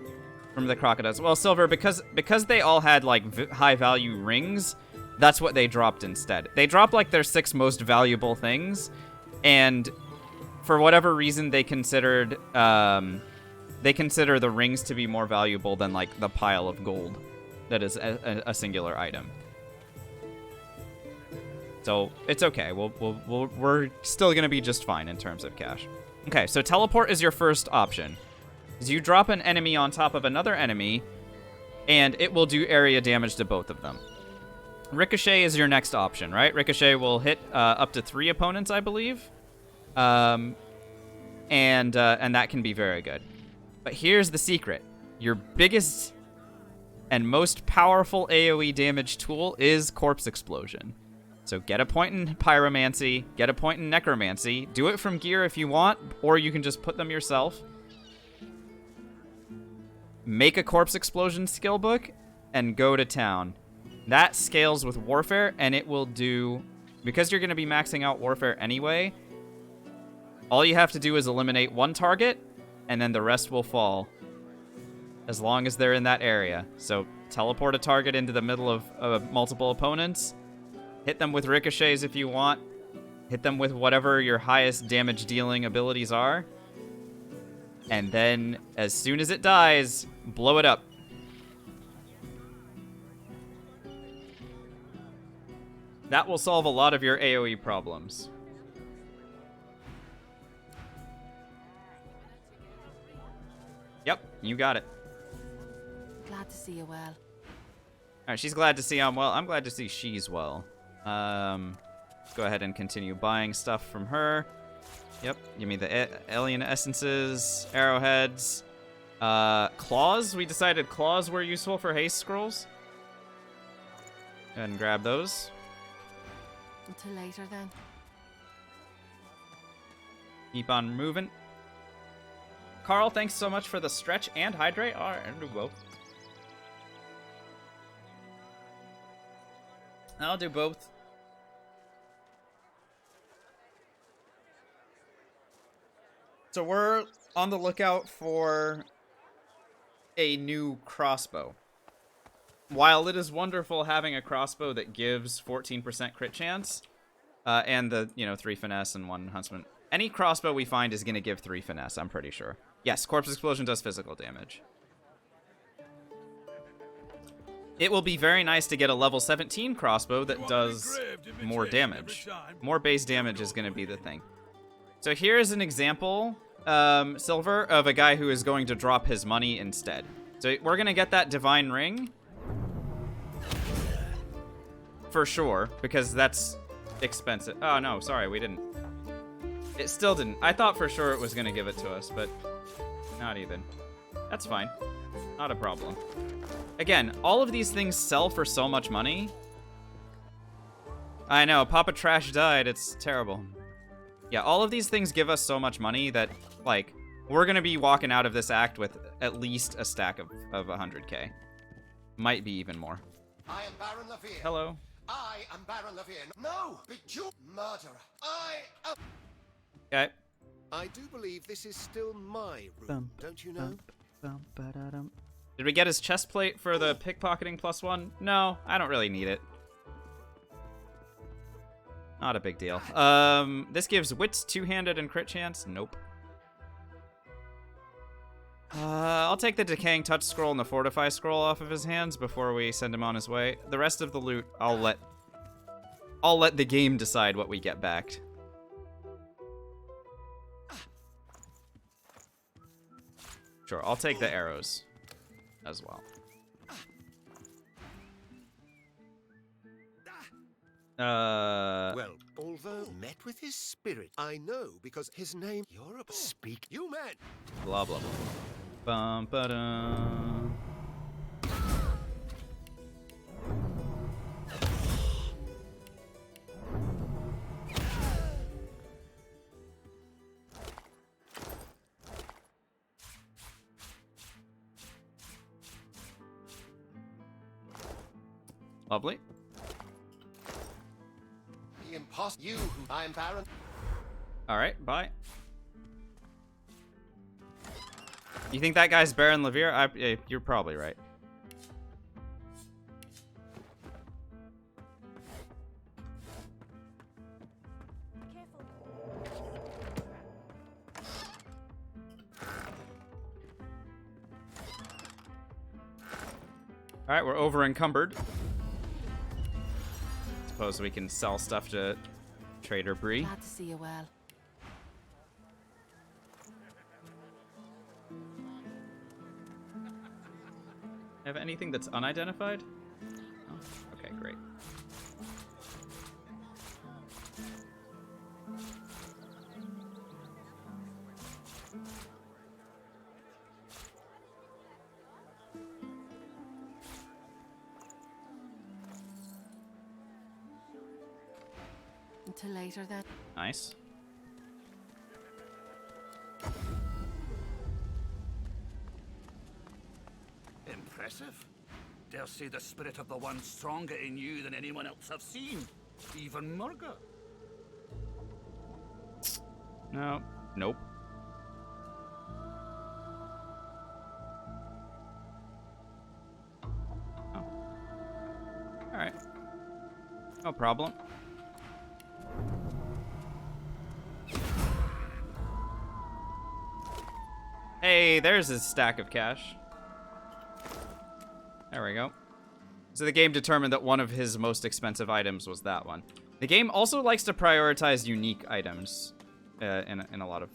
crocodiles, well, Silver, because they all had like high value rings, that's what they dropped instead. They dropped like their 6 most valuable things, and for whatever reason they considered the rings to be more valuable than like the pile of gold that is a singular item. So it's okay. We're still gonna be just fine in terms of cash. Okay, so teleport is your first option. Is you drop an enemy on top of another enemy, and it will do area damage to both of them. Ricochet is your next option, right? Ricochet will hit up to 3 opponents, I believe, and that can be very good. But here's the secret. Your biggest and most powerful AoE damage tool is Corpse Explosion. So get a point in Pyromancy, get a point in Necromancy, do it from gear if you want, or you can just put them yourself. Make a Corpse Explosion skill book, and go to town. That scales with Warfare, and it will do... Because you're going to be maxing out Warfare anyway, all you have to do is eliminate 1 target, and then the rest will fall, as long as they're in that area. So teleport a target into the middle of multiple opponents, hit them with ricochets if you want, hit them with whatever your highest damage dealing abilities are, and then as soon as it dies, blow it up. That will solve a lot of your AoE problems. Yep, you got it. Glad to see you well. Alright, she's glad to see I'm well. I'm glad to see she's well. Let's go ahead and continue buying stuff from her. Yep, give me the alien essences, arrowheads. Claws, we decided claws were useful for haste scrolls. Go ahead and grab those. Until later then. Keep on moving. Carl, thanks so much for the stretch and hydrate. All right, I'll do both. I'll do both. So we're on the lookout for a new crossbow. While it is wonderful having a crossbow that gives 14% crit chance, and the, 3 finesse and 1 huntsman, any crossbow we find is going to give 3 finesse, I'm pretty sure. Yes, Corpse Explosion does physical damage. It will be very nice to get a level 17 crossbow that does more damage. More base damage is going to be the thing. So here's an example, Silver, of a guy who is going to drop his money instead. So we're going to get that Divine Ring. For sure, because that's expensive. Oh, no, sorry, we didn't. It still didn't. I thought for sure it was going to give it to us, but not even. That's fine. Not a problem. Again, all of these things sell for so much money. I know, Papa Trash died. It's terrible. Yeah, all of these things give us so much money that, like, we're going to be walking out of this act with at least a stack of 100k. Might be even more. I am Baron Lafayette. Hello. I am Baron Lafayette. No! Bejeweled murderer. I am... Okay. I do believe this is still my room, don't you know? Did Did we get his chest plate for the pickpocketing +1? No, I don't really need it. Not a big deal. This gives wits, two-handed, and crit chance. Nope. I'll take the decaying touch scroll and the fortify scroll off of his hands before we send him on his way. The rest of the loot, I'll let the game decide what we get back. Sure, I'll take the arrows as well. Well, although met with his spirit, I know because his name. You're a speak. You man. Blah blah blah. Bum ba dum. Lovely. The imposter. You who I am Baron. All right, bye. You think that guy's Baron Levere? You're probably right. All right, we're over encumbered. Suppose we can sell stuff to Trader Bree. Glad to see you well. Have anything that's unidentified? Oh, okay, great. Until later then. Nice. Impressive. Dare say the spirit of the one stronger in you than anyone else I've seen. Even Murga. No. Nope. Oh. Alright. No problem. Hey, there's his stack of cash. There we go. So the game determined that one of his most expensive items was that one. The game also likes to prioritize unique items in a lot of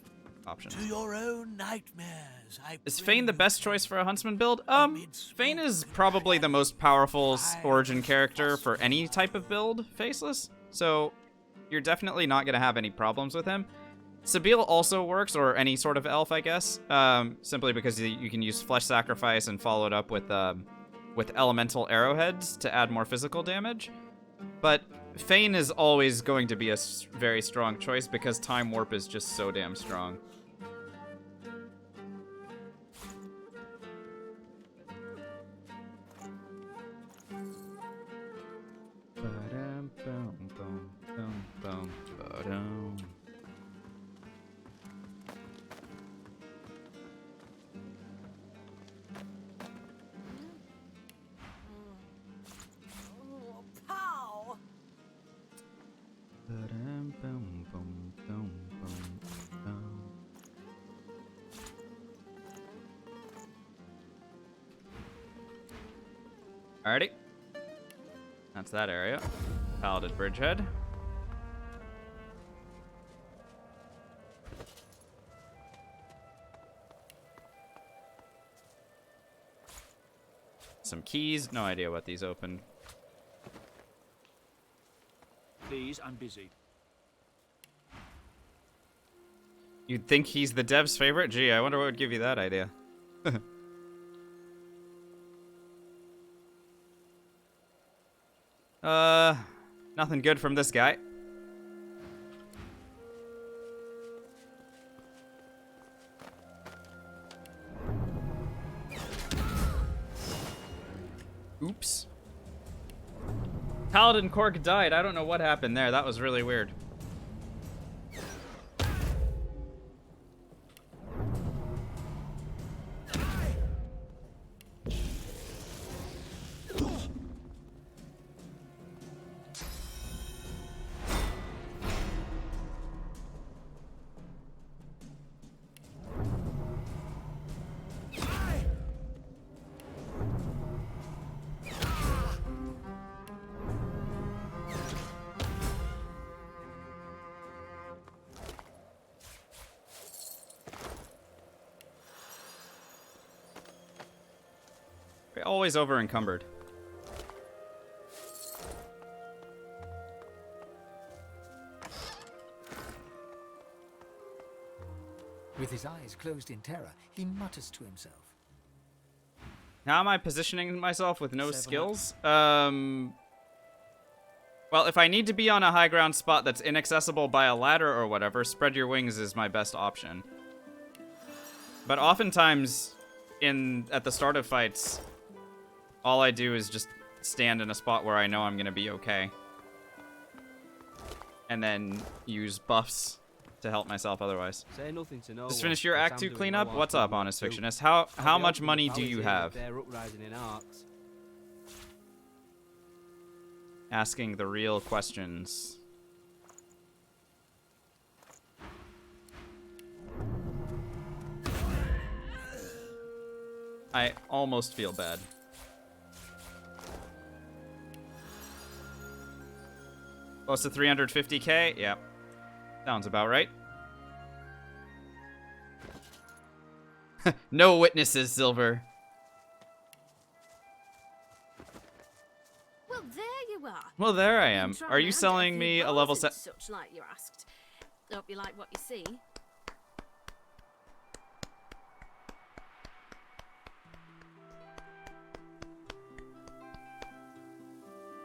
options. To your own nightmares, Is Fane the best choice for a huntsman build? Fane is probably the most powerful origin character for any type of build, faceless. So you're definitely not going to have any problems with him. Sabine also works, or any sort of elf, I guess, simply because you can use flesh sacrifice and follow it up with elemental arrowheads to add more physical damage. But Fane is always going to be a very strong choice because Time Warp is just so damn strong. Alrighty. That's that area. Paladin Bridgehead. Some keys. No idea what these open. Please, I'm busy. You'd think he's the dev's favorite? Gee, I wonder what would give you that idea. Nothing good from this guy. Oops. Paladin Cork died. I don't know what happened there. That was really weird. always over encumbered? With his eyes closed in terror, he mutters to himself. How am I positioning myself with no 7 skills? Well, if I need to be on a high ground spot that's inaccessible by a ladder or whatever, spread your wings is my best option. But oftentimes, at the start of fights, all I do is just stand in a spot where I know I'm gonna be okay. And then use buffs to help myself otherwise. Say nothing to no Just one, finished your but Act I'm 2 doing cleanup? low What's on up, food Honest too. Fictionist? I'll How be much opening money the do you palace here have? with their uprising in Arks. Asking the real questions. I almost feel bad. Close to 350k? Yeah. Sounds about right. No witnesses, Silver. Well, there you are. Well, there I You can am. try Are my you hand at selling few me a bows level and set? such like you asked. Hope you like what you see.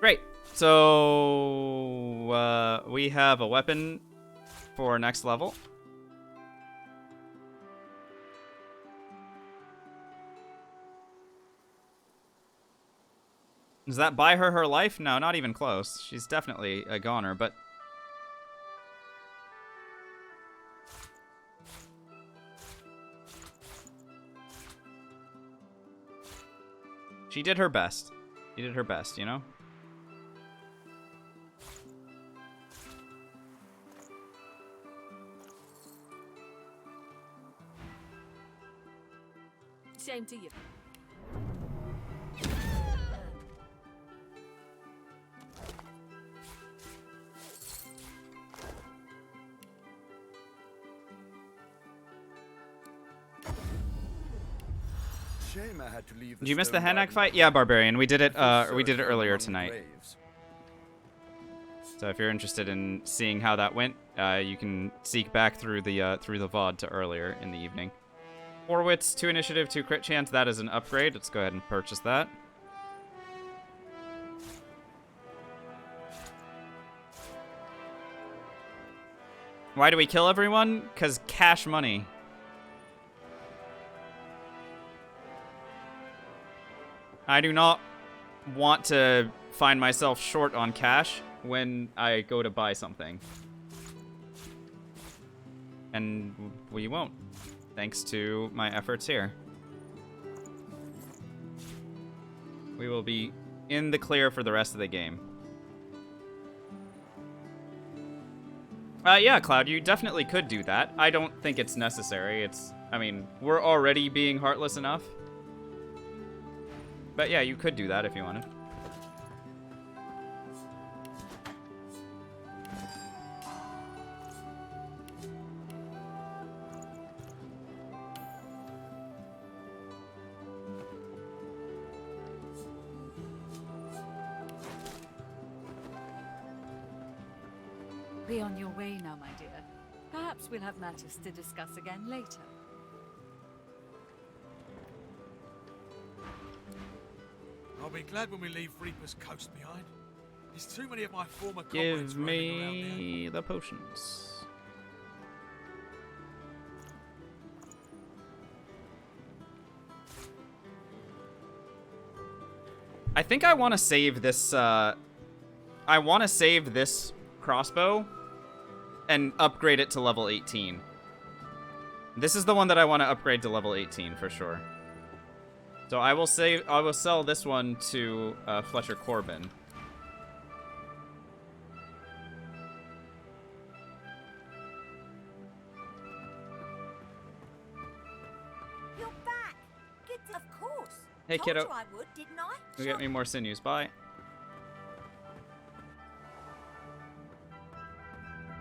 Great. So, we have a weapon for next level. Does that buy her life? No, not even close. She's definitely a goner, but... She did her best. She did her best, you know? Shame to you. Shame I had to leave. Did you miss the Henak fight? Yeah, Barbarian. We did it. We did it earlier tonight. So if you're interested in seeing how that went, you can seek back through the VOD to earlier in the evening. 4 wits, 2 initiative, 2 crit chance. That is an upgrade. Let's go ahead and purchase that. Why do we kill everyone? 'Cause cash money. I do not want to find myself short on cash when I go to buy something. And we won't, thanks to my efforts here. We will be in the clear for the rest of the game. Yeah, Cloud, you definitely could do that. I don't think it's necessary. I mean, we're already being heartless enough. But yeah, you could do that if you wanted. Be on your way now, my dear. Perhaps we'll have matters to discuss again later. I'll be glad when we leave Reaper's Coast behind. There's too many of my former comrades Give roaming around here. me the potions. I think I want to save this, I want to save this crossbow and upgrade it to level 18. This is the one that I want to upgrade to level 18 for sure. So I will sell this one to Fletcher Corbin. You're back. Good, of course. Hey, Told kiddo. you I would, didn't I? You get me more sinews. Bye.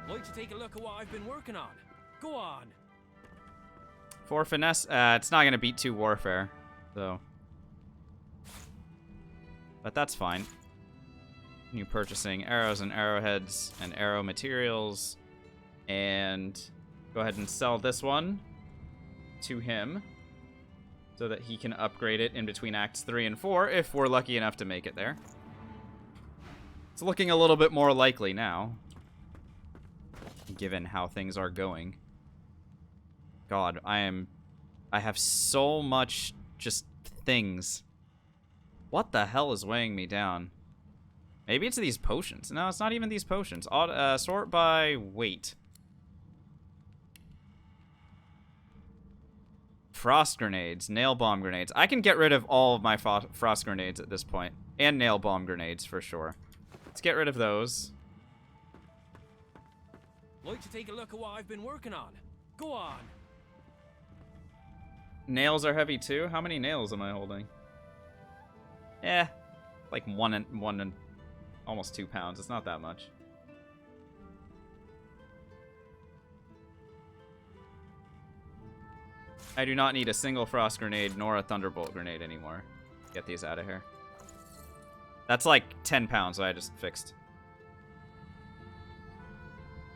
Like to take a look at what I've been working on. Go on. For finesse, it's not gonna beat 2 warfare, so. But that's fine. Continue purchasing arrows and arrowheads and arrow materials. And go ahead and sell this one to him so that he can upgrade it in between Acts 3 and 4 if we're lucky enough to make it there. It's looking a little bit more likely now, given how things are going. God, I have so much just things. What the hell is weighing me down? Maybe it's these potions. No, it's not even these potions. Sort by weight. Frost grenades, nail bomb grenades. I can get rid of all of my frost grenades at this point. And nail bomb grenades for sure. Let's get rid of those. Like to take a look at what I've been working on? Go on. Nails are heavy too. How many nails am I holding? Like one and almost 2 pounds. It's not that much. I do not need a single frost grenade nor a thunderbolt grenade anymore. Get these out of here. That's like 10 pounds that I just fixed.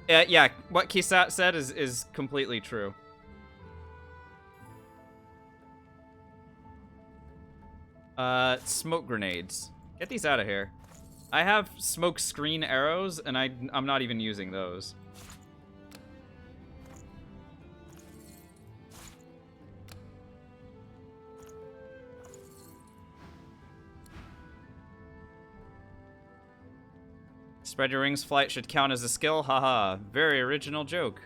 Yeah, what Kisat said is completely true. Smoke grenades. Get these out of here. I have smoke screen arrows, and I'm not even using those. Spread your wings flight should count as a skill. Haha, very original joke.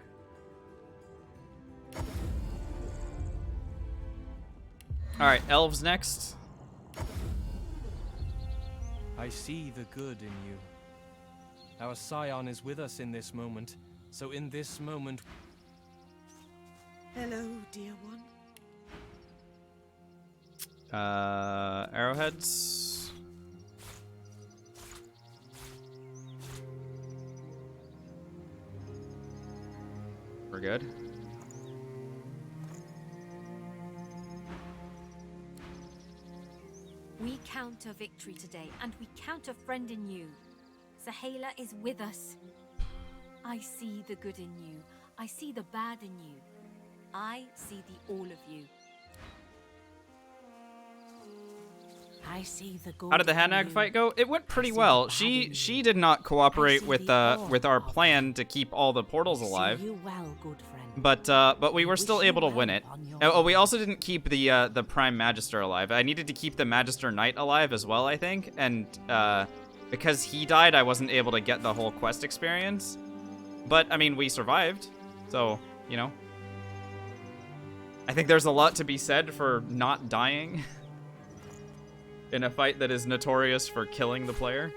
Alright, elves next. I see the good in you. Our scion is with us in this moment, so in this moment... Hello, dear one. Arrowheads. We're good. We count a victory today, and we count a friend in you. Sahala is with us. I see the good in you. I see the bad in you. I see the all of you. I see the good. How did the Hanag fight go? It went pretty well. She did not cooperate with our plan to keep all the portals alive. You well, good friend. But we were still able to win it. Oh, we also didn't keep the Prime Magister alive. I needed to keep the Magister Knight alive as well, I think. And because he died, I wasn't able to get the whole quest experience. But I mean, we survived. So, you know. I think there's a lot to be said for not dying in a fight that is notorious for killing the player.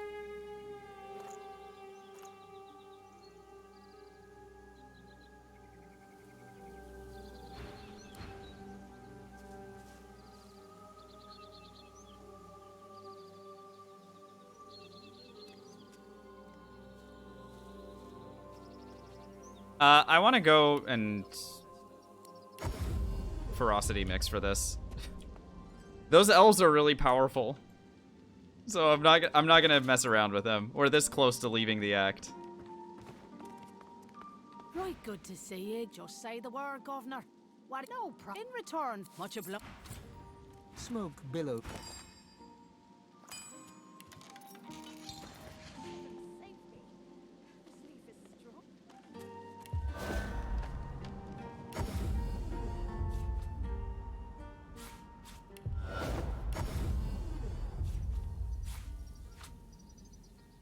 I want to go and ferocity mix for this. Those elves are really powerful, so I'm not gonna mess around with them. We're this close to leaving the act. Right, good to see you. Just say the word, Governor. What? No problem. In return, much obliged. Smoke billowed.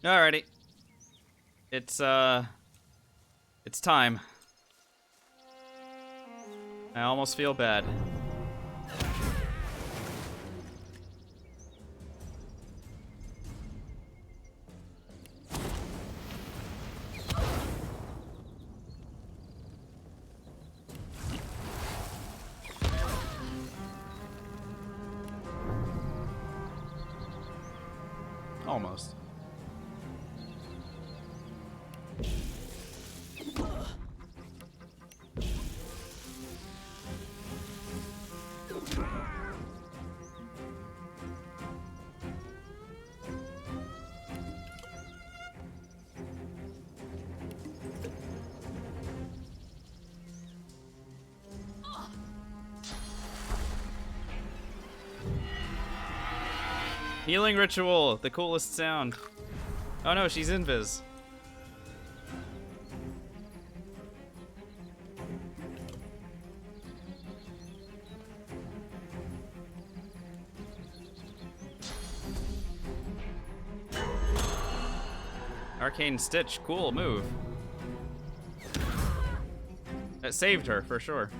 Alrighty. It's time. I almost feel bad. Almost. Healing ritual, the coolest sound. Oh no, she's invis. Arcane Stitch, cool move. That saved her, for sure.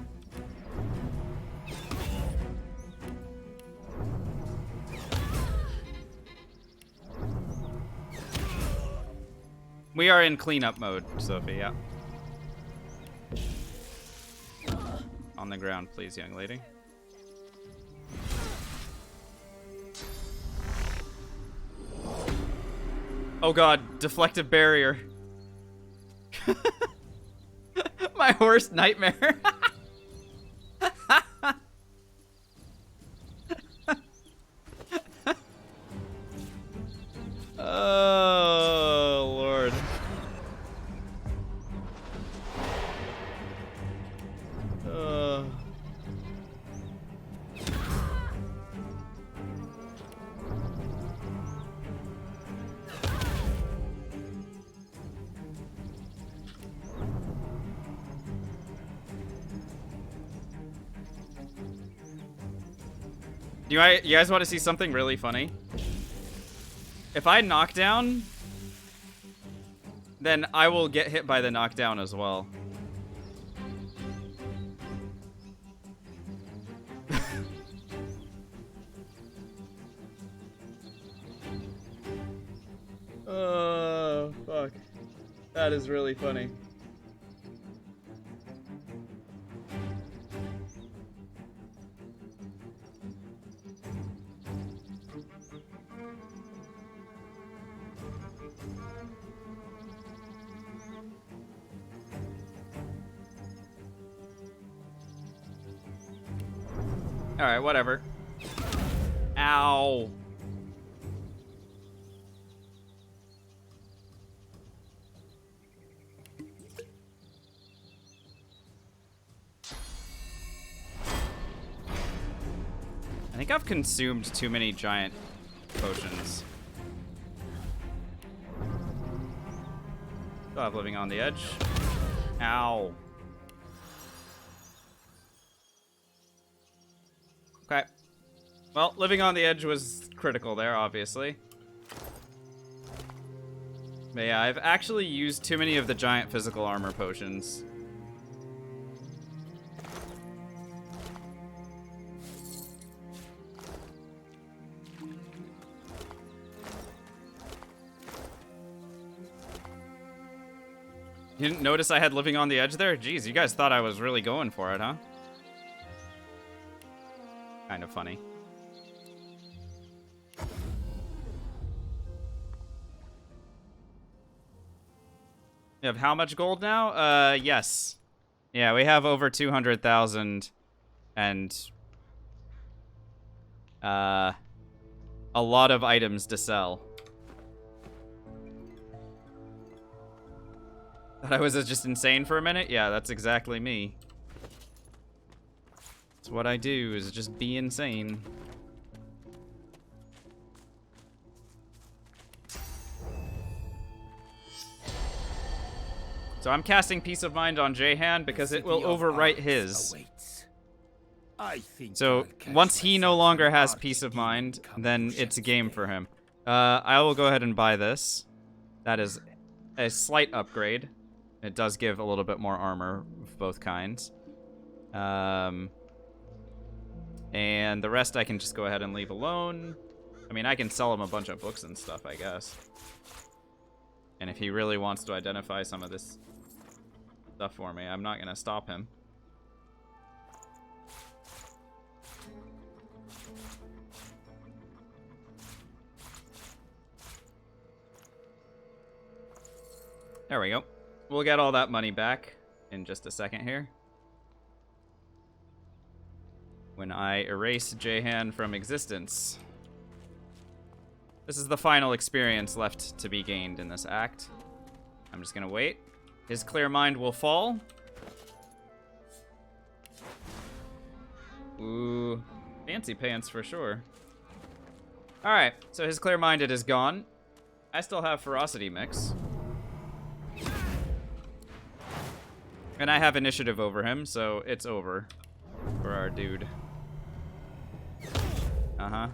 We are in cleanup mode, Sophie, yeah. On the ground, please, young lady. Oh god, deflective barrier. My worst nightmare. Oh, Lord. You guys want to see something really funny? If I knock down, then I will get hit by the knockdown as well. Oh, fuck. That is really funny. Alright, whatever. Ow. I think I've consumed too many giant potions. Still have living on the edge. Ow. Okay. Well, living on the edge was critical there, obviously. But yeah, I've actually used too many of the giant physical armor potions. You didn't notice I had living on the edge there? Jeez, you guys thought I was really going for it, huh? Kind of funny. We have how much gold now? Yes. Yeah, we have over 200,000 and a lot of items to sell. Thought I was just insane for a minute? Yeah, that's exactly me. That's what I do, is just be insane. So I'm casting Peace of Mind on Jehan because it will overwrite his. So once he no longer has Peace of Mind, then it's a game for him. I will go ahead and buy this. That is a slight upgrade. It does give a little bit more armor of both kinds. And the rest I can just go ahead and leave alone. I mean, I can sell him a bunch of books and stuff, I guess. And if he really wants to identify some of this stuff for me, I'm not going to stop him. There we go. We'll get all that money back in just a second here. When I erase Jehan from existence. This is the final experience left to be gained in this act. I'm just gonna wait. His clear mind will fall. Ooh, fancy pants for sure. Alright, so his clear-minded is gone. I still have ferocity mix. And I have initiative over him, so it's over for our dude. Uh-huh.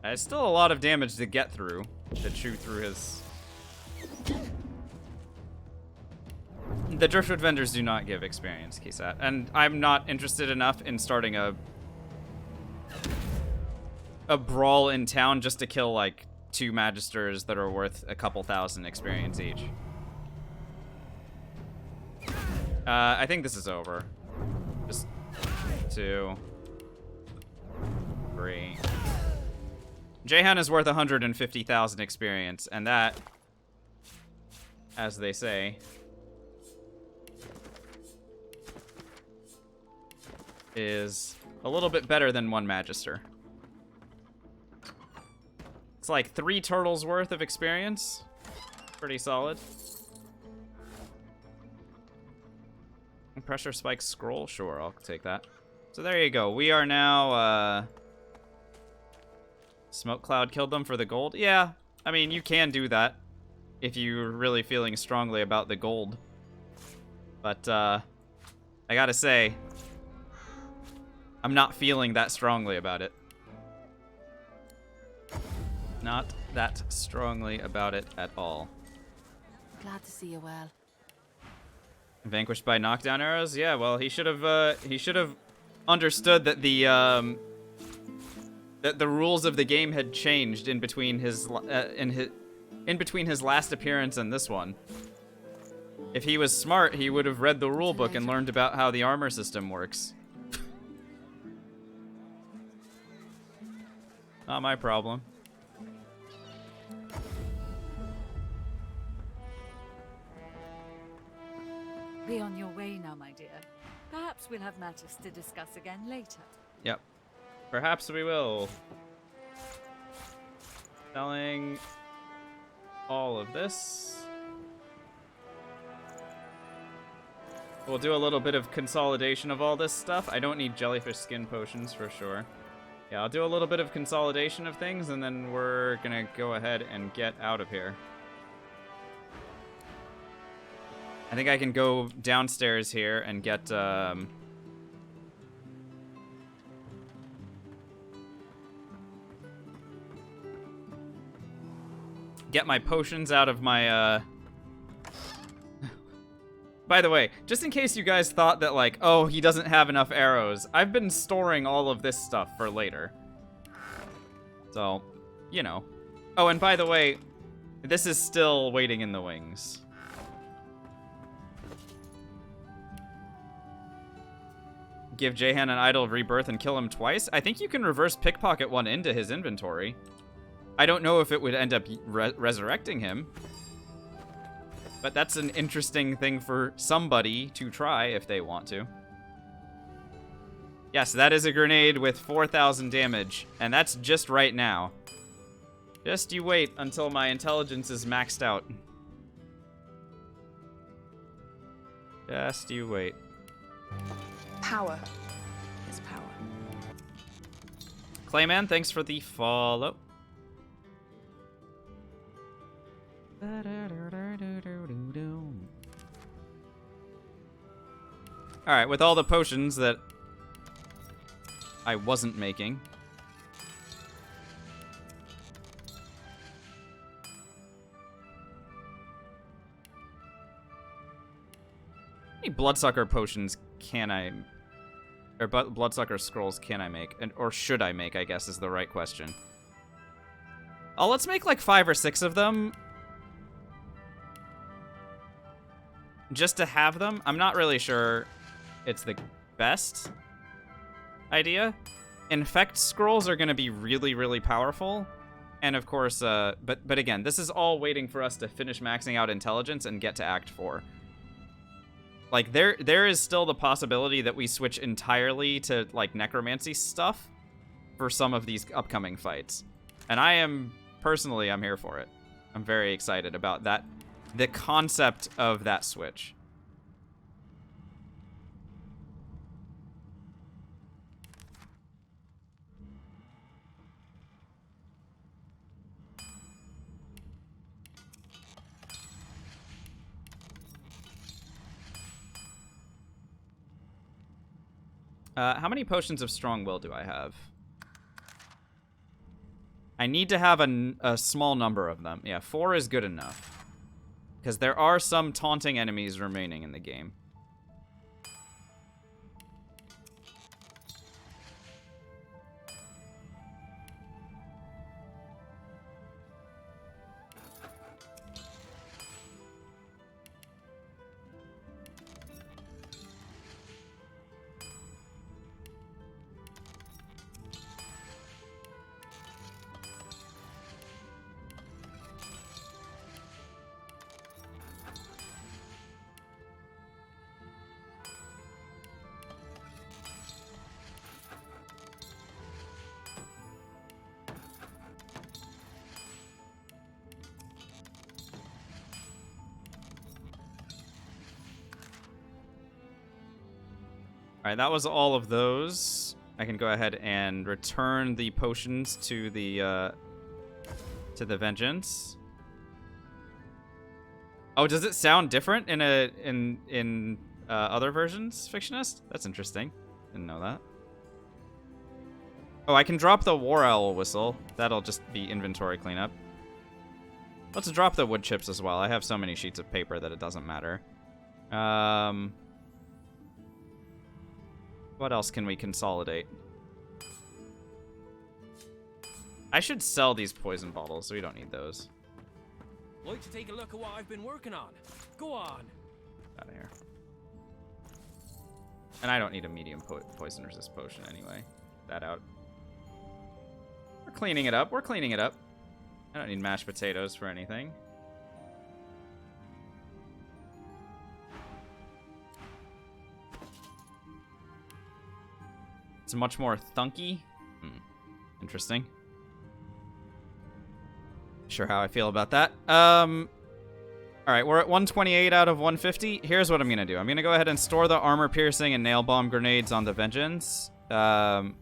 It's still a lot of damage to get through, to chew through his... The Driftwood vendors do not give experience, Kisat, and I'm not interested enough in starting a brawl in town just to kill, like, 2 Magisters that are worth a couple thousand experience each. I think this is over. Just 2, 3. Jahan is worth 150,000 experience, and that, as they say, is a little bit better than 1 Magister. It's like 3 turtles worth of experience. Pretty solid. Pressure spike scroll? Sure, I'll take that. So there you go. We are now, Smoke Cloud killed them for the gold? Yeah, I mean, you can do that if you're really feeling strongly about the gold. But, I gotta say, I'm not feeling that strongly about it. Not that strongly about it at all. Glad to see you well. Vanquished by knockdown arrows? Yeah, well, he should have understood that the rules of the game had changed in between his last appearance and this one. If he was smart, he would have read the rule book and learned about how the armor system works. Not my problem. Be on your way now, my dear. Perhaps we'll have matters to discuss again later. Yep. Perhaps we will. Selling all of this. We'll do a little bit of consolidation of all this stuff. I don't need jellyfish skin potions for sure. Yeah, I'll do a little bit of consolidation of things, and then we're gonna go ahead and get out of here. I think I can go downstairs here and get, get my potions out of my, By the way, just in case you guys thought that, like, oh, he doesn't have enough arrows, I've been storing all of this stuff for later. So, you know. Oh, and by the way, this is still waiting in the wings. Give Jahan an idol of rebirth and kill him twice? I think you can reverse pickpocket one into his inventory. I don't know if it would end up resurrecting him. But that's an interesting thing for somebody to try if they want to. Yes, that is a grenade with 4,000 damage, and that's just right now. Just you wait until my intelligence is maxed out. Just you wait. Power is power. Clayman, thanks for the follow. Alright, with all the potions that I wasn't making. How many bloodsucker potions can I... Or bloodsucker scrolls can I make? Or should I make, I guess, is the right question. Oh, let's make like 5 or 6 of them. Just to have them. I'm not really sure it's the best idea. Infect scrolls are going to be really, really powerful. And of course, but again, this is all waiting for us to finish maxing out intelligence and get to Act 4. Like, there is still the possibility that we switch entirely to, like, necromancy stuff for some of these upcoming fights. And personally, I'm here for it. I'm very excited about that. The concept of that switch. How many potions of strong will do I have? I need to have a small number of them. Yeah, 4 is good enough. Because there are some taunting enemies remaining in the game. Alright, that was all of those. I can go ahead and return the potions to the Vengeance. Oh, does it sound different in other versions, Fictionist? That's interesting. Didn't know that. Oh, I can drop the War Owl whistle. That'll just be inventory cleanup. Let's drop the wood chips as well. I have so many sheets of paper that it doesn't matter. What else can we consolidate? I should sell these poison bottles, so we don't need those. Like to take a look at what I've been working on? Go on. Out of here. And I don't need a medium poison resist potion anyway. That out. We're cleaning it up. We're cleaning it up. I don't need mashed potatoes for anything. It's much more thunky. Interesting. Sure how I feel about that. Alright, we're at 128 out of 150. Here's what I'm gonna do. I'm gonna go ahead and store the armor piercing and nail bomb grenades on the Vengeance.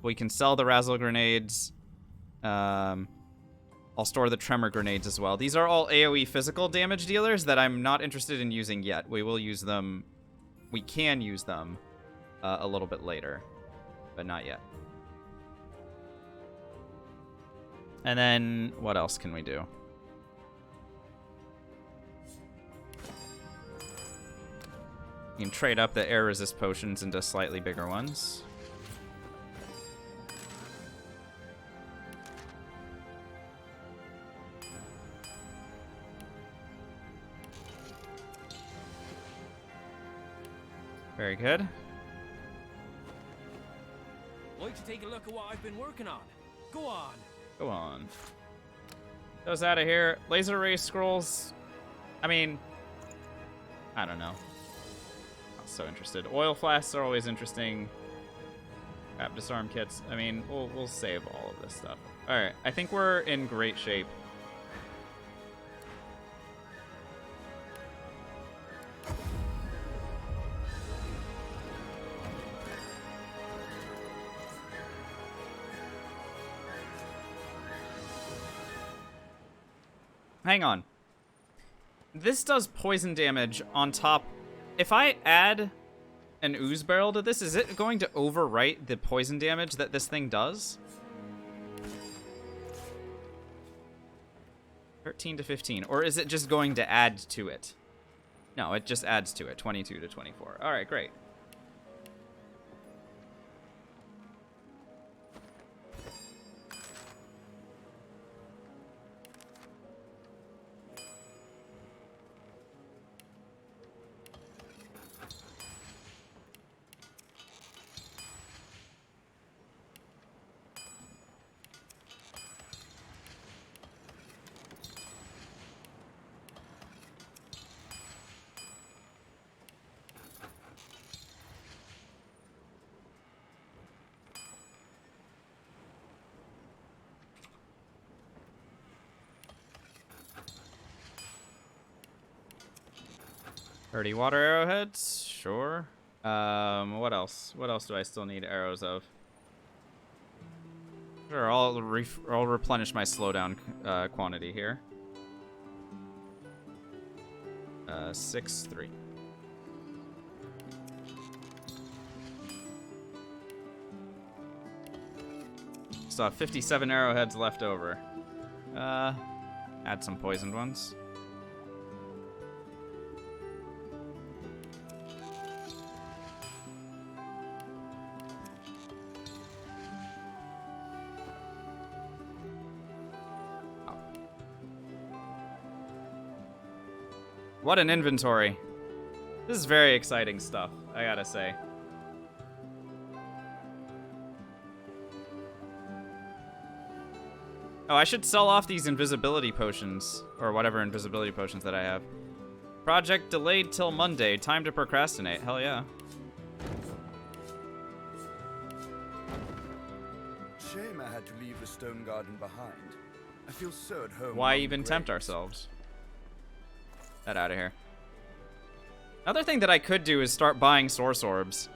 We can sell the razzle grenades. I'll store the tremor grenades as well. These are all AoE physical damage dealers that I'm not interested in using yet. We will use them. We can use them a little bit later, but not yet. And then what else can we do? You can trade up the air resist potions into slightly bigger ones. Very good. Like to take a look at what I've been working on? Go on. Go on. Those out of here. Laser ray scrolls. I mean, I don't know. Not so interested. Oil flasks are always interesting. Crap, disarm kits. I mean, we'll save all of this stuff. All right, I think we're in great shape. Hang on. This does poison damage on top. If I add an ooze barrel to this, is it going to overwrite the poison damage that this thing does? 13 to 15. Or is it just going to add to it? No, it just adds to it. 22 to 24. All right, great. Dirty water arrowheads, sure. What else? What else do I still need arrows of? Sure, I'll replenish my slowdown quantity here. 6, 3. Still have 57 arrowheads left over. Add some poisoned ones. What an inventory. This is very exciting stuff, I gotta say. Oh, I should sell off these invisibility potions, or whatever invisibility potions that I have. Project delayed till Monday. Time to procrastinate. Hell yeah. Shame I had to leave the stone garden behind. I feel so at home. Why even tempt ourselves? That out of here. Another thing that I could do is start buying source orbs.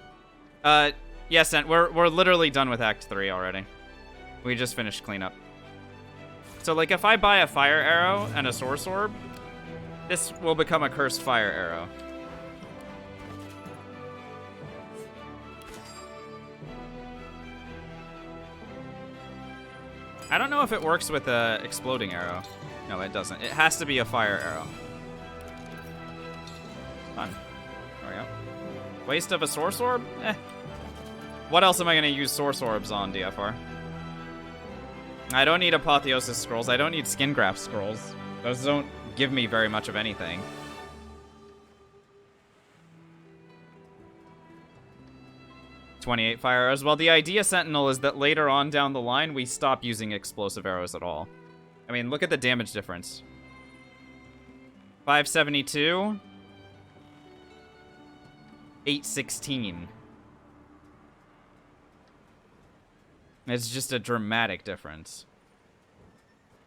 Yes, and we're literally done with Act 3 already. We just finished cleanup. So, like, if I buy a fire arrow and a source orb, this will become a cursed fire arrow. I don't know if it works with a exploding arrow. No, it doesn't. It has to be a fire arrow. Fun. There we go. Waste of a source orb? Eh. What else am I going to use source orbs on, DFR? I don't need apotheosis scrolls. I don't need skin graft scrolls. Those don't give me very much of anything. .28 fire arrows. Well, the idea, Sentinel, is that later on down the line, we stop using explosive arrows at all. I mean, look at the damage difference. 572. 816. It's just a dramatic difference.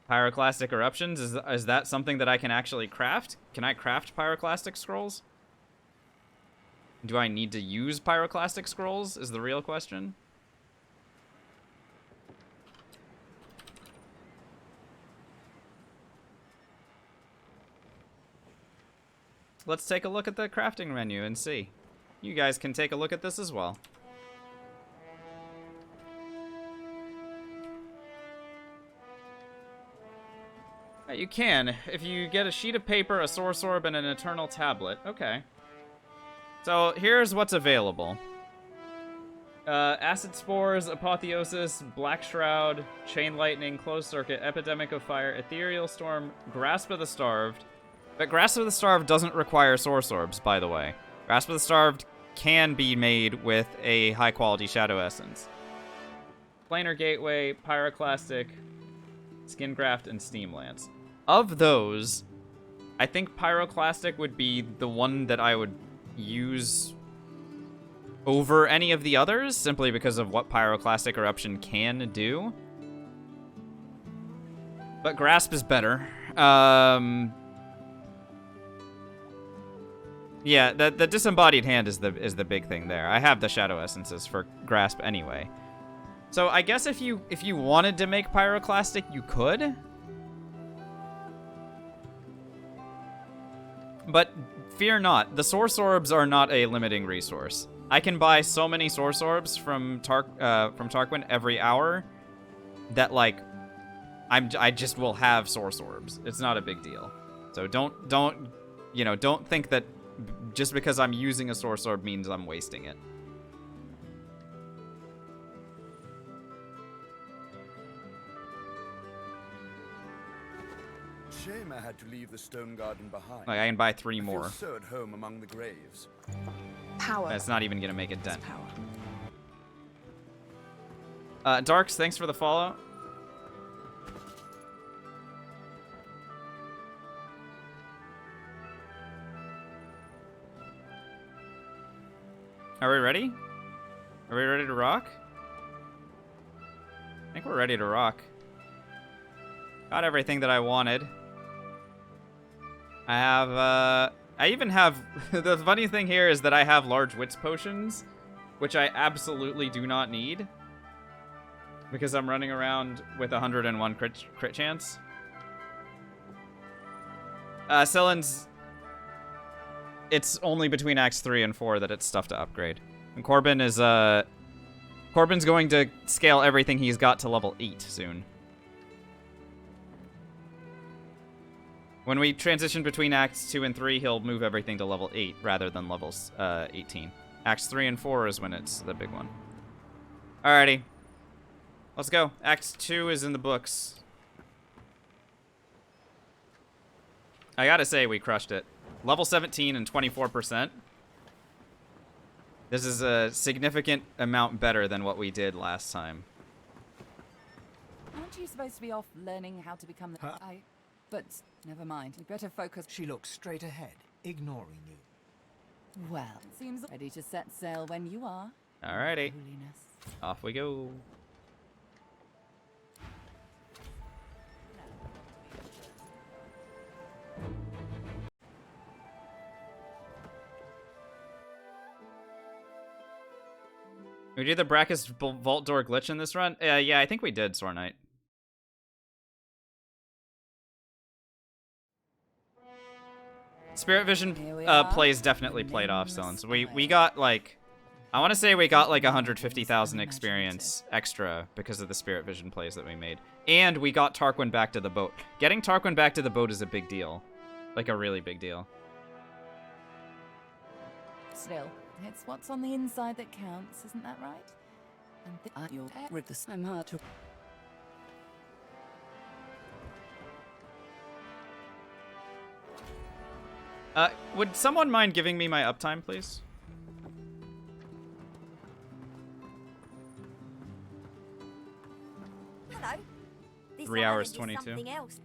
Pyroclastic eruptions? Is that something that I can actually craft? Can I craft pyroclastic scrolls? Do I need to use pyroclastic scrolls is the real question. Let's take a look at the crafting menu and see. You guys can take a look at this as well. You can, if you get a sheet of paper, a source orb, and an eternal tablet. Okay. So, here's what's available. Acid Spores, Apotheosis, Black Shroud, Chain Lightning, Closed Circuit, Epidemic of Fire, Ethereal Storm, Grasp of the Starved. But Grasp of the Starved doesn't require source orbs, by the way. Grasp of the Starved can be made with a high-quality Shadow Essence. Planar Gateway, Pyroclastic, Skin Graft, and Steam Lance. Of those, I think Pyroclastic would be the one that I would use over any of the others, simply because of what Pyroclastic Eruption can do. But Grasp is better. Yeah, the Disembodied Hand is the big thing there. I have the Shadow Essences for Grasp anyway. So I guess if you wanted to make Pyroclastic, you could. But fear not, the source orbs are not a limiting resource. I can buy so many source orbs from Tarquin every hour that, like, I just will have source orbs. It's not a big deal. So don't think that just because I'm using a source orb means I'm wasting it. Shame I had to leave the stone garden behind. Like, I can buy 3 more. I feel so at home among the graves. Power. That's not even gonna make a dent. Power. Darks, thanks for the follow. Are we ready? Are we ready to rock? I think we're ready to rock. Got everything that I wanted. I have, I even have, the funny thing here is that I have large wits potions, which I absolutely do not need. Because I'm running around with 101 crit chance. Celin's, it's only between Acts 3 and 4 that it's stuff to upgrade. And Corbin is, Corbin's going to scale everything he's got to level 8 soon. When we transition between Acts 2 and 3, he'll move everything to level 8 rather than levels 18. Acts 3 and 4 is when it's the big one. Alrighty. Let's go. Act 2 is in the books. I gotta say, we crushed it. Level 17 and 24%. This is a significant amount better than what we did last time. Aren't you supposed to be off learning how to become the... But never mind. We better focus. She looks straight ahead, ignoring you. Well, it seems ready to set sail when you are. Alrighty. Holiness. Off we go. We did the Brachus vault door glitch in this run? Yeah, I think we did, Sore Knight. Spirit Vision plays definitely played off Stones. We got like, I want to say we got like 150,000 experience extra because of the Spirit Vision plays that we made. And we got Tarquin back to the boat. Getting Tarquin back to the boat is a big deal. Like a really big deal. Still, it's what's on the inside that counts, isn't that right? And you'll rip this. I'm hard to... Would someone mind giving me my uptime, please? Hello. This 3 time hours I did 22. Something else.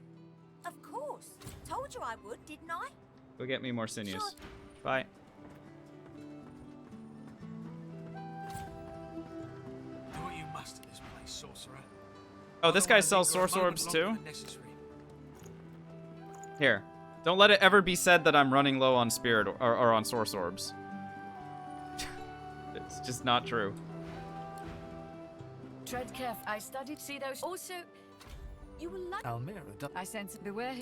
Of course. Told you I would, didn't I? Go get me more sinews. Sure. Bye. Do what you must at this place, sorcerer. Oh, this guy sells Otherwise, source you'll orbs linger too? longer than necessary. Here. Don't let it ever be said that I'm running low on spirit or on source orbs. It's just not true. Tread careful. I studied see those. Also, you will like. Almira, I sense beware.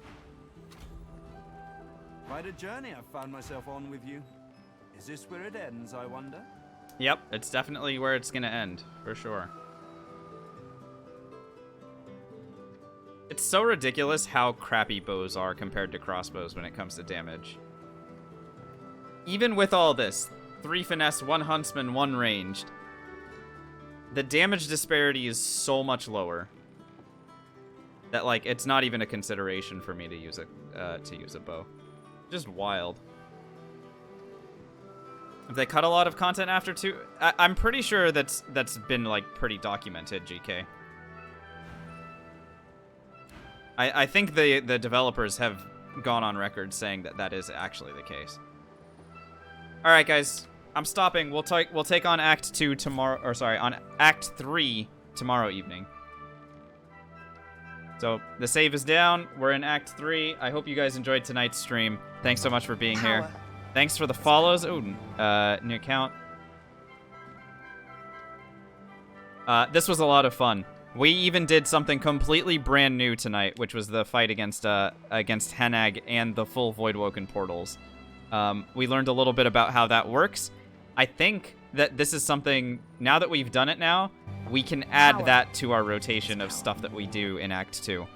Quite a journey I've found myself on with you. Is this where it ends, I wonder? Yep, it's definitely where it's gonna end, for sure. It's so ridiculous how crappy bows are compared to crossbows when it comes to damage. Even with all this, 3 finesse, 1 huntsman, 1 ranged, the damage disparity is so much lower that like it's not even a consideration for me to use a bow. Just wild. If they cut a lot of content after 2, I'm pretty sure that's been like pretty documented, GK. I think the developers have gone on record saying that that is actually the case. All right, guys, I'm stopping. We'll take on Act 2 tomorrow, or sorry, on Act 3 tomorrow evening. So the save is down. We're in Act 3. I hope you guys enjoyed tonight's stream. Thanks so much for being here. Thanks for the follows. Ooh, new account. This was a lot of fun. We even did something completely brand new tonight, which was the fight against Henag and the full Voidwoken portals. We learned a little bit about how that works. I think that this is something, now that we've done it now, we can add that to our rotation of stuff that we do in Act 2.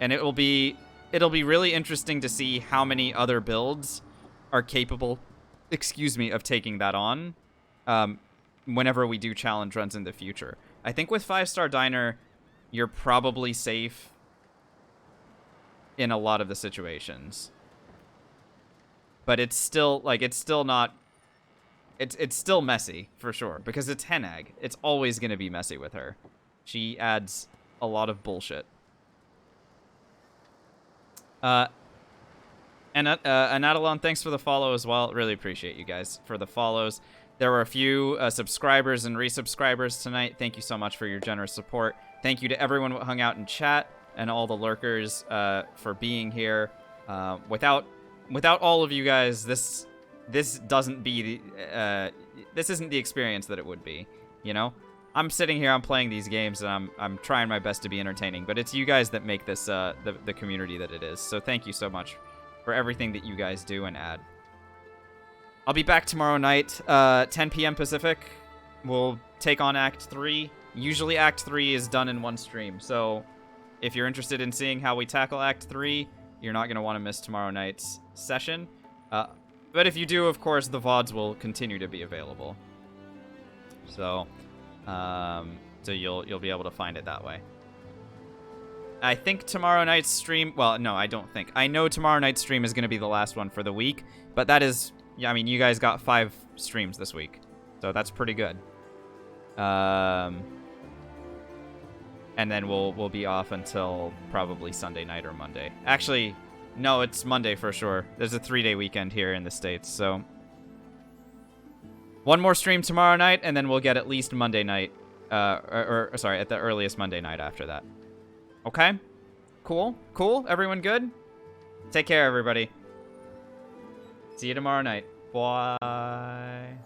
And it'll be really interesting to see how many other builds are capable, of taking that on whenever we do challenge runs in the future. I think with 5-Star Diner, you're probably safe in a lot of the situations. But it's still, like, it's still messy, for sure, because it's Henag. It's always going to be messy with her. She adds a lot of bullshit. And Analon, thanks for the follow as well. Really appreciate you guys for the follows. There were a few subscribers and resubscribers tonight. Thank you so much for your generous support. Thank you to everyone who hung out in chat and all the lurkers for being here. Without all of you guys, this doesn't be this isn't the experience that it would be. You know, I'm sitting here, I'm playing these games, and I'm trying my best to be entertaining. But it's you guys that make this the community that it is. So thank you so much for everything that you guys do and add. I'll be back tomorrow night, 10 p.m. Pacific. We'll take on Act 3. Usually Act 3 is done in one stream, so if you're interested in seeing how we tackle Act 3, you're not going to want to miss tomorrow night's session. But if you do, of course, the VODs will continue to be available. So, so you'll be able to find it that way. I think tomorrow night's stream... Well, no, I don't think. I know tomorrow night's stream is going to be the last one for the week, but that is... Yeah, I mean, you guys got 5 streams this week, so that's pretty good. And then we'll be off until probably Sunday night or Monday. Actually, no, it's Monday for sure. There's a 3-day weekend here in the States, so... One more stream tomorrow night, and then we'll get at least Monday night. Sorry, at the earliest Monday night after that. Okay? Cool? Cool? Everyone good? Take care, everybody. See you tomorrow night. Bye.